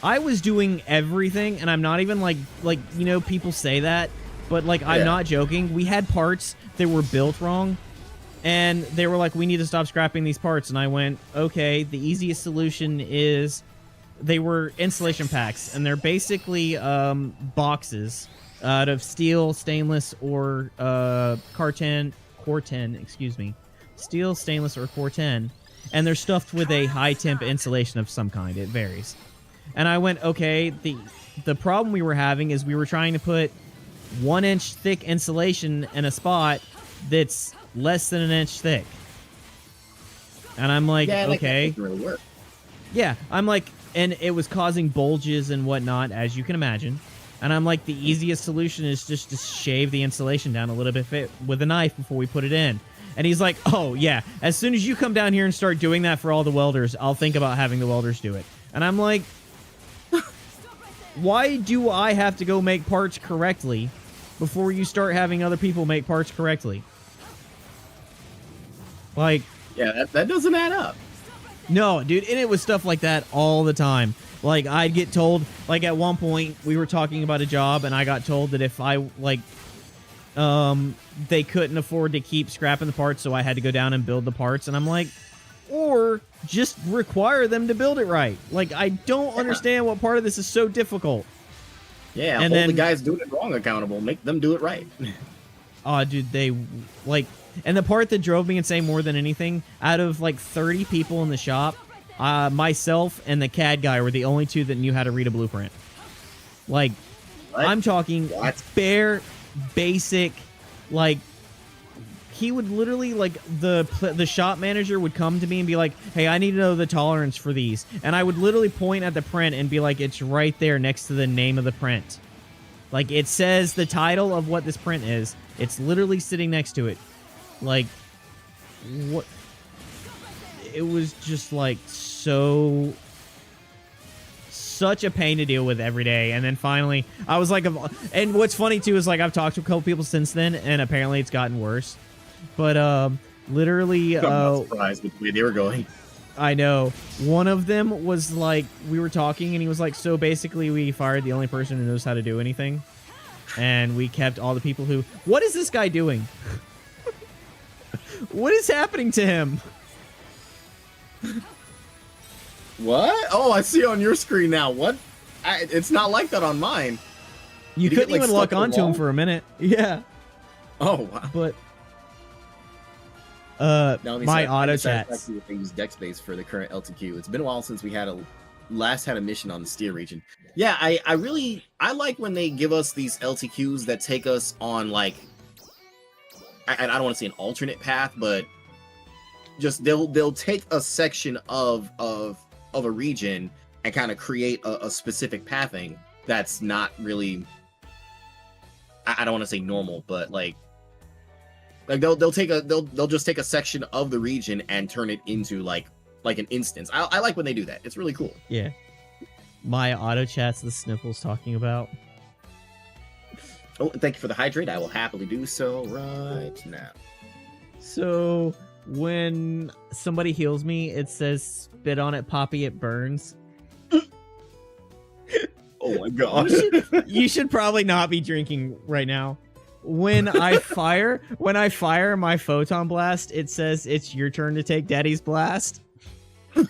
I was doing everything, and I'm not even like people say that, But like, I'm Yeah. not joking. We had parts that were built wrong, and they were like, we need to stop scrapping these parts. And I went, okay, the easiest solution is they were insulation packs, and they're basically boxes out of steel, stainless, or Corten, excuse me, steel, stainless, or Corten, and they're stuffed with a high temp insulation of some kind. It varies. And I went, okay, the problem we were having is we were trying to put 1 inch thick insulation in a spot that's less than 1 inch thick. And I'm like, Yeah, okay. that doesn't really work. Yeah, I'm like, and it was causing bulges and whatnot, as you can imagine. And I'm like, the easiest solution is just to shave the insulation down a little bit with a knife before we put it in. And he's like, oh, yeah, as soon as you come down here and start doing that for all the welders, I'll think about having the welders do it. And I'm like, why do I have to go make parts correctly before you start having other people make parts correctly? Like, Yeah, that doesn't add up. no, dude, and it was stuff like that all the time. Like, I'd get told, like, at one point, we were talking about a job, and I got told that if I, like, they couldn't afford to keep scrapping the parts, so I had to go down and build the parts, and I'm like, or just require them to build it right. Like, I don't understand what part of this is so difficult. Yeah, And hold then- the guys doing it wrong accountable. Make them do it right. Oh, dude, they, like, and the part that drove me insane more than anything, out of, like, 30 people in the shop, myself and the CAD guy were the only two that knew how to read a blueprint. Like, What? I'm talking What? bare, basic, like, he would literally, like, the shop manager would come to me and be like, hey, I need to know the tolerance for these. And I would literally point at the print and be like, it's right there next to the name of the print. Like, it says the title of what this print is. It's literally sitting next to it. Like, what? It was just, like, such a pain to deal with every day. And then finally, I was like, and what's funny, too, is, like, I've talked to a couple people since then, and apparently it's gotten worse. But, literally, I'm not surprised with the way they were going. I know. One of them was like, we were talking, and he was like, so basically we fired the only person who knows how to do anything. And we kept all the people who... What is this guy doing? What is happening to him? What? Oh, I see on your screen now. What? It's not like that on mine. You Did he couldn't get, like, even lock stuck in the onto him wall? for a minute. Yeah. Oh, wow. But... Now, let me my say, auto I decided chats. to use deck space for the current LTQ. It's been a while since we had last had a mission on the Steer region. Yeah, I like when they give us these LTQs that take us on, like, I don't want to say an alternate path, but just they'll take a section of a region and kind of create a specific pathing that's not really, I don't want to say normal, but like they'll just take a section of the region and turn it into like an instance. I like when they do that. It's really cool. Yeah. My auto chat's the Sniffles talking about. Oh, and thank you for the hydrate. I will happily do so right now. So when somebody heals me, it says spit on it, Poppy, it burns. Oh my gosh. You should probably not be drinking right now. When I fire my photon blast, it says it's your turn to take Daddy's blast. Here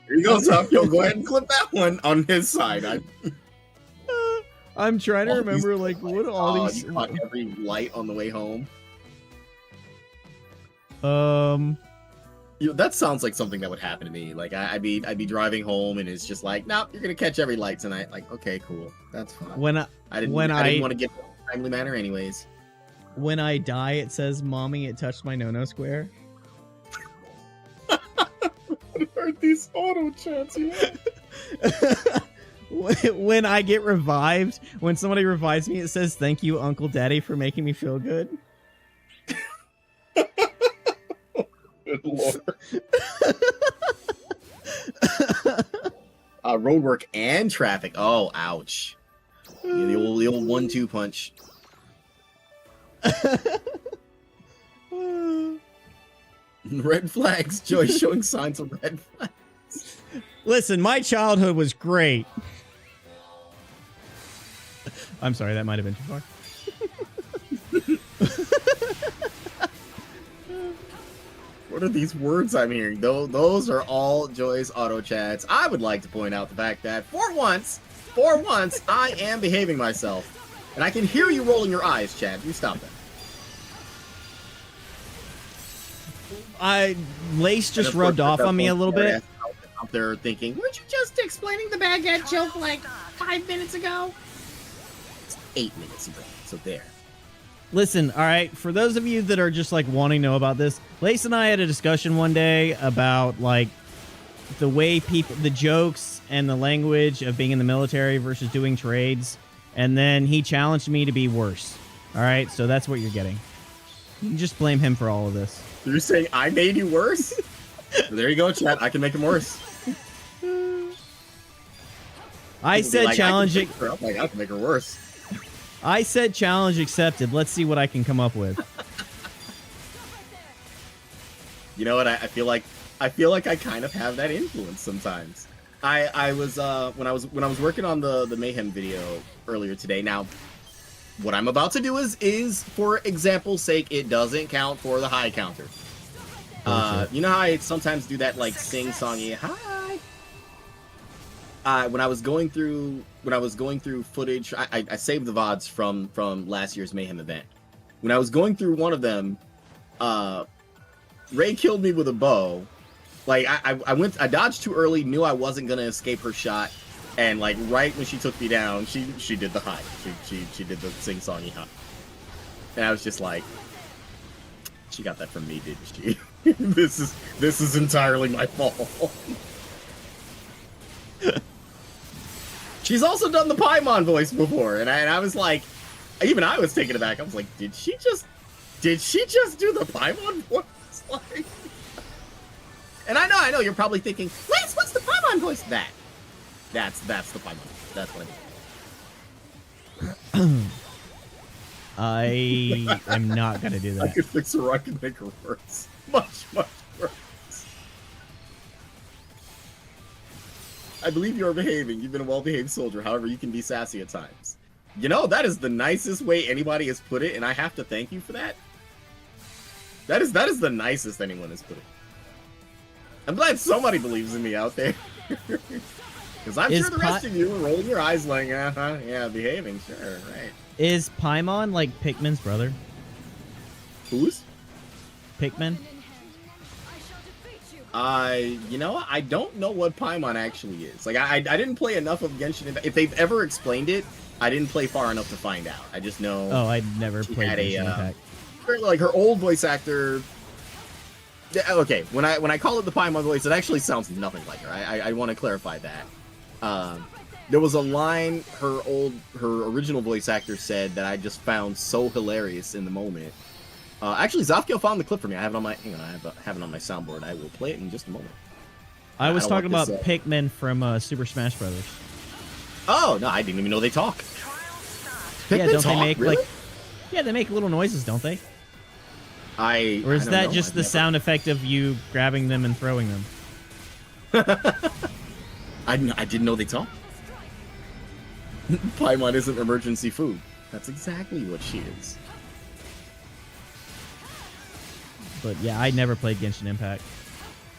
you go, Tapio. Go ahead and clip that one on his side. I'm trying to remember, like, what are all these... You caught every light on the way home. That sounds like something that would happen to me. Like I'd be driving home and it's just like, nope, you're gonna catch every light tonight. Like, okay, cool, that's fine. I didn't want to get in a timely manner, anyways. When I die, it says, "Mommy, it touched my no-no square." What are these auto chats? When I get revived, when somebody revives me, it says, "Thank you, Uncle Daddy, for making me feel good." Good lord. Roadwork and traffic. Oh, ouch. Yeah, the old 1-2 punch. Red flags. Joy showing signs of red flags. Listen, my childhood was great. I'm sorry, that might have been too far. What are these words I'm hearing? Those are all Joy's auto chats. I would like to point out the fact that for once, I am behaving myself. And I can hear you rolling your eyes, Chad. You stop that. Lace just rubbed off on me a little bit. Out there thinking, weren't you just explaining the baguette joke like 5 minutes ago? It's 8 minutes ago, so there. Listen, all right, for those of you that are just like wanting to know about this, Lace and I had a discussion one day about like the way people, the jokes and the language of being in the military versus doing trades, and then he challenged me to be worse. All right, so that's what you're getting. You can just blame him for all of this. You're saying I made you worse? There you go, Chad. I can make him worse. I said like, challenge. I can make her worse. I said challenge accepted. Let's see what I can come up with. You know what? I feel like I kind of have that influence sometimes. I was when I was working on the Mayhem video earlier today. Now, what I'm about to do is for example's sake, it doesn't count for the high counter. You know how I sometimes do that like sing-songy hi. When I was going through footage, I saved the VODs from last year's Mayhem event. When I was going through one of them, Ray killed me with a bow. Like I dodged too early, knew I wasn't gonna escape her shot, and like right when she took me down, she did the high. She did the sing-songy high. And I was just like, she got that from me, didn't she? This is entirely my fault. She's also done the Paimon voice before, and I was like, even I was taken aback. I was like, did she just do the Paimon voice? Like, and I know you're probably thinking, Lance, what's the Paimon voice? That's the Paimon. That's what I mean. I am not gonna do that. I could fix her. I could make her worse. Much worse. I believe you are behaving. You've been a well-behaved soldier. However, you can be sassy at times. You know, that is the nicest way anybody has put it, and I have to thank you for that. That is the nicest anyone has put it. I'm glad somebody believes in me out there. Because I'm sure the rest of you are rolling your eyes like, yeah, behaving, sure, right. Is Paimon like Pikmin's brother? Who's? Pikmin? You know, I don't know what Paimon actually is. Like, I didn't play enough of Genshin Impact. If they've ever explained it, I didn't play far enough to find out. I just know. Oh, I never played Genshin Impact. Like her old voice actor. Okay, when I call it the Paimon voice, it actually sounds nothing like her. I want to clarify that. There was a line her original voice actor said that I just found so hilarious in the moment. Actually, Zafkiel found the clip for me. I have it on my hang on. I have it on my soundboard. I will play it in just a moment. I was talking about Pikmin from Super Smash Brothers. Oh no, I didn't even know they talk. Yeah, don't talk, they make really? like? Yeah, they make little noises, don't they? Or is that just the sound effect of you grabbing them and throwing them? I didn't know they talk. Paimon isn't emergency food. That's exactly what she is. But yeah, I never played Genshin Impact.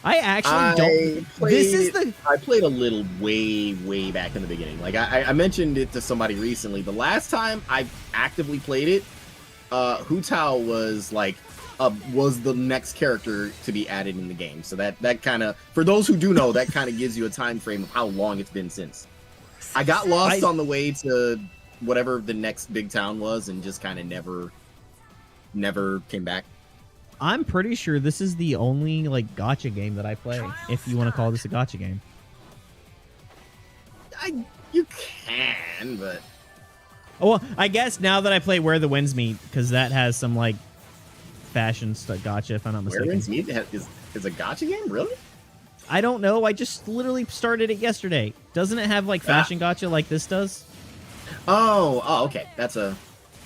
I actually don't. I played a little way back in the beginning. Like I mentioned it to somebody recently. The last time I actively played it, Hu Tao was like was the next character to be added in the game. So that kind of, for those who do know, that kind of gives you a time frame of how long it's been since. I got lost on the way to whatever the next big town was and just kind of never came back. I'm pretty sure this is the only like gacha game that I play, if you want to call this a gacha game. You can, but oh, well, I guess now that I play Where the Winds Meet, because that has some like fashion stuff gacha, if I'm not mistaken. Where the Winds Meet is a gacha game, really? I don't know. I just literally started it yesterday. Doesn't it have like fashion gacha like this does? Oh, okay.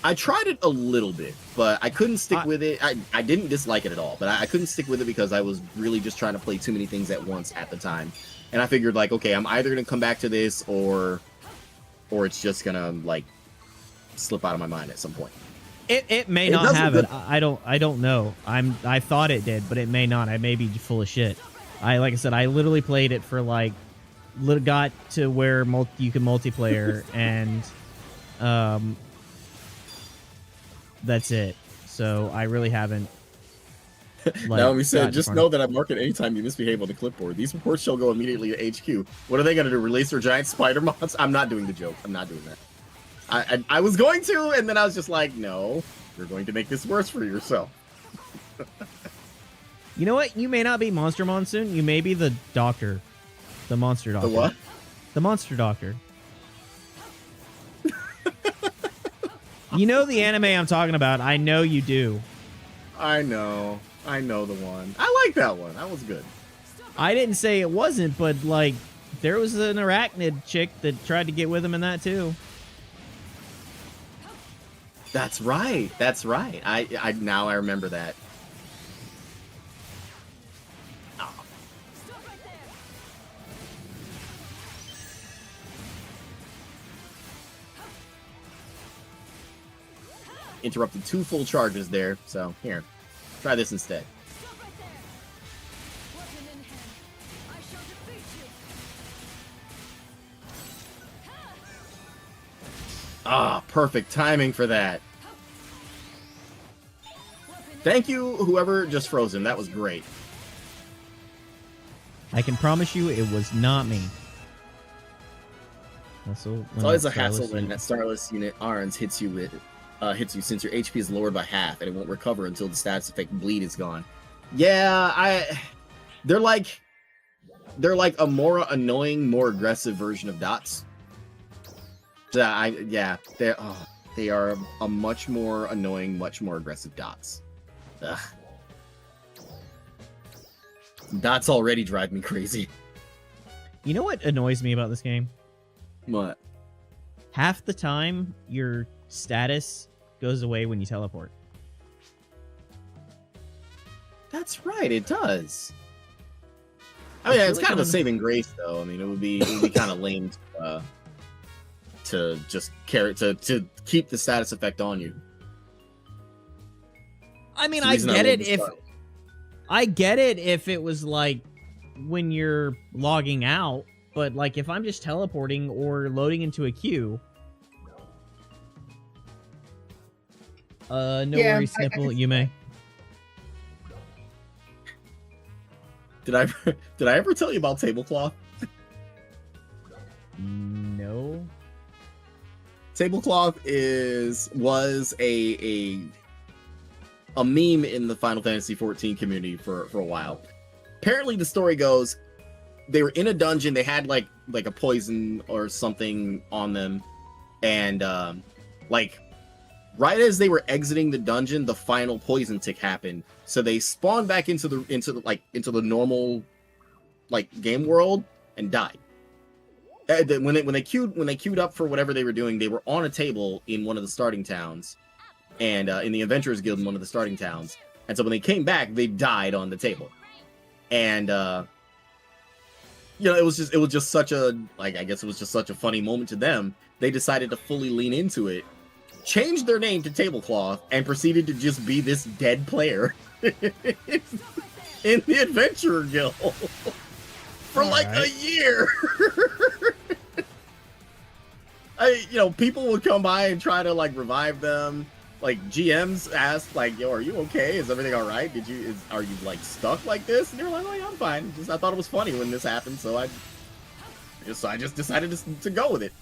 I tried it a little bit, but I couldn't stick with it. I didn't dislike it at all, but I couldn't stick with it because I was really just trying to play too many things at once at the time. And I figured like, okay, I'm either gonna come back to this or it's just gonna like slip out of my mind at some point. It may not have it. I don't know. I thought it did, but it may not. I may be full of shit. Like I said, I literally played it for like got to where you can multiplayer and that's it. So I really haven't. Like, Now we said, just know that I mark it anytime you misbehave on the clipboard. These reports shall go immediately to HQ. What are they going to do? Release their giant spider monster? I'm not doing the joke. I'm not doing that. I was going to, and then I was just like, no, you're going to make this worse for yourself. You know what? You may not be Monster Monsoon. You may be the doctor. The monster doctor. The what? The monster doctor. You know the anime I'm talking about. I know you do. I know the one. I like that one. That was good. I didn't say it wasn't, but like there was an arachnid chick that tried to get with him in that too. That's right. That's right. I now I remember that. Oh. Interrupted 2 full charges there, so here. Try this instead. Ah, perfect timing for that. Thank you, whoever just froze him. That was great. I can promise you it was not me. It's always a hassle when that Starless unit Arns hits you since your HP is lowered by half and it won't recover until the status effect bleed is gone. Yeah, they're like a more annoying, more aggressive version of dots. They are a much more annoying, much more aggressive dots. Ugh. Dots already drive me crazy. You know what annoys me about this game? What? Half the time, your status goes away when you teleport. That's right, it does. I mean, it's kind of a saving grace, though. I mean, it would be kind of lame to just to keep the status effect on you. I mean, I get it if it was like when you're logging out, but like if I'm just teleporting or loading into a queue. No worries, Snipple. You may. Did I ever tell you about tablecloth? No. Tablecloth was a meme in the Final Fantasy XIV community for a while. Apparently, the story goes they were in a dungeon. They had like a poison or something on them, and like right as they were exiting the dungeon, the final poison tick happened. So they spawned back into the normal like game world and died. When they queued up for whatever they were doing, they were on a table in one of the starting towns, and in the Adventurers Guild in one of the starting towns. And so when they came back, they died on the table. And it was just such a funny moment to them. They decided to fully lean into it, changed their name to Tablecloth, and proceeded to just be this dead player in the Adventurer Guild for a year. People would come by and try to like revive them. Like GMs asked, like, "Yo, are you okay? Is everything all right? Are you like stuck like this?" And they were like, "Oh, yeah, I'm fine. I thought it was funny when this happened, so I just decided to go with it."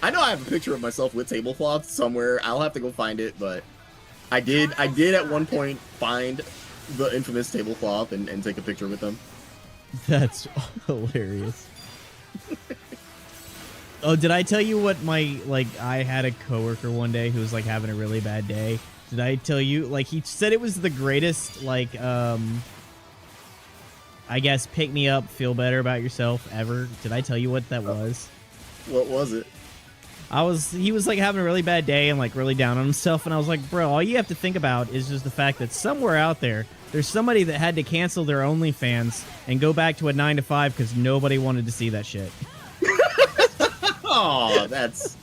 I know I have a picture of myself with tablecloth somewhere. I'll have to go find it, but I did at one point find the infamous tablecloth and take a picture with them. That's hilarious. Oh, did I tell you what I had a coworker one day who was like having a really bad day? Did I tell you, like, he said it was the greatest, like, I guess pick me up, feel better about yourself ever. Did I tell you what that was? What was it? he was like having a really bad day and like really down on himself, and I was like, bro, all you have to think about is just the fact that somewhere out there's somebody that had to cancel their OnlyFans and go back to a 9 to 5 because nobody wanted to see that shit. Oh, that's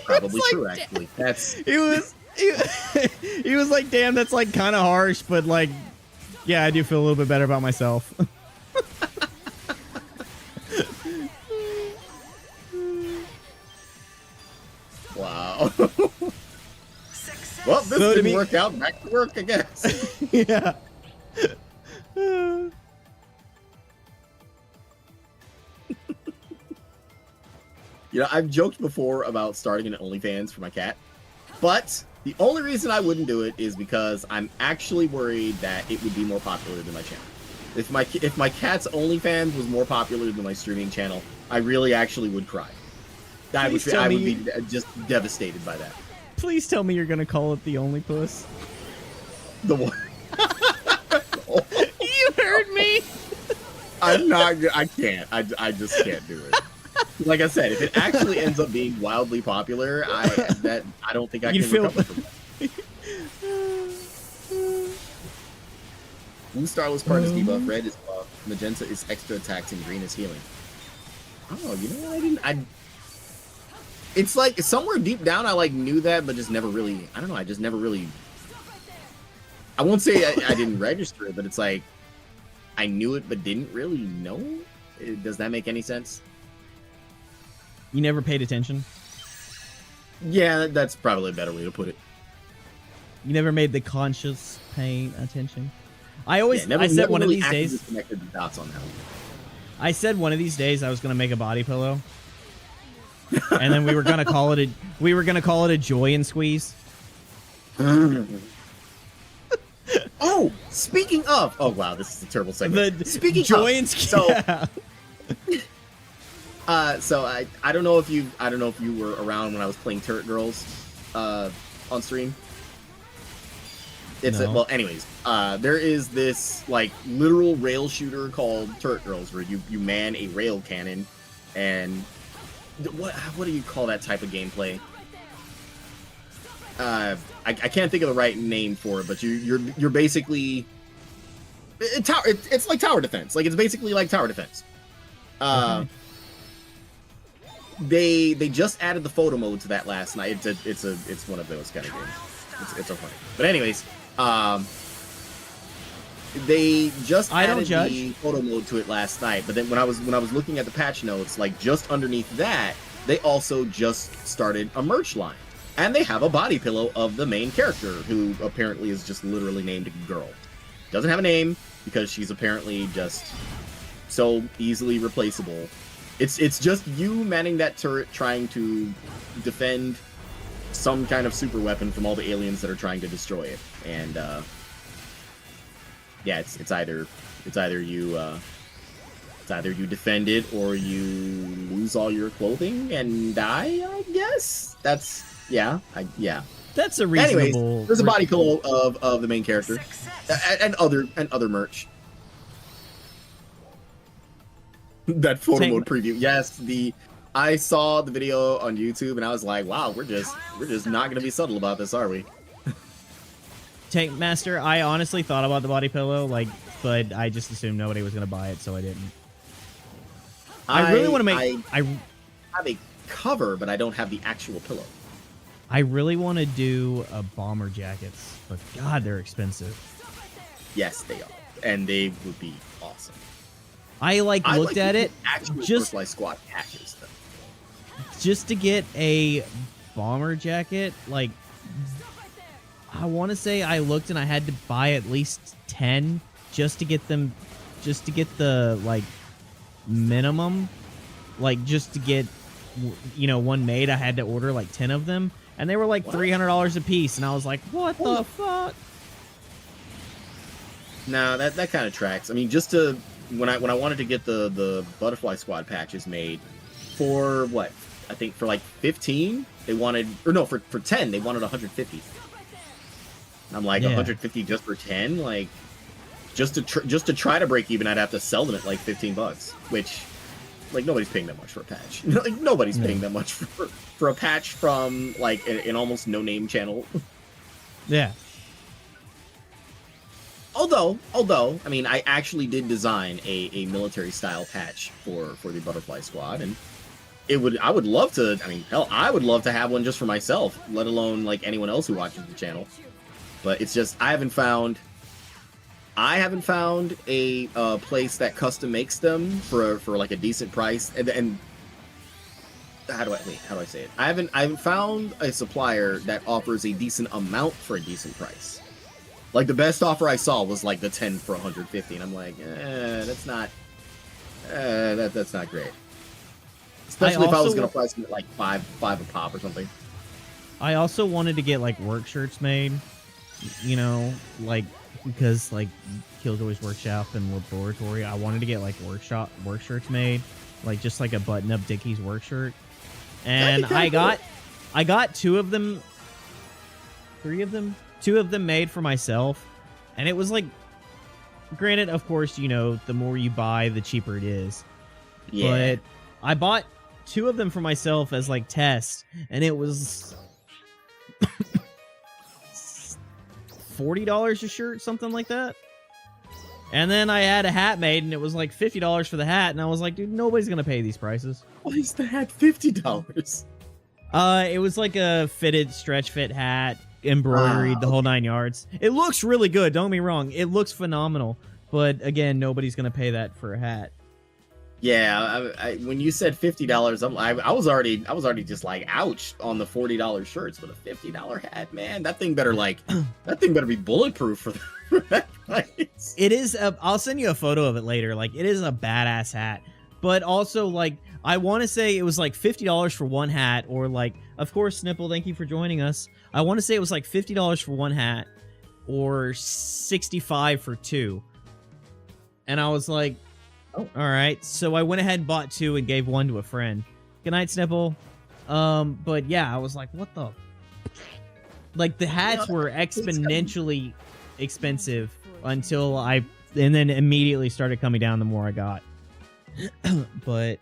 probably like, true, actually. That's he was like, damn, that's like kind of harsh, but like, yeah, I do feel a little bit better about myself. wow. Well, this didn't work out. Back to work, I guess. Yeah. You know, I've joked before about starting an OnlyFans for my cat, but the only reason I wouldn't do it is because I'm actually worried that it would be more popular than my channel. If my cat's OnlyFans was more popular than my streaming channel, I really actually would cry. I would be just devastated by that. Please tell me you're gonna call it the Only Puss. The one. You heard me. I'm not. I can't. I just can't do it. Like I said, if it actually ends up being wildly popular, I don't think I can recover from that. Blue Starless part is debuff, red is buff, magenta is extra attacks, and green is healing. Oh, you know what? It's like somewhere deep down I like knew that, but just never really. I don't know. I just never really. I won't say I didn't register it, but it's like I knew it, but didn't really know. Does that make any sense? You never paid attention? Yeah, that's probably a better way to put it. You never made the conscious pay attention? I said never one really of these days. Connected the dots on that one. I said one of these days I was gonna make a body pillow, and then we were gonna call it a joy and squeeze. Oh, speaking of, oh wow, this is a terrible segment. Speaking joy of, and squeeze. so, Yeah. so I don't know if you were around when I was playing Turret Girls, on stream. No. Anyways, there is this like literal rail shooter called Turret Girls where you man a rail cannon, and what do you call that type of gameplay? I can't think of the right name for it, but you're basically it's like tower defense. Like it's basically like tower defense. Okay. They just added the photo mode to that last night. It's one of those kind of games. It's so funny. But anyways, they just added the photo mode to it last night. But then when I was looking at the patch notes, like just underneath that, they also just started a merch line, and they have a body pillow of the main character, who apparently is just literally named Girl. Doesn't have a name because she's apparently just so easily replaceable. It's just you manning that turret trying to defend some kind of super weapon from all the aliens that are trying to destroy it. And yeah, it's either you defend it or you lose all your clothing and die, I guess. That's That's a reasonable. Anyways, there's a body pillow of the main character and other merch. That photo mode preview. Yes, I saw the video on YouTube and I was like, wow, we're just not gonna be subtle about this, are we? Tank Master, I honestly thought about the body pillow, but I just assumed nobody was gonna buy it, so I didn't. I really want to make. I have a cover, but I don't have the actual pillow. I really want to do a bomber jackets, but God, they're expensive. Yes, they are, and they would be awesome. I looked at it just like squad patches, though. Just to get a bomber jacket, like I want to say I looked and I had to buy at least 10 just to get them, just to get the like minimum, like just to get one made. I had to order like 10 of them, and they were like $300 a piece, and I was like, what the fuck? No, that kind of tracks. I mean, just to when I wanted to get the butterfly squad patches made for what I think for like 15 they wanted, or no, for 10 they wanted 150. And I'm like, 150 just for 10, like just to try to break even, I'd have to sell them at like $15, which Like nobody's paying that much for a patch. Like nobody's paying that much for a patch from like an almost no name channel. Yeah. Although, I mean, I actually did design a military style patch for the Butterfly Squad, and I would love to. I mean, hell, I would love to have one just for myself, let alone like anyone else who watches the channel. But it's just I haven't found a place that custom makes them for like a decent price. And how do I say it? I haven't found a supplier that offers a decent amount for a decent price. Like the best offer I saw was like the 10 for 150, and I'm like, that's not great. Especially if I was gonna price them at like five a pop or something. I also wanted to get like work shirts made, you know, like because like Killjoy's Workshop and Laboratory, I wanted to get like work shirts made, like just like a button-up Dickies work shirt, and I got two of them made for myself, and it was like, granted, of course, you know, the more you buy, the cheaper it is. Yeah. But I bought two of them for myself as like tests, and it was $40 a shirt, something like that. And then I had a hat made, and it was like $50 for the hat, and I was like, dude, nobody's gonna pay these prices. Why is the hat $50? It was like a fitted stretch fit hat, embroidered, the whole 9 yards. It looks really good, don't get me wrong. It looks phenomenal. But again, nobody's gonna pay that for a hat. Yeah, I when you said $50, I was already just like, ouch, on the $40 shirts, but a $50 hat, man, that thing better be bulletproof for that price. It is. I'll send you a photo of it later. Like, it is a badass hat, but also like I want to say it was like $50 for one hat, or like, of course, Snipple, thank you for joining us. I want to say it was like $50 for one hat, or $65 for two, and I was like, oh, all right. So I went ahead and bought two and gave one to a friend. Good night, Snipple. But yeah, I was like, what the? Like, the hats were exponentially expensive until and then immediately started coming down the more I got. But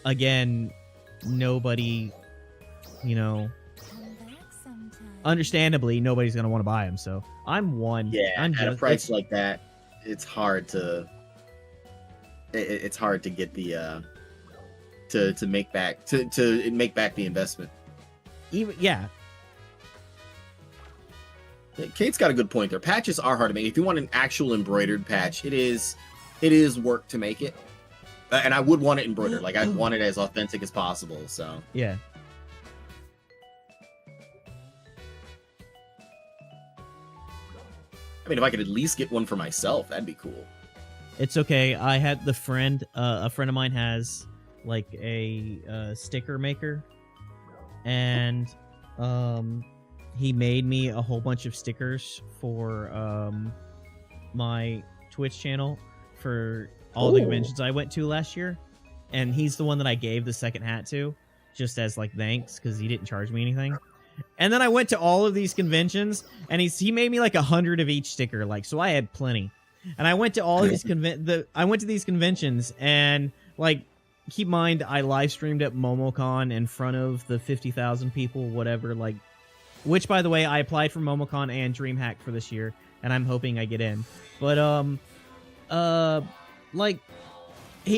again, nobody, you know, understandably, nobody's going to want to buy them. So I'm one. Yeah, at a price like that, it's hard to... It's hard to get the to make back the investment. Even yeah. Kate's got a good point there. Patches are hard to make. If you want an actual embroidered patch, it is work to make it. And I would want it embroidered. Like, I'd want it as authentic as possible. So yeah. I mean, if I could at least get one for myself, that'd be cool. It's okay. I had a friend of mine has like a sticker maker, and he made me a whole bunch of stickers for my Twitch channel for all the conventions I went to last year, and he's the one that I gave the second hat to, just as like thanks, because he didn't charge me anything. And then I went to all of these conventions, and he made me like 100 of each sticker, like, so I had plenty. And I went to all of these these conventions, and like, keep in mind, I live streamed at MomoCon in front of the 50,000 people, whatever. Like, which, by the way, I applied for MomoCon and DreamHack for this year, and I'm hoping I get in. But like,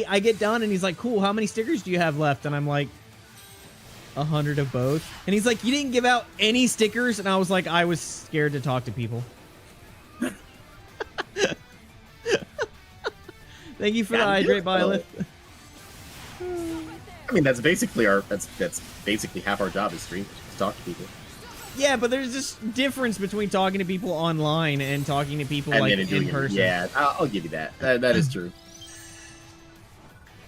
I get done, and he's like, "Cool, how many stickers do you have left?" And I'm like, 100 of both. And he's like, "You didn't give out any stickers?" And I was like, "I was scared to talk to people." Thank you for the hydrate, Violet. I mean, that's basically that's basically half our job as streamers, to talk to people. Yeah, but there's this difference between talking to people online and talking to people like in person. Yeah, I'll give you that. That is true.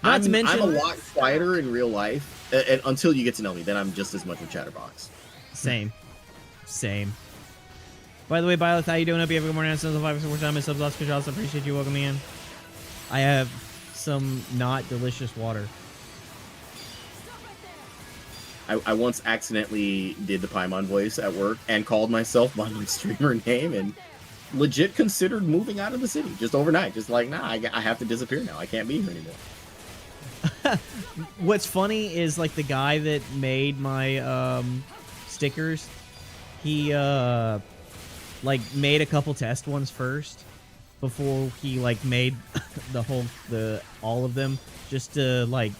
Not to mention, I'm a lot quieter in real life, and until you get to know me, then I'm just as much of a chatterbox. Same. By the way, Violet, how you doing? Hope you have a good morning. Subs 5 more time. Subs lost control. Appreciate you welcoming in. I have some not delicious water. I once accidentally did the Paimon voice at work and called myself by my streamer name, and legit considered moving out of the city just overnight. Just like, nah, I have to disappear now. I can't be here anymore. What's funny is like the guy that made my stickers, he like made a couple test ones first before he like made all of them, just to like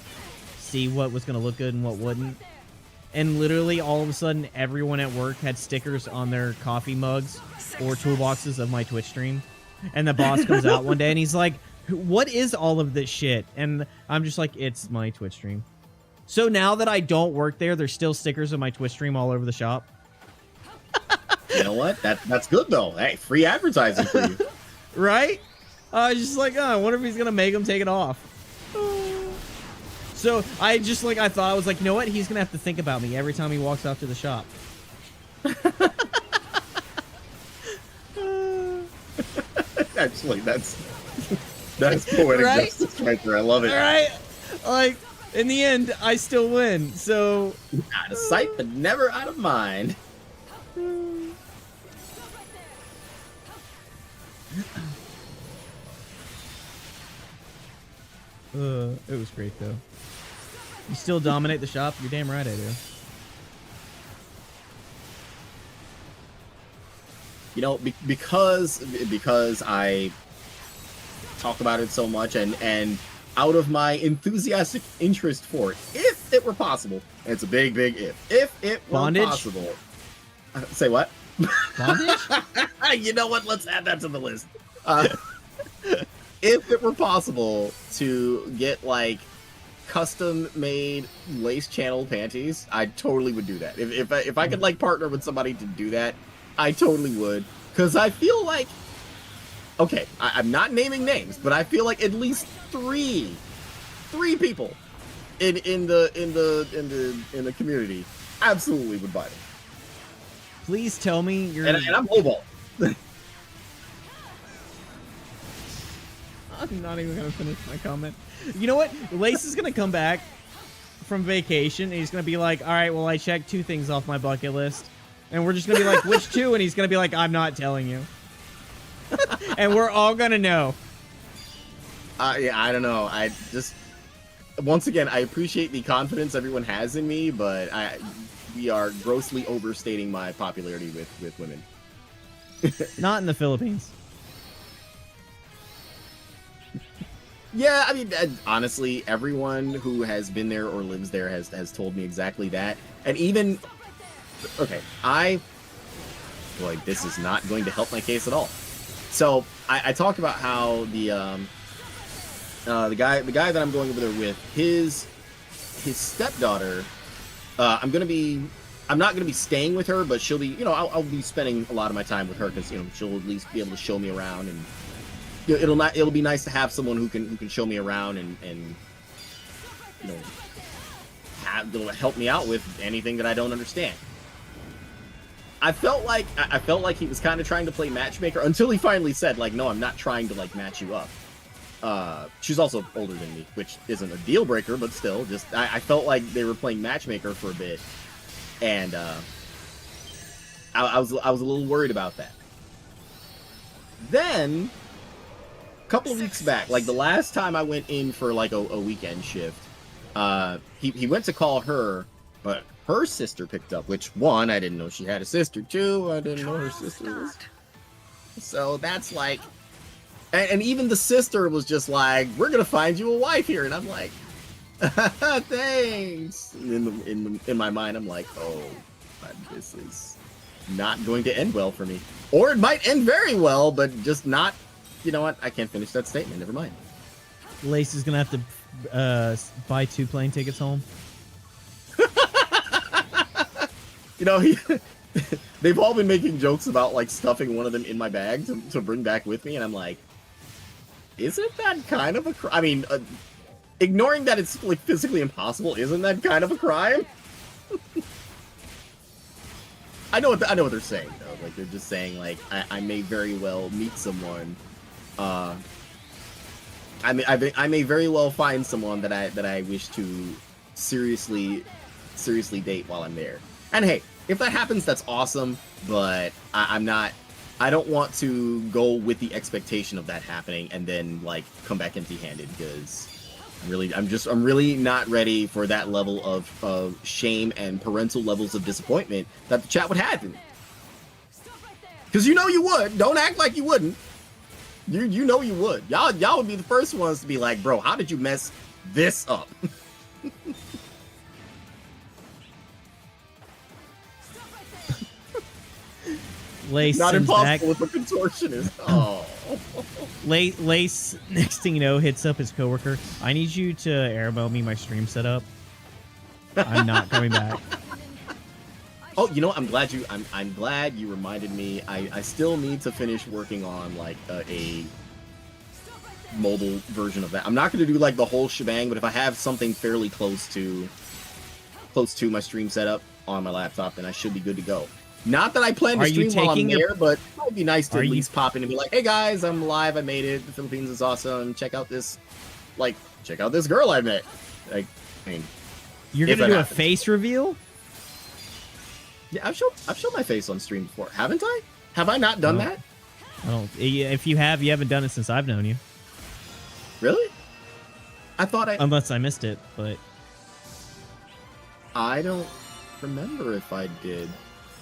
see what was gonna look good and what wouldn't. And literally all of a sudden everyone at work had stickers on their coffee mugs or toolboxes of my Twitch stream. And the boss comes out one day and he's like, what is all of this shit? And I'm just like, it's my Twitch stream. So now that I don't work there, there's still stickers of my Twitch stream all over the shop. You know what? That's good though. Hey, free advertising for you. Right? I was just like, oh, I wonder if he's gonna make him take it off. So I thought, I was like, you know what? He's gonna have to think about me every time he walks out to the shop. Actually, that's poetic Right? justice right there. I love it. All right? Like, in the end, I still win. So Out of sight, but never out of mind. It was great though. You still dominate the shop? You're damn right I do. You know, because I talk about it so much, and out of my enthusiastic interest for it, if it were possible, and it's a big if it were Bondage? possible. Say what? Bondage? You know what? Let's add that to the list. If it were possible to get like custom-made lace channel panties, I totally would do that. If I could like partner with somebody to do that, I totally would. Because I feel like, okay, I'm not naming names, but I feel like at least three people in the community absolutely would buy them. Please tell me you're. And I'm lowball. I'm not even gonna finish my comment. You know what? Lace is gonna come back from vacation and he's gonna be like, all right, well, I checked 2 things off my bucket list. And we're just gonna be like, which 2? And he's gonna be like, I'm not telling you. And we're all gonna know. Yeah, I don't know. I just, once again, I appreciate the confidence everyone has in me, but we are grossly overstating my popularity with women. Not in the Philippines. Yeah, I mean, honestly, everyone who has been there or lives there has told me exactly that. And even, okay, this is not going to help my case at all. So I talked about how the guy that I'm going over there with, his stepdaughter, I'm not gonna be staying with her, but she'll be, I'll be spending a lot of my time with her because she'll at least be able to show me around, and it'll be nice to have someone who can show me around and that'll help me out with anything that I don't understand. I felt like he was kind of trying to play matchmaker until he finally said, like, no, I'm not trying to like match you up. She's also older than me, which isn't a deal breaker, but still, just I felt like they were playing matchmaker for a bit, and I was a little worried about that. Then a couple of weeks back, like the last time I went in for like a weekend shift, he went to call her, but her sister picked up, which, 1, I didn't know she had a sister. 2, I didn't know her sister was. So that's like, and even the sister was just like, we're gonna find you a wife here, and I'm like, thanks. In my mind, I'm like, oh, but this is not going to end well for me, or it might end very well, but just not. You know what? I can't finish that statement. Never mind. Lace is gonna have to buy 2 plane tickets home. They've all been making jokes about like stuffing one of them in my bag to bring back with me, and I'm like, isn't that kind of a crime? I mean, ignoring that it's like physically impossible, isn't that kind of a crime? I know what they're saying though. Like, they're just saying like, I may very well meet someone. I may very well find someone that I wish to seriously date while I'm there. And hey, if that happens, that's awesome, but I don't want to go with the expectation of that happening and then like come back empty-handed, because I'm really not ready for that level of shame and parental levels of disappointment that the chat would have in. Because you know you would. Don't act like you wouldn't. You know you would. Y'all would be the first ones to be like, bro, how did you mess this up? Lace Not sends impossible back. with a contortionist. Oh. Lace, next thing you know, hits up his coworker. I need you to airmail me my stream setup. I'm not coming back. Oh, you know what? I'm glad you reminded me. I still need to finish working on like a mobile version of that. I'm not going to do like the whole shebang, but if I have something fairly close to my stream setup on my laptop, then I should be good to go. Not that I plan to stream while I'm there, but it might be nice to at least pop in and be like, "Hey guys, I'm live. I made it. The Philippines is awesome. Check out this girl I met." Like, I mean, you're gonna do a face reveal? Yeah, I've shown my face on stream before, haven't I? Have I not done that? I don't. If you have, you haven't done it since I've known you. Really? I thought unless I missed it, but I don't remember if I did.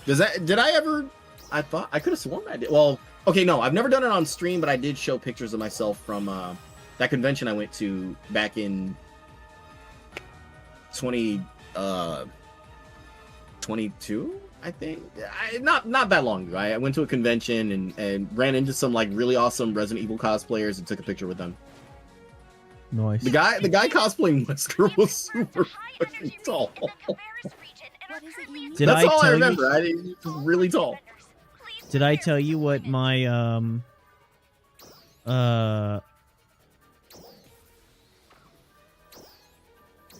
Did I ever? I thought I could have sworn I did. Well, okay, no, I've never done it on stream, but I did show pictures of myself from that convention I went to back in 22, I think. Not that long ago. I went to a convention and ran into some like really awesome Resident Evil cosplayers and took a picture with them. Nice. The guy cosplaying Wesker was super fucking tall. That's all I remember. He was really tall. Did I tell you what my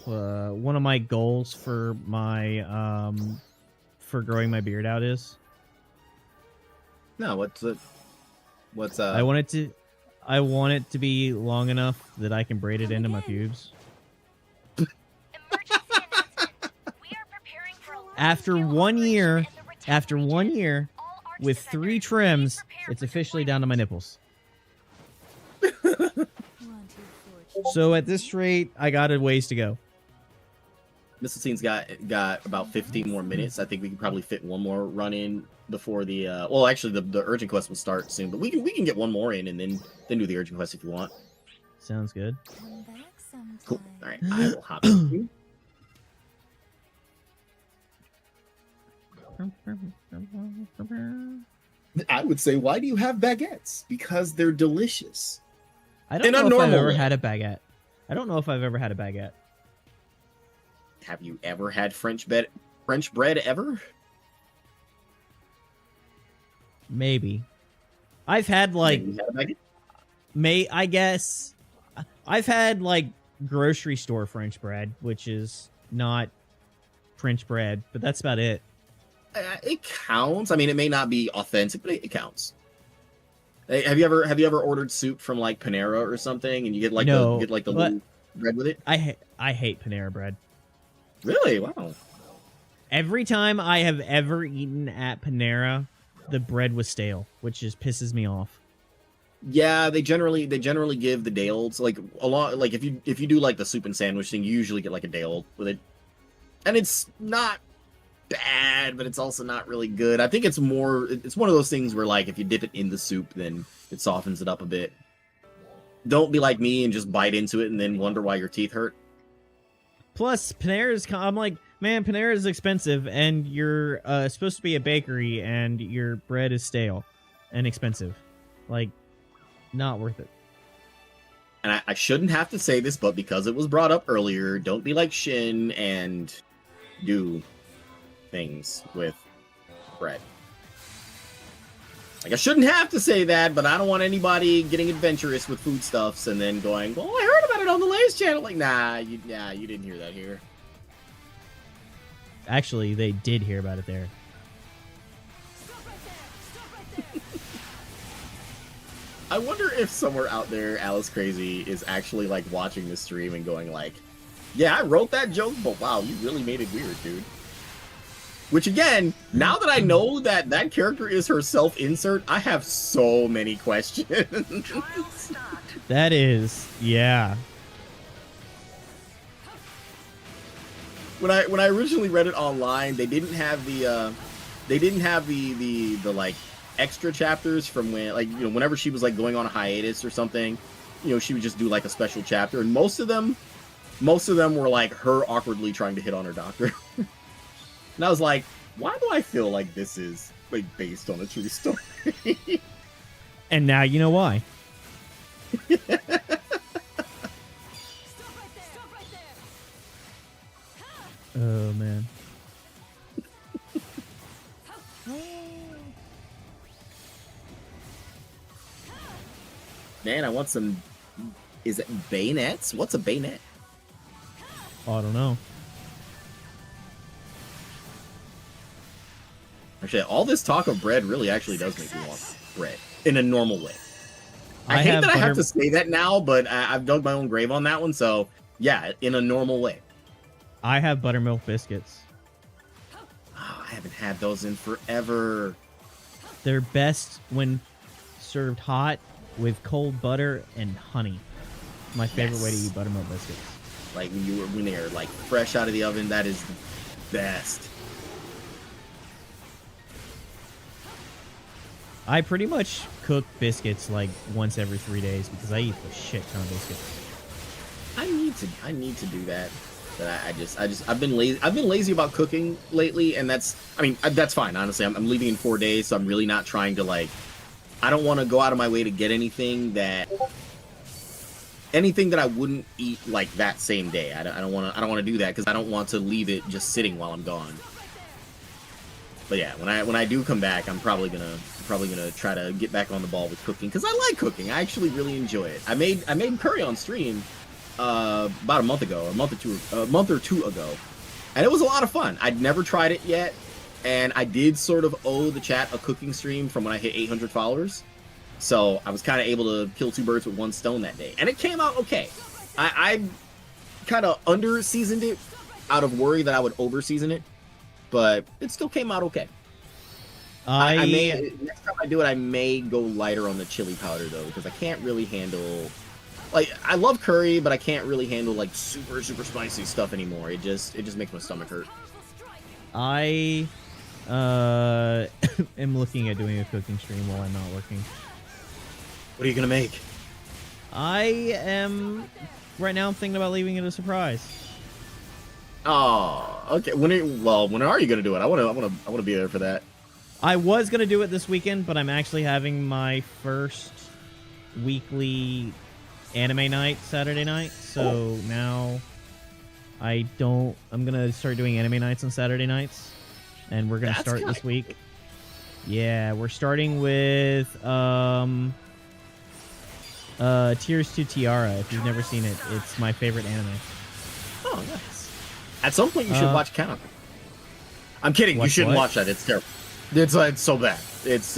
one of my goals for my for growing my beard out is? No, what's I want it to be long enough that I can braid it into my pubes. After 1 year, with 3 trims, it's officially down to my nipples. So at this rate, I got a ways to go. Mr. Scene's got about 15 more minutes. I think we can probably fit one more run in before the well, actually the urgent quest will start soon, but we can get one more in and then do the urgent quest if you want. Sounds good. Cool. All right, I will hop in. I would say, why do you have baguettes? Because they're delicious. I don't know if I've ever had a baguette. I don't know if I've ever had a baguette. Have you ever had French bread ever? Maybe. I've had like I guess I've had like grocery store French bread, which is not French bread, but that's about it. It counts. I mean, it may not be authentic, but it counts. Hey, have you ever ordered soup from like Panera or something, and you get like the little bread with it? I hate Panera bread. Really? Wow. Every time I have ever eaten at Panera, the bread was stale, which just pisses me off. Yeah, they generally give the day olds like a lot. Like if you do like the soup and sandwich thing, you usually get like a day old with it, and it's not bad, but it's also not really good. I think it's one of those things where like if you dip it in the soup, then it softens it up a bit. Don't be like me and just bite into it and then wonder why your teeth hurt. Plus, I'm like, man, Panera is expensive, and you're supposed to be a bakery, and your bread is stale and expensive. Like, not worth it. And I shouldn't have to say this, but because it was brought up earlier, don't be like Shin and do things with bread. Like, I shouldn't have to say that, but I don't want anybody getting adventurous with foodstuffs and then going, "Oh, I heard about it on the Lay's channel." Like, nah, you didn't hear that here. Actually, they did hear about it there. I wonder if somewhere out there, Alice Crazy is actually like watching this stream and going like, "Yeah, I wrote that joke, but wow, you really made it weird, dude." Which again, now that I know that that character is her self-insert, I have so many questions. That is, yeah. when I originally read it online, they didn't have the like extra chapters from when, like, you know, whenever she was like going on a hiatus or something, you know, she would just do like a special chapter, and most of them were like her awkwardly trying to hit on her doctor. And I was like, why do I feel like this is like based on a true story? And now you know why. Oh man. Man, I want some. Is it bayonets? What's a bayonet? Oh, I don't know. Actually, all this talk of bread really actually does make me want bread in a normal way. I hate that I have to say that now, but I've dug my own grave on that one. So yeah, in a normal way. I have buttermilk biscuits. Oh, I haven't had those in forever. They're best when served hot with cold butter and honey. My favorite way to eat buttermilk biscuits. Like when they're like fresh out of the oven, that is the best. I pretty much cook biscuits like once every 3 days because I eat a shit ton of biscuits. I need to do that. But I've been lazy. I've been lazy about cooking lately, and that's fine. Honestly, I'm leaving in 4 days, so I'm really not trying to like. I don't want to go out of my way to get anything that I wouldn't eat like that same day. I don't want to do that because I don't want to leave it just sitting while I'm gone. But yeah, when I do come back, I'm probably gonna try to get back on the ball with cooking because I like cooking. I actually really enjoy it. I made curry on stream about a month or two ago, and it was a lot of fun. I'd never tried it yet, and I did sort of owe the chat a cooking stream from when I hit 800 followers. So I was kind of able to kill two birds with one stone that day, and it came out okay. I kind of under seasoned it out of worry that I would over season it, but it still came out okay. I may, next time I do it, I may go lighter on the chili powder though, because I can't really handle, like, I love curry, but I can't really handle like super spicy stuff anymore. It just makes my stomach hurt. I am looking at doing a cooking stream while I'm not working. What are you gonna make? I am right now. I'm thinking about leaving it a surprise. Oh, okay. When are you gonna do it? I wanna be there for that. I was gonna do it this weekend, but I'm actually having my first weekly anime night Saturday night. So now I'm gonna start doing anime nights on Saturday nights, and we're gonna start this week. Yeah, we're starting with Tears to Tiara. If you've never seen it, it's my favorite anime. Oh, nice. At some point, you should watch Count. I'm kidding. You shouldn't watch that. It's terrible. It's so bad.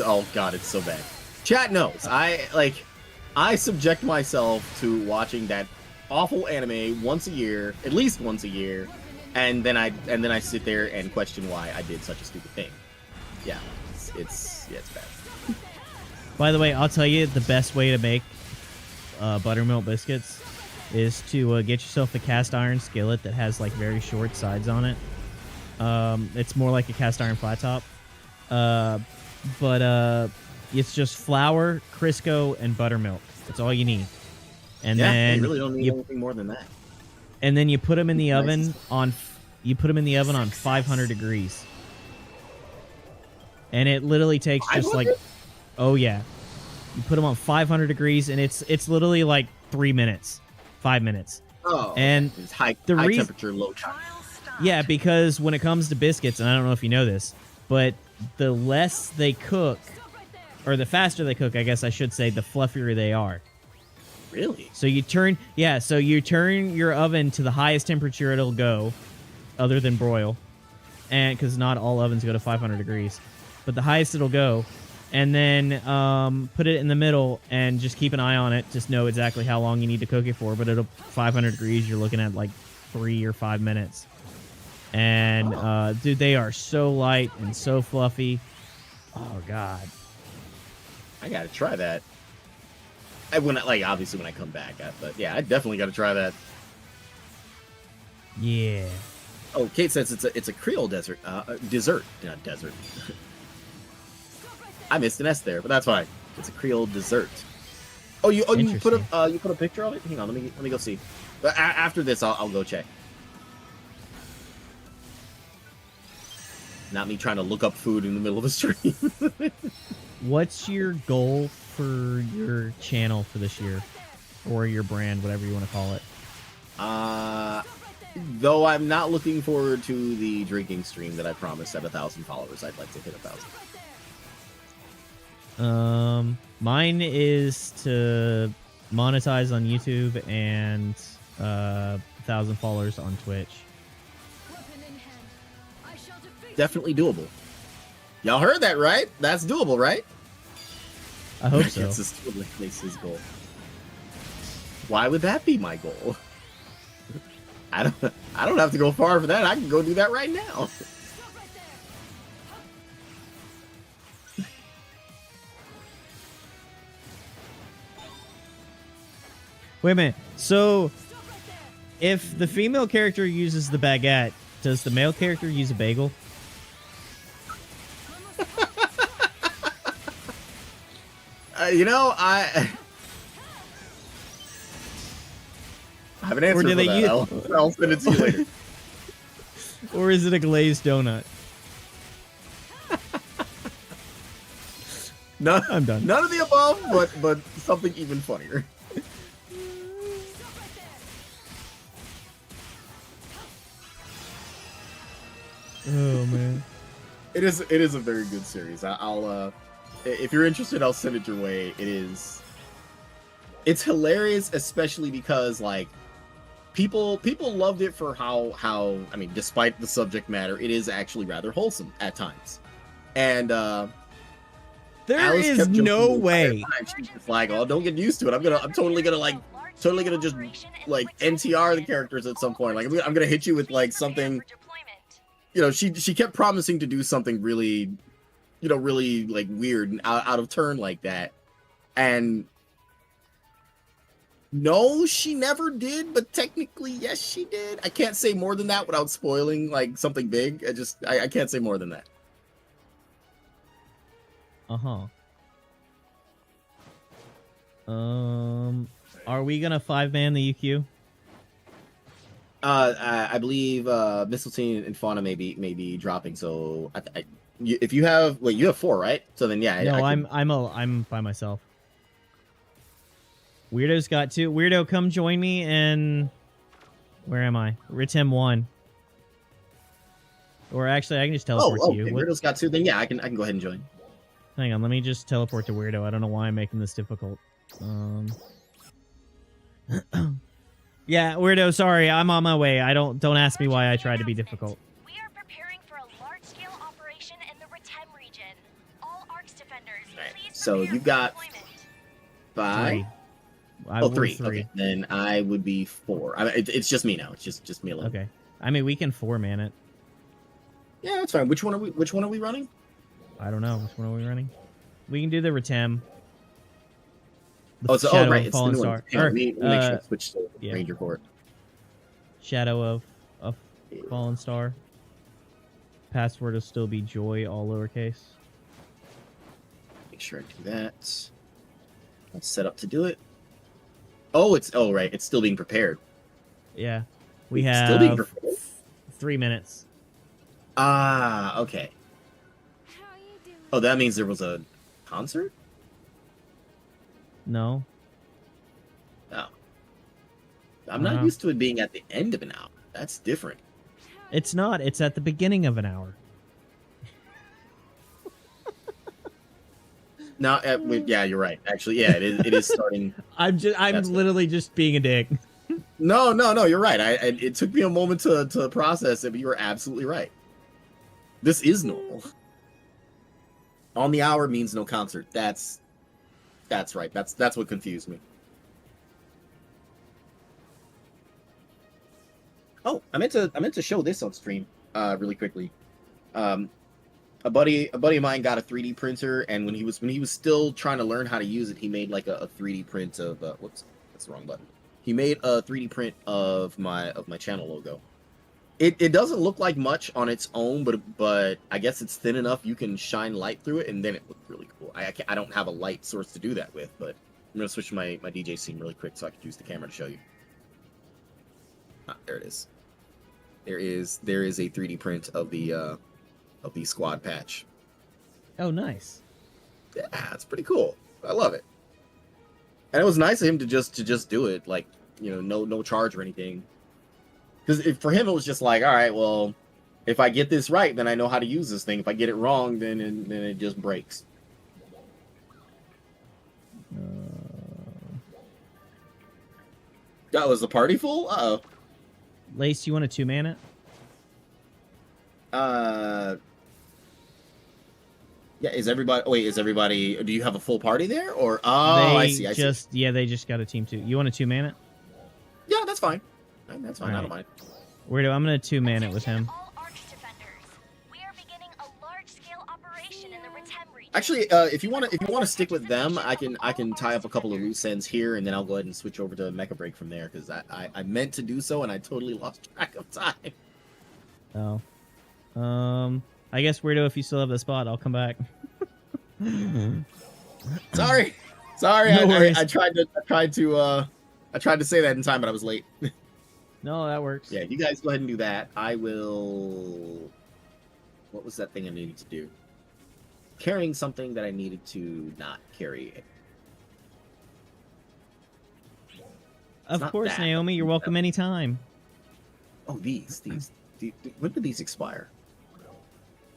Oh god, it's so bad. Chat knows. I subject myself to watching that awful anime once a year, at least once a year, and then I sit there and question why I did such a stupid thing. Yeah, it's bad. By the way, I'll tell you the best way to make buttermilk biscuits is to get yourself a cast iron skillet that has like very short sides on it. It's more like a cast iron flat top. But it's just flour, Crisco, and buttermilk. That's all you need. And then you really don't need anything more than that. And then you put them in the oven on 500 degrees. And it literally takes just like, oh yeah, you put them on 500 degrees, and it's literally like 3 minutes, 5 minutes. Oh, and it's high temperature, low time. Yeah, because when it comes to biscuits, and I don't know if you know this, but the less they cook, or the faster they cook, I guess I should say, the fluffier they are. Really? So you turn your oven to the highest temperature it'll go, other than broil, and because not all ovens go to 500 degrees, but the highest it'll go, and then put it in the middle and just keep an eye on it. Just know exactly how long you need to cook it for, but it'll 500 degrees. You're looking at like 3 or 5 minutes. And dude, they are so light and so fluffy. Oh god, I gotta try that. Obviously when I come back, but yeah, I definitely gotta try that. Yeah. Oh, Kate says it's a Creole dessert. Dessert, not desert. I missed an S there, but that's fine. It's a Creole dessert. You put a picture of it. Hang on, let me go see. But after this, I'll go check. Not me trying to look up food in the middle of a stream. What's your goal for your channel for this year, or your brand, whatever you want to call it? Though I'm not looking forward to the drinking stream that I promised at 1,000 followers. I'd like to hit 1,000. Mine is to monetize on YouTube and 1,000 followers on Twitch. Definitely doable. Y'all heard that, right? That's doable, right? I hope so. It's just totally his goal. Why would that be my goal? I don't have to go far for that. I can go do that right now. Wait a minute. So, if the female character uses the baguette, does the male character use a bagel? I have an answer Or do for they that. I'll send it to you later. Or is it a glazed donut? No, I'm done. None of the above, but something even funnier. Oh man, It is a very good series. I'll if you're interested, I'll send it your way. It's hilarious, especially because like people loved it for how I mean, despite the subject matter, it is actually rather wholesome at times. And there Alice is kept joking no the entire way. time. She's just like, "Oh, don't get used to it. I'm totally gonna just like NTR the characters at some point. Like I'm gonna hit you with like something." She kept promising to do something really, really like weird and out of turn like that. And no, she never did, but technically, yes, she did. I can't say more than that without spoiling like something big. I can't say more than that. Uh-huh. Are we gonna 5-man the UQ? I believe Mistletoe and Fauna may be dropping. So if you have, you have 4, right? So then yeah. No, I'm by myself. Weirdo's got 2. Weirdo, come join me in. Where am I? Ritem 1. Or actually, I can just teleport to you. Okay. Weirdo's got 2. Then yeah, I can go ahead and join. Hang on, let me just teleport to Weirdo. I don't know why I'm making this difficult. Yeah, Weirdo, sorry, I'm on my way. Don't ask me why I tried to be difficult. We are preparing for a large-scale operation in the Ritem region. All ARCS defenders, please So prepare you for got deployment. 3. I 3. 3. Okay, then I would be 4. I mean, it's just me now. It's just me alone. Okay. I mean, we can 4-man it. Yeah, that's fine. Which one are we running? I don't know. Which one are we running? We can do the Ritem. It's Shadow right. of It's the Fallen new Star. one. Hang on, let me make sure I switch to yeah. Ranger Court. Shadow of Fallen Star. Password will still be Joy, all lowercase. Make sure I do that. I'll set up to do it. Right. It's still being prepared. Yeah. We It's have still being prepared? 3 minutes. Okay. Oh, that means there was a concert? No. No. I'm not used to it being at the end of an hour. That's different. It's not. It's at the beginning of an hour. No, yeah, you're right. Actually, yeah, it is starting. I'm literally just being a dick. No, you're right. It took me a moment to process it, but you were absolutely right. This is normal. On the hour means no concert. That's right. That's what confused me. Oh, I meant to show this on stream really quickly. A buddy of mine got a 3D printer, and when he was still trying to learn how to use it, he made like a 3D print of whoops, that's the wrong button. He made a 3D print of my channel logo. It doesn't look like much on its own, but I guess it's thin enough you can shine light through it, and then it looks really cool. I don't have a light source to do that with, but I'm gonna switch my DJ scene really quick so I can use the camera to show you. There it is. There is a 3D print of the squad patch. Oh, nice. Yeah, it's pretty cool. I love it. And it was nice of him to just do it, like, you know, no charge or anything. Because for him, it was just like, all right, well, if I get this right, then I know how to use this thing. If I get it wrong, then it just breaks. That was the party full? Uh-oh. Lace, you want a 2-mana? Yeah, is everybody, do you have a full party there? Or, oh, I see. Yeah, they just got a team 2. You want a 2-mana? Yeah, that's fine. That's fine, All I don't right. mind. Weirdo, I'm going to 2-mana it with him. All Arcs defenders. We are beginning a large-scale operation in the Retem region. Actually, if you want to stick with them, I can tie up a couple of loose ends here, and then I'll go ahead and switch over to Mecha Break from there, because I meant to do so, and I totally lost track of time. Oh. I guess, Weirdo, if you still have the spot, I'll come back. Sorry. No worries. I tried to say that in time, but I was late. No, that works. Yeah, you guys go ahead and do that. I will. What was that thing I needed to do? Carrying something that I needed to not carry. Of course, Naomi, you're welcome anytime. Oh, these. When do these expire?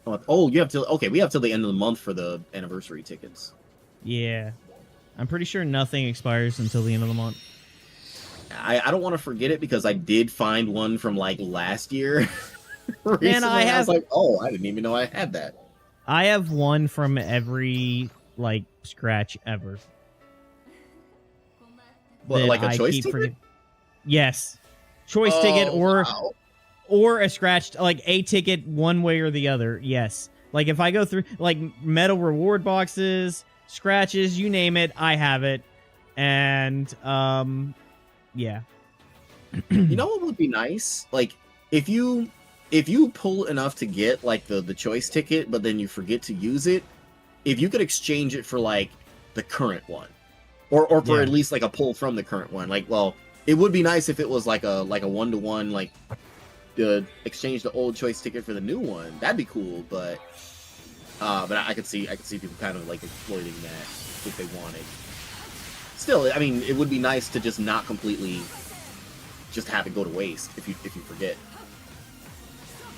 Oh, you have till. Okay, we have till the end of the month for the anniversary tickets. Yeah. I'm pretty sure nothing expires until the end of the month. I don't want to forget it because I did find one from like last year. And I was like, oh, I didn't even know I had that. I have one from every like scratch ever. What, that like a I choice keep ticket? forget- Yes. Choice ticket Wow. or a scratched, like a ticket one way or the other. Yes. Like if I go through like metal reward boxes, scratches, you name it, I have it. And yeah. You know what would be nice? Like if you pull enough to get like the choice ticket, but then you forget to use it, if you could exchange it for like the current one, or for Yeah. at least like a pull from the current one. Like, well, it would be nice if it was like a 1-to-1, like exchange the old choice ticket for the new one. That'd be cool, but I could see people kind of like exploiting that if they wanted. Still, I mean, it would be nice to just not completely just have it go to waste if you forget.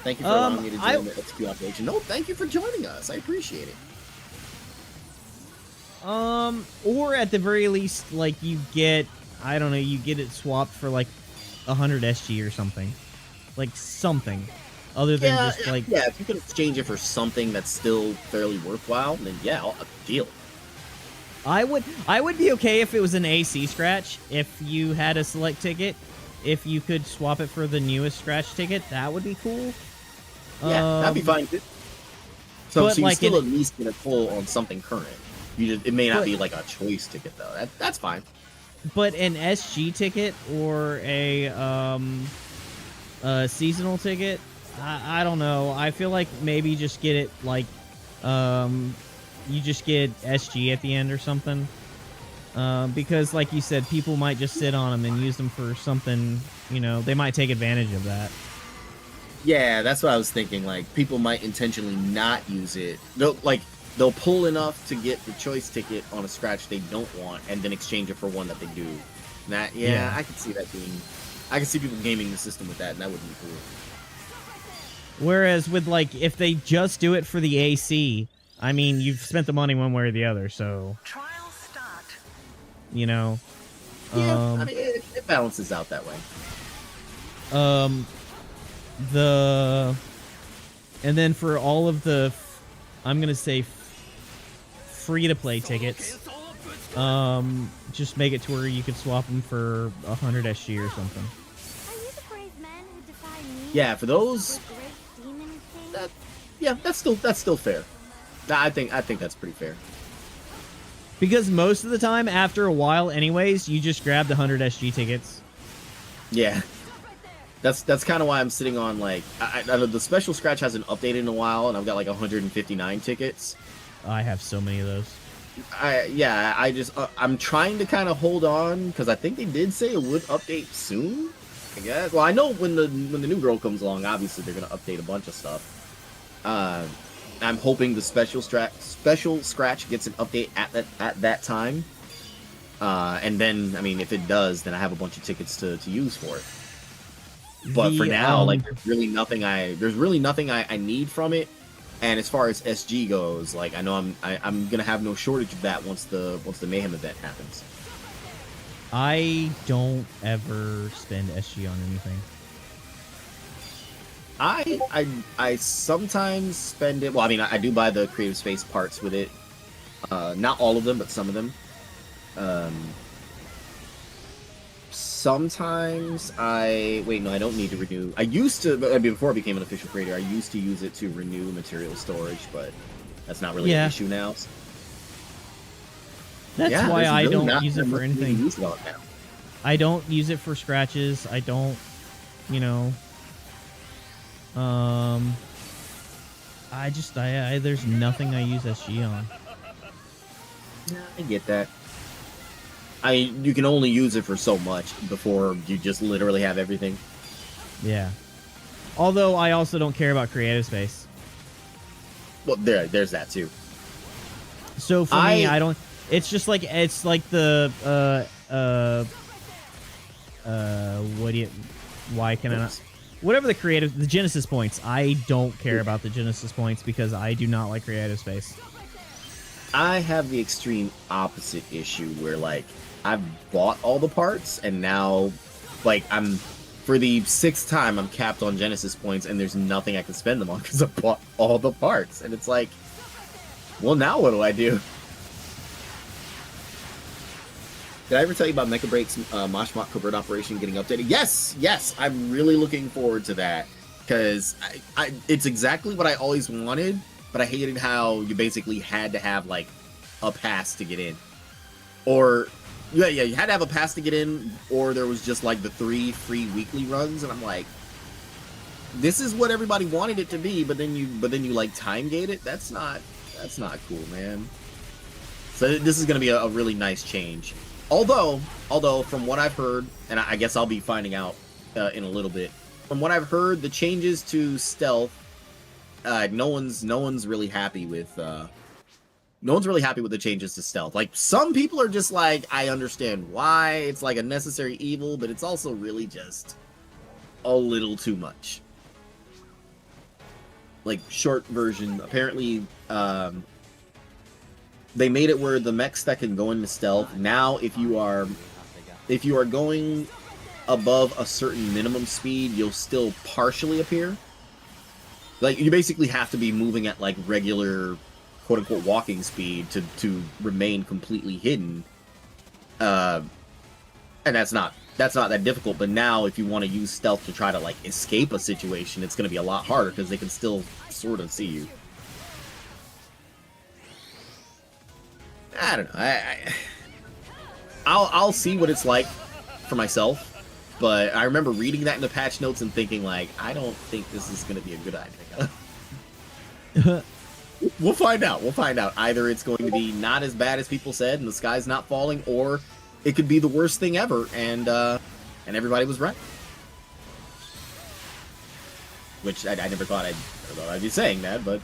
Thank you for allowing me to join the LTQ operation. No, thank you for joining us. I appreciate it. Or at the very least, like you get, I don't know, you get it swapped for like 100 SG or something, like something other than just like if you can exchange it for something that's still fairly worthwhile, then yeah, deal. I would be okay if it was an AC scratch. If you had a select ticket, if you could swap it for the newest scratch ticket, that would be cool. Yeah, that'd be fine. So you like still at least get a pull on something current. It may not be like a choice ticket though. That's fine. But an SG ticket or a seasonal ticket, I don't know. I feel like maybe just get it like you just get SG at the end or something. Because like you said, people might just sit on them and use them for something, you know, they might take advantage of that. Yeah, that's what I was thinking. Like, people might intentionally not use it. They'll pull enough to get the choice ticket on a scratch they don't want, and then exchange it for one that they do. Yeah. I could see that being. I could see people gaming the system with that, and that would be cool. Whereas with like, if they just do it for the AC, I mean, you've spent the money one way or the other, so. Trial start. You know. Yeah, I mean, it balances out that way. And then for all of the, I'm gonna say free-to-play tickets, just make it to where you could swap them for 100 SG or something. Are you the brave men who defy me? Yeah, for those. The great demon king? That's still fair. I think that's pretty fair. Because most of the time, after a while anyways, you just grab the 100 SG tickets. Yeah. That's kind of why I'm sitting on like the special scratch hasn't updated in a while, and I've got like 159 tickets. I have so many of those. I'm trying to kind of hold on because I think they did say it would update soon. I guess. Well, I know when the new girl comes along, obviously they're gonna update a bunch of stuff. I'm hoping the special scratch gets an update at that time. And then, I mean, if it does, then I have a bunch of tickets to use for it. But for now, like, there's really nothing I need from it. And as far as SG goes, like, I know I'm gonna have no shortage of that once the Mayhem event happens. I don't ever spend SG on anything. I sometimes spend it. Well, I mean, I do buy the creative space parts with it. Not all of them, but some of them. Sometimes I don't need to renew. I used to, before I became an official creator, I used to use it to renew material storage, but that's not really an issue now. That's why I don't use it for anything. I don't use it for scratches. I don't, you know. There's nothing I use SG on. Yeah, I get that. You can only use it for so much before you just literally have everything. Yeah. Although I also don't care about creative space. Well, there's that too. So for me, I don't. It's just like the why can I not? Whatever the Gensis points, I don't care about the Gensis points because I do not like creative space. I have the extreme opposite issue where, like, I've bought all the parts and now, like, for the 6th time, I'm capped on Genesis points and there's nothing I can spend them on because I bought all the parts. And it's like, well, now what do I do? Did I ever tell you about Mecha Break's Moshmot Covert Operation getting updated? Yes, I'm really looking forward to that because it's exactly what I always wanted, but I hated how you basically had to have, like, a pass to get in. Or, yeah, you had to have a pass to get in, or there was just, like, the 3 free weekly runs, and I'm like, this is what everybody wanted it to be, but then you like, time gate it? That's not cool, man. So this is going to be a really nice change. Although, from what I've heard, and I guess I'll be finding out in a little bit, from what I've heard, the changes to stealth, no one's really happy with the changes to stealth. Like, some people are just like, I understand why, it's like a necessary evil, but it's also really just a little too much. Like, short version, apparently, they made it where the mechs that can go into stealth, now if you are going above a certain minimum speed, you'll still partially appear. Like, you basically have to be moving at, like, regular quote-unquote walking speed to remain completely hidden. And that's not that difficult, but now if you want to use stealth to try to, like, escape a situation, it's going to be a lot harder because they can still sort of see you. I don't know. I'll see what it's like for myself, but I remember reading that in the patch notes and thinking, like, I don't think this is going to be a good idea. We'll find out. Either it's going to be not as bad as people said and the sky's not falling, or it could be the worst thing ever and everybody was right. Which I never thought I'd be saying that, but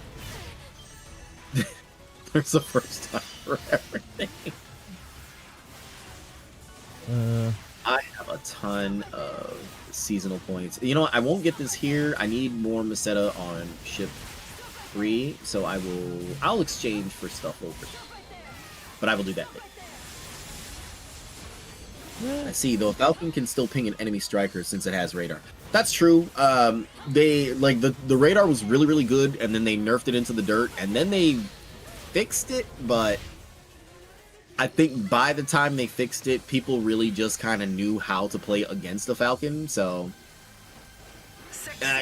there's a first time for everything. I have a ton of seasonal points. You know what? I won't get this here. I need more Meseta on ship 3, so I'll exchange for stuff over here. But I will do that later. I see, though. Falcon can still ping an enemy striker since it has radar. That's true. They, like, the radar was really, really good, and then they nerfed it into the dirt, and then they fixed it, but I think by the time they fixed it, people really just kind of knew how to play against the Falcon, so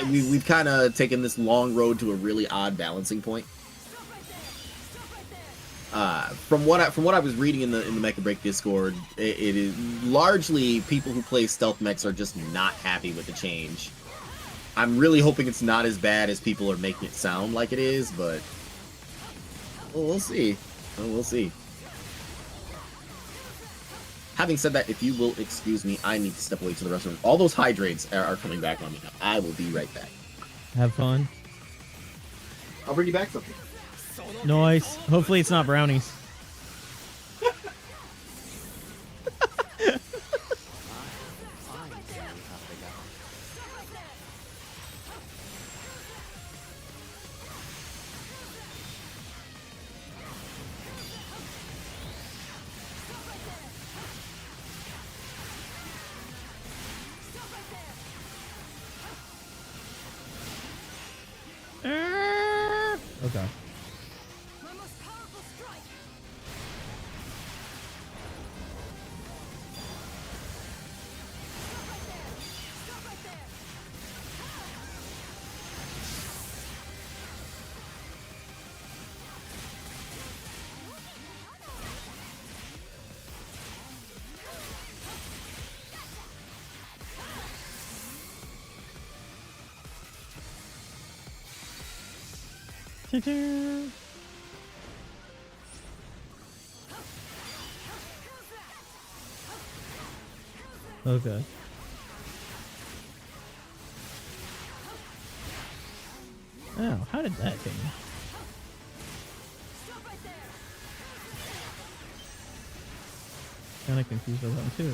we've kind of taken this long road to a really odd balancing point. From what I was reading in the Mecha Break Discord, it is largely people who play stealth mechs are just not happy with the change. I'm really hoping it's not as bad as people are making it sound like it is, but we'll see. We'll see. Having said that, if you will excuse me, I need to step away to the restroom. All those hydrates are coming back on me now. I will be right back. Have fun. I'll bring you back something. Nice. Hopefully it's not brownies. Okay. Okay. Oh, how did that hit me? Kinda confused by that one too.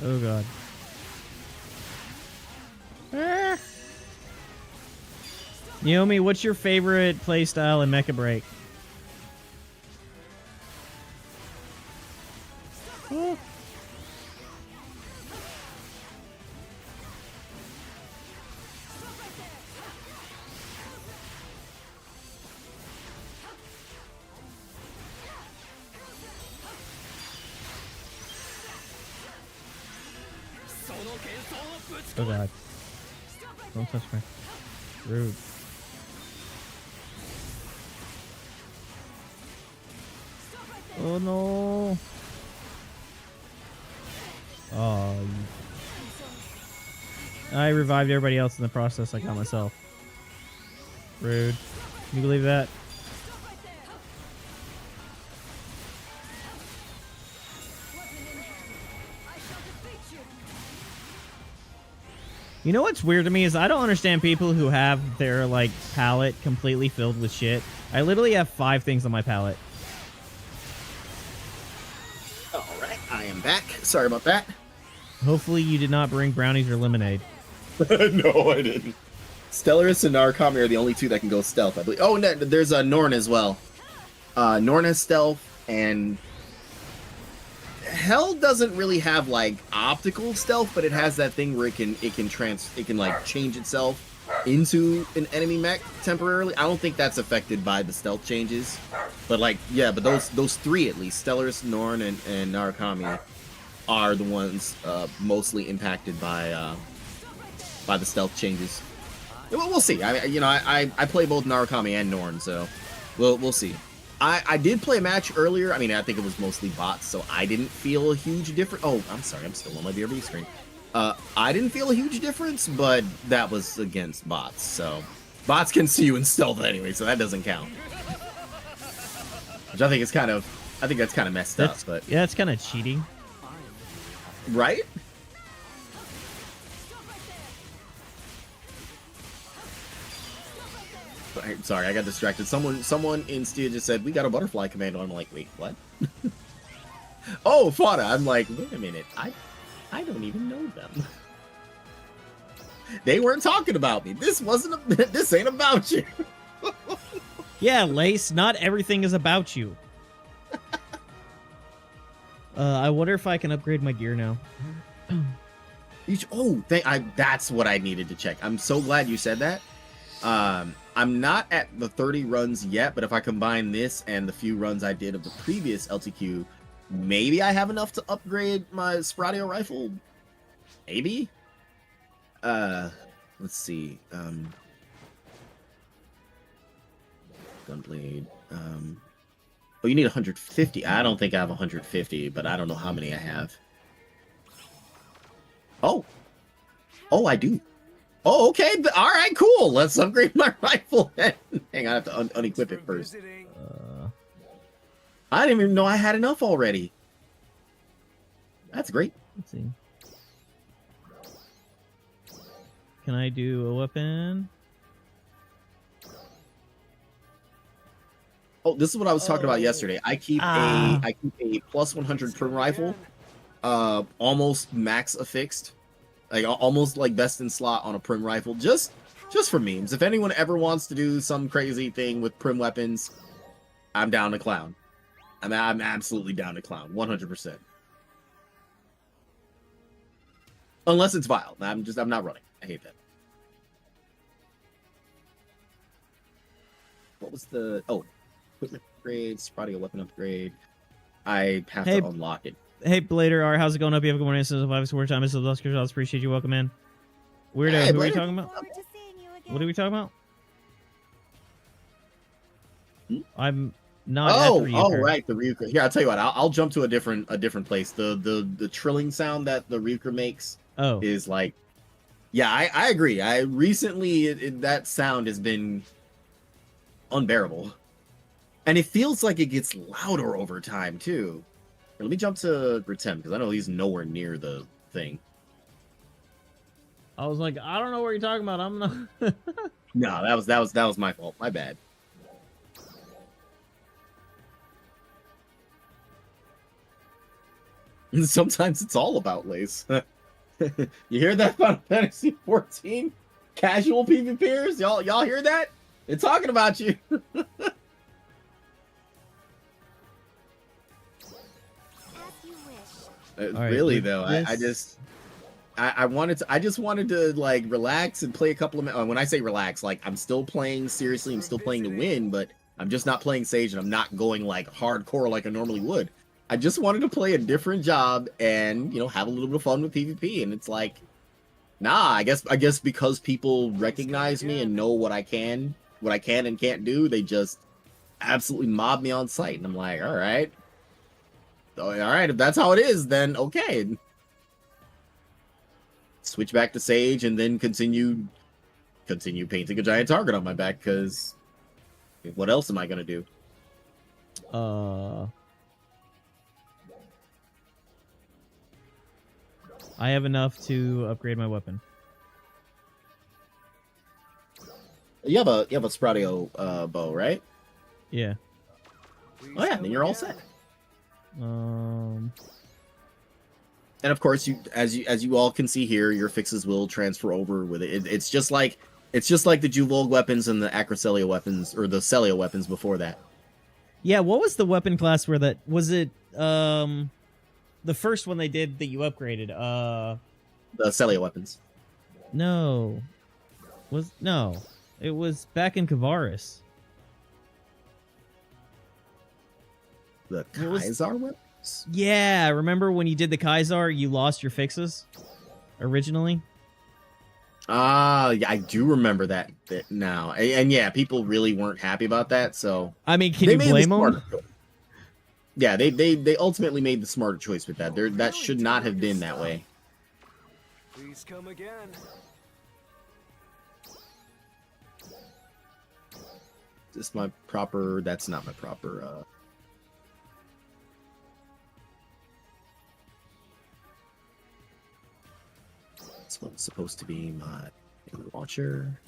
Oh god. Ah. Naomi, what's your favorite playstyle in Mecha Break? Oh. Oh god. Don't touch me. Rude. Oh no. Oh. I revived everybody else in the process. I got myself. Rude. Can you believe that? You know what's weird to me is I don't understand people who have their, like, palette completely filled with shit. I literally have 5 things on my palette. Alright, I am back. Sorry about that. Hopefully you did not bring brownies or lemonade. No, I didn't. Stellaris and Narukami are the only 2 that can go stealth, I believe. Oh, no, there's a Norn as well. Norn has stealth, and Hell doesn't really have like optical stealth, but it has that thing where it can like change itself into an enemy mech temporarily. I don't think that's affected by the stealth changes, but like yeah, but those 3 at least, Stellaris, Norn, and Narukami, are the ones mostly impacted by the stealth changes. We'll see. I play both Narukami and Norn, so we'll see. I did play a match earlier. I mean, I think it was mostly bots, so I didn't feel a huge difference. Oh, I'm sorry. I'm still on my BRB screen. I didn't feel a huge difference, but that was against bots, so bots can see you in stealth anyway, so that doesn't count. Which I think that's kind of messed up, but yeah, it's kind of cheating, right? Sorry, I got distracted. Someone in Stia just said, we got a butterfly commando. I'm like, wait, what? Oh, Fauna. I'm like, wait a minute. I don't even know them. They weren't talking about me. This ain't about you. Yeah, Lace, not everything is about you. I wonder if I can upgrade my gear now. That's what I needed to check. I'm so glad you said that. I'm not at the 30 runs yet, but if I combine this and the few runs I did of the previous LTQ, maybe I have enough to upgrade my Spradio rifle. Maybe. Let's see. Gunblade. Oh, you need 150. I don't think I have 150, but I don't know how many I have. Oh, I do. Oh, okay. All right, cool. Let's upgrade my rifle. Hang on, I have to unequip it first. I didn't even know I had enough already. That's great. Let's see. Can I do a weapon? Oh, this is what I was talking about yesterday. I keep a plus 100 prim rifle, almost max affixed, like almost like best in slot on a prim rifle, just for memes. If anyone ever wants to do some crazy thing with prim weapons, I'm down to clown. I'm absolutely down to clown, 100%. Unless it's vile. I'm not running. I hate that. What was the equipment upgrade, Spradio weapon upgrade? I have to unlock it. Hey, Blader R, how's it going? Hope you have a good morning. This is 5 time. This is Lusker. I appreciate you. Welcome in. Weirdo, who are we talking about? What are we talking about? I'm not at the Ryuker. Oh, right, the Ryuker. Here, I'll tell you what. I'll jump to a different place. The trilling sound that the Ryuker makes is like, yeah, I agree. I recently that sound has been unbearable, and it feels like it gets louder over time too. Here, let me jump to Gritem because I know he's nowhere near the thing. I was like, I don't know what you're talking about. I'm not. No, that was my fault. My bad. Sometimes it's all about Lace. You hear that, Final Fantasy 14? Casual PvPers? Y'all hear that? They're talking about you. Really though, I just wanted to like relax and play a couple of when I say relax, like I'm still playing seriously, I'm still playing to win, but I'm just not playing Sage and I'm not going like hardcore like I normally would. I just wanted to play a different job and, have a little bit of fun with PvP, and it's like, nah, I guess because people recognize me and know what I can and can't do, they just absolutely mob me on sight, and I'm like, all right, if that's how it is, then okay. Switch back to Sage and then continue painting a giant target on my back, because what else am I gonna do? I have enough to upgrade my weapon. You have a Spradio bow, right? Yeah. Oh yeah, then you're all set. And of course, as you all can see here, your fixes will transfer over with it. It's just like the Juvolg weapons and the Acrocelia weapons, or the Celia weapons before that. Yeah, what was the weapon class where that was it? The first one they did that you upgraded. The Celia weapons. No, it was back in Kavaris. The Kaisar weapons? Yeah, remember when you did the Kaisar, you lost your fixes originally? Yeah, I do remember that bit now. And yeah, people really weren't happy about that, so... I mean, can you blame them? Yeah, they ultimately made the smarter choice with that. That should not have been that way. Please come again. Is this my proper... That's not my proper... This one's supposed to be my launcher.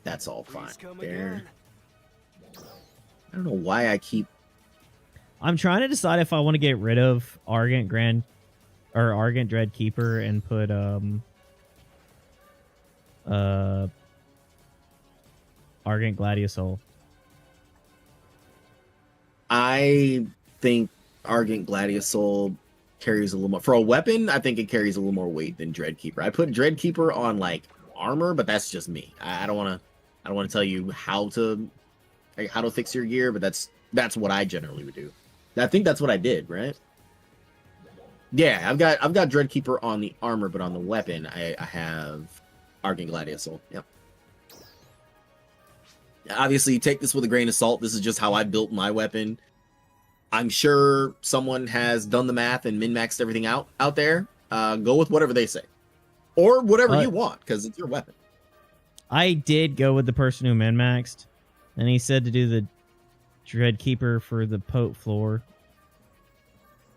That's all fine there. I don't know why I keep... I'm trying to decide if I want to get rid of Argent Dread Keeper and put Argent Gladiusol. I think Argent Gladiusol carries a little more for a weapon. I think it carries a little more weight than Dreadkeeper. I put Dreadkeeper on like armor, but that's just me. I don't want to tell you how to fix your gear, but that's what I generally would do. I think that's what I did, right? Yeah, I've got Dreadkeeper on the armor, but on the weapon, I have Argent Gladiusol. Yep. Obviously, take this with a grain of salt. This is just how I built my weapon. I'm sure someone has done the math and min-maxed everything out there. Go with whatever they say. Or whatever you want, because it's your weapon. I did go with the person who min-maxed, and he said to do the Dreadkeeper for the Pote floor.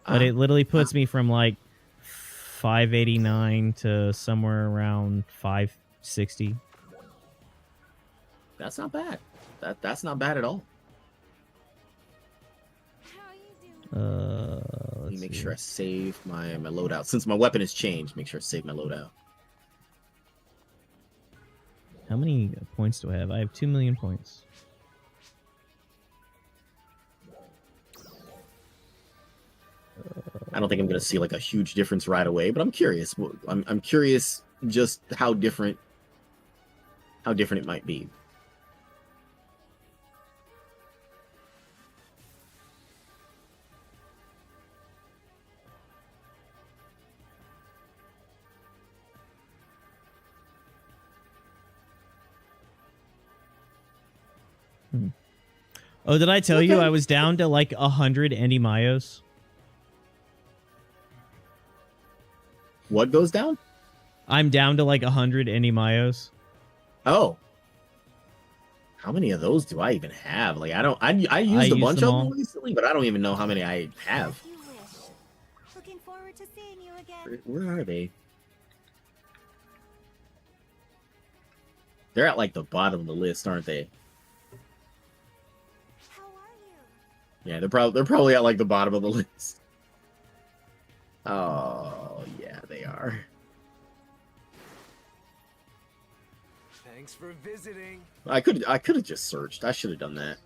But it literally puts me from like 589 to somewhere around 560. That's not bad. That's not bad at all. Let me make sure I save my loadout. Since my weapon has changed, make sure I save my loadout. How many points do I have? I have 2 million points. I don't think I'm going to see like a huge difference right away, but I'm curious. I'm curious just how different it might be. Oh, did I tell you I was down to like 100 Andy Mayos? What goes down? I'm down to like 100 Andy Mayos. Oh. How many of those do I even have? Like, I used a bunch of them recently, but I don't even know how many I have. Looking forward to seeing you again. Where are they? They're at like the bottom of the list, aren't they? How are you? Yeah, they're probably at like the bottom of the list. Oh, yeah, they are. Thanks for visiting. I could have just searched. I should have done that.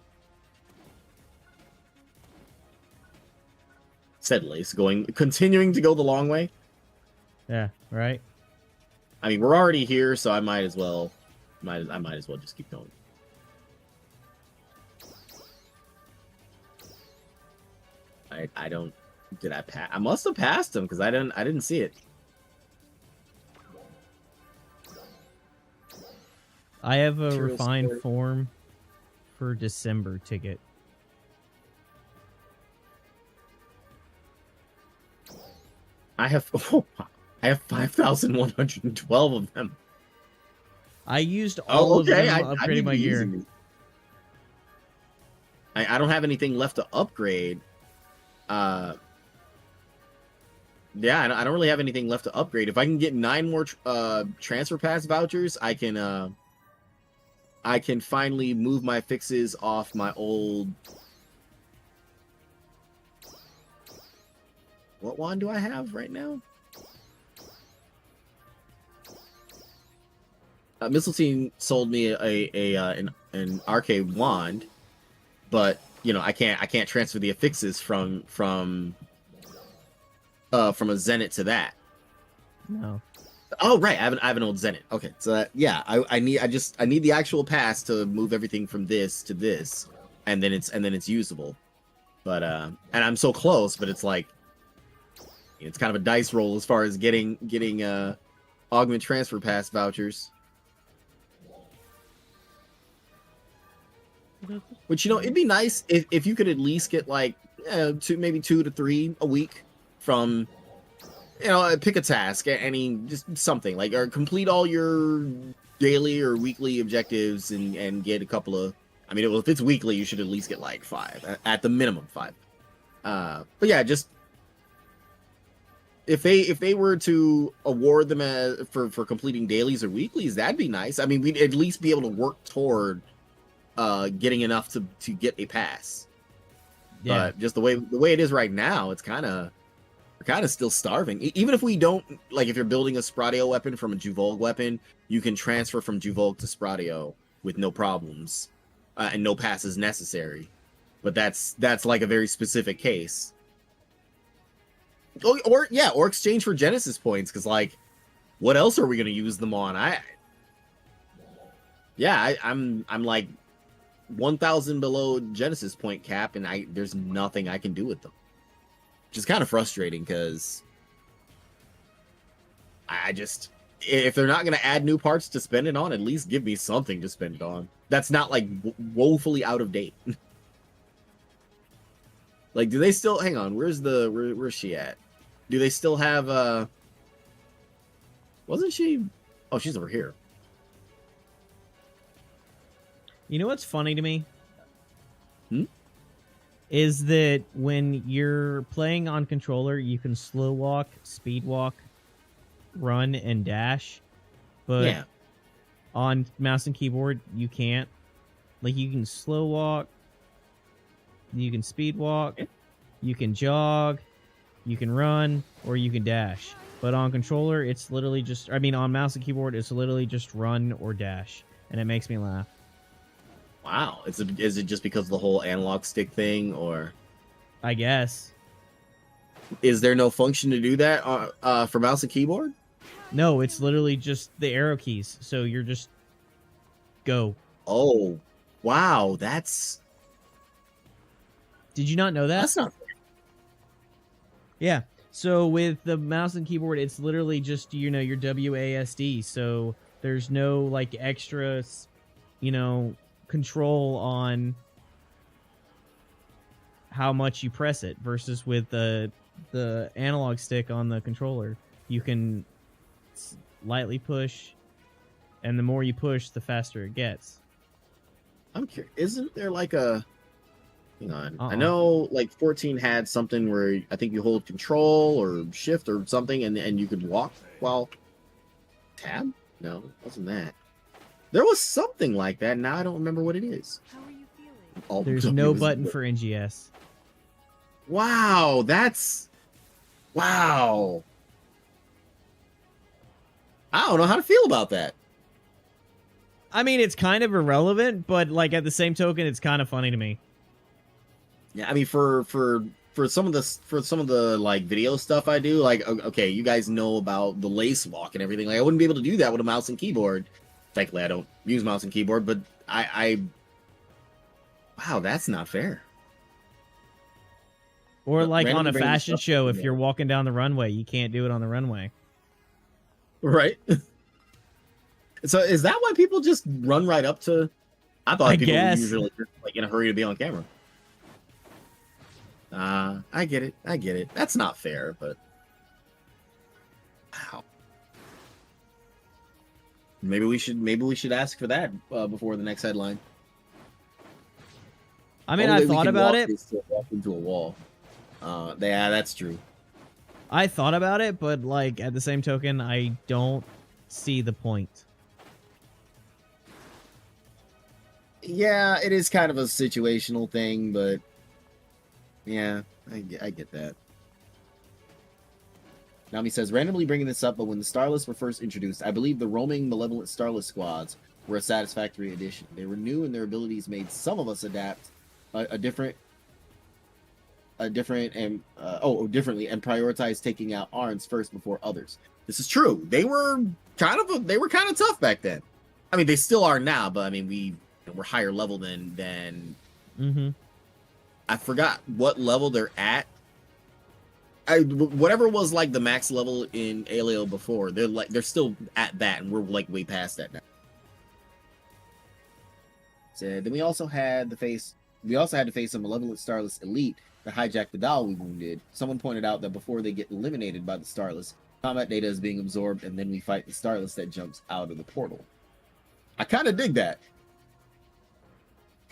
Said Lace, continuing to go the long way. Yeah, right. I mean, we're already here, so I might as well just keep going. I don't. Did I pass? I must have passed him because I didn't see it. I have a refined form for December ticket. I have 5,112 of them. I used all of them upgrading my gear. I don't have anything left to upgrade. Yeah, I don't really have anything left to upgrade. If I can get 9 more transfer pass vouchers, I can finally move my fixes off my old. What wand do I have right now? Mistleteen sold me an arcade wand, but you know I can't transfer the affixes from a Zenit to that. No. Oh right, I have an old Zenit. Okay, so yeah, I need the actual pass to move everything from this to this, and then it's usable. But and I'm so close, but it's like it's kind of a dice roll as far as getting augment transfer pass vouchers. Which it'd be nice if you could at least get like maybe 2 to 3 a week from. Pick a task, just something like, or complete all your daily or weekly objectives and get a couple of. I mean, if it's weekly, you should at least get like 5 at the minimum 5. But yeah, just if they were to award them for completing dailies or weeklies, that'd be nice. I mean, we'd at least be able to work toward getting enough to get a pass. Yeah. But just the way it is right now, it's kind of still starving. Even if we don't, like, if you're building a Spratio weapon from a Juvolg weapon, you can transfer from Juvolg to Spratio with no problems, and no passes necessary. But that's like a very specific case. Oh, or exchange for Genesis points, because like, what else are we gonna use them on? I'm like 1,000 below Genesis point cap, and there's nothing I can do with them, which is kind of frustrating because I just, if they're not gonna add new parts to spend it on, at least give me something to spend it on. That's not like woefully out of date. Like, do they still, hang on? Where's she at? Do they still have wasn't she? Oh, she's over here. You know what's funny to me? Hmm? Is that when you're playing on controller, you can slow walk, speed walk, run, and dash. But Yeah. on mouse and keyboard, you can't. Like, you can slow walk, you can speed walk, you can jog, you can run, or you can dash. But on controller, it's literally just, I mean, on mouse and keyboard, it's literally just run or dash. And it makes me laugh. Wow. Is it just because of the whole analog stick thing, or I guess. is there no function to do that for mouse and keyboard? No, it's literally just the arrow keys. So you're just go. Oh, wow. That's Did you not know that? not fair. Yeah. So with the mouse and keyboard, it's literally just, you know, your WASD. So there's no like extra, you know, control on how much you press it versus with the analog stick on the controller. You can lightly push, and the more you push, the faster it gets. I'm curious. Isn't there like a, hang on. I Uh-uh. know like 14 had something where I think you hold control or shift or something, and you could walk while tab? No, it wasn't that. There was something like that. Now I don't remember what it is. How are you feeling? All There's W no is- button for NGS. Wow, that's, wow. I don't know how to feel about that. I mean, it's kind of irrelevant, but like at the same token, it's kind of funny to me. Yeah, I mean, for some of the like video stuff I do, like, okay, you guys know about the lace walk and everything. Like, I wouldn't be able to do that with a mouse and keyboard. Thankfully, I don't use mouse and keyboard, but wow, that's not fair. Or But like on randomly a bringing fashion stuff show, up, if yeah. you're walking down the runway, you can't do it on the runway. Right. So is that why people just run right up to? I thought I people guess. were usually like in a hurry to be on camera. I get it. I get it. That's not fair, but wow. Maybe we should ask for that before the next headline. I mean, Only I way we thought can about walk it. is to walk into a wall. Yeah, that's true. I thought about it, but like at the same token, I don't see the point. Yeah, it is kind of a situational thing, but yeah, I get that. Nami says, randomly bringing this up, but when the Starless were first introduced, I believe the roaming malevolent Starless squads were a satisfactory addition. They were new and their abilities made some of us adapt differently and prioritize taking out Arns first before others. This is true. They were kind of tough back then. I mean, they still are now, but I mean, we're higher level than Mm-hmm. I forgot what level they're at. Whatever was like the max level in Aleo before, they're still at that, and we're like way past that now. So then we also had to face a malevolent Starless elite that hijacked the doll we wounded. Someone pointed out that before they get eliminated by the Starless, combat data is being absorbed, and then we fight the Starless that jumps out of the portal. I kind of dig that.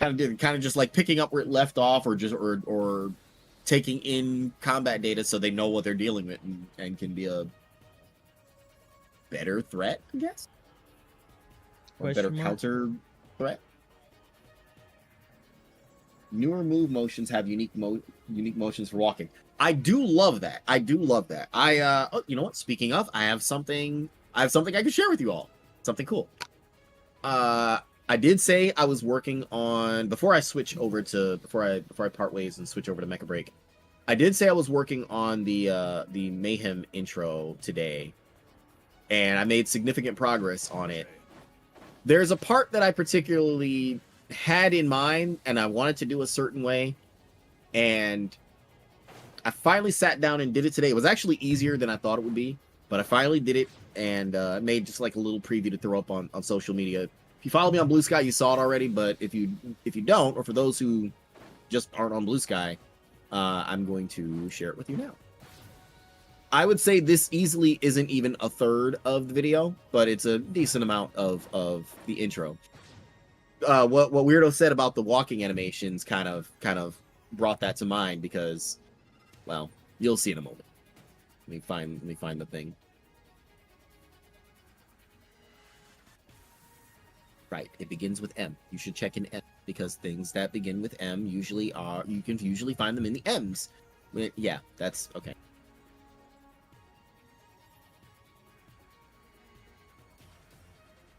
Kind of just like picking up where it left off, or just or taking in combat data so they know what they're dealing with and can be a better threat, I guess, or a better Question mark? counter threat. Newer move motions have unique motions for walking. I do love that. You know what? Speaking of, I have something I can share with you all. Something cool. I did say I was working on before I part ways and switch over to Mecha Break. I did say I was working on the Mayhem intro today, and I made significant progress on it. There's a part that I particularly had in mind, and I wanted to do a certain way, and I finally sat down and did it today. It was actually easier than I thought it would be, but I finally did it, and made just like a little preview to throw up on social media. If you follow me on Blue Sky, you saw it already, but if you don't, or for those who just aren't on Blue Sky, I'm going to share it with you now. I would say this easily isn't even a third of the video, but it's a decent amount of the intro. What Weirdo said about the walking animations kind of brought that to mind, because, well, you'll see in a moment. Let me find the thing. Right, it begins with M. You should check in M, because things that begin with M usually are, you can usually find them in the M's. Yeah, that's okay.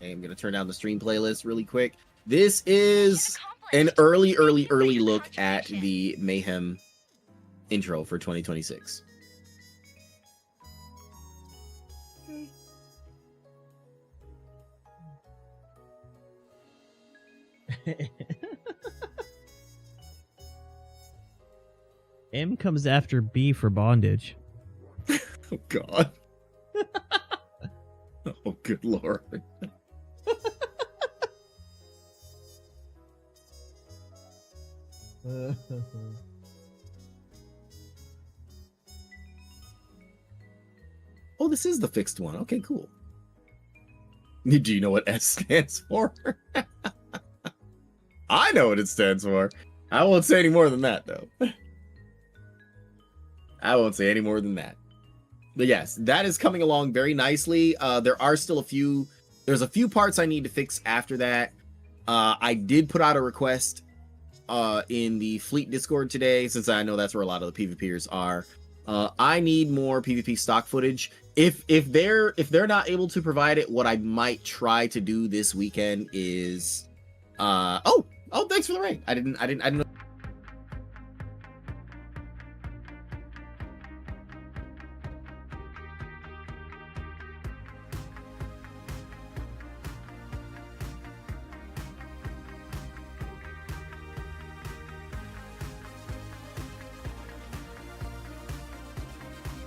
Okay, I'm gonna turn down the stream playlist really quick. This is an early look at the Mayhem intro for 2026. M comes after B for bondage. Oh God. Oh good Lord. Oh, this is the fixed one. Okay, cool. Do you know what S stands for? I know what it stands for. I won't say any more than that, though. I won't say any more than that. But yes, that is coming along very nicely. There are still there's a few parts I need to fix after that. I did put out a request in the Fleet Discord today, since I know that's where a lot of the PvPers are. I need more PvP stock footage. If they're not able to provide it, what I might try to do this weekend is oh, thanks for the raid. I didn't know.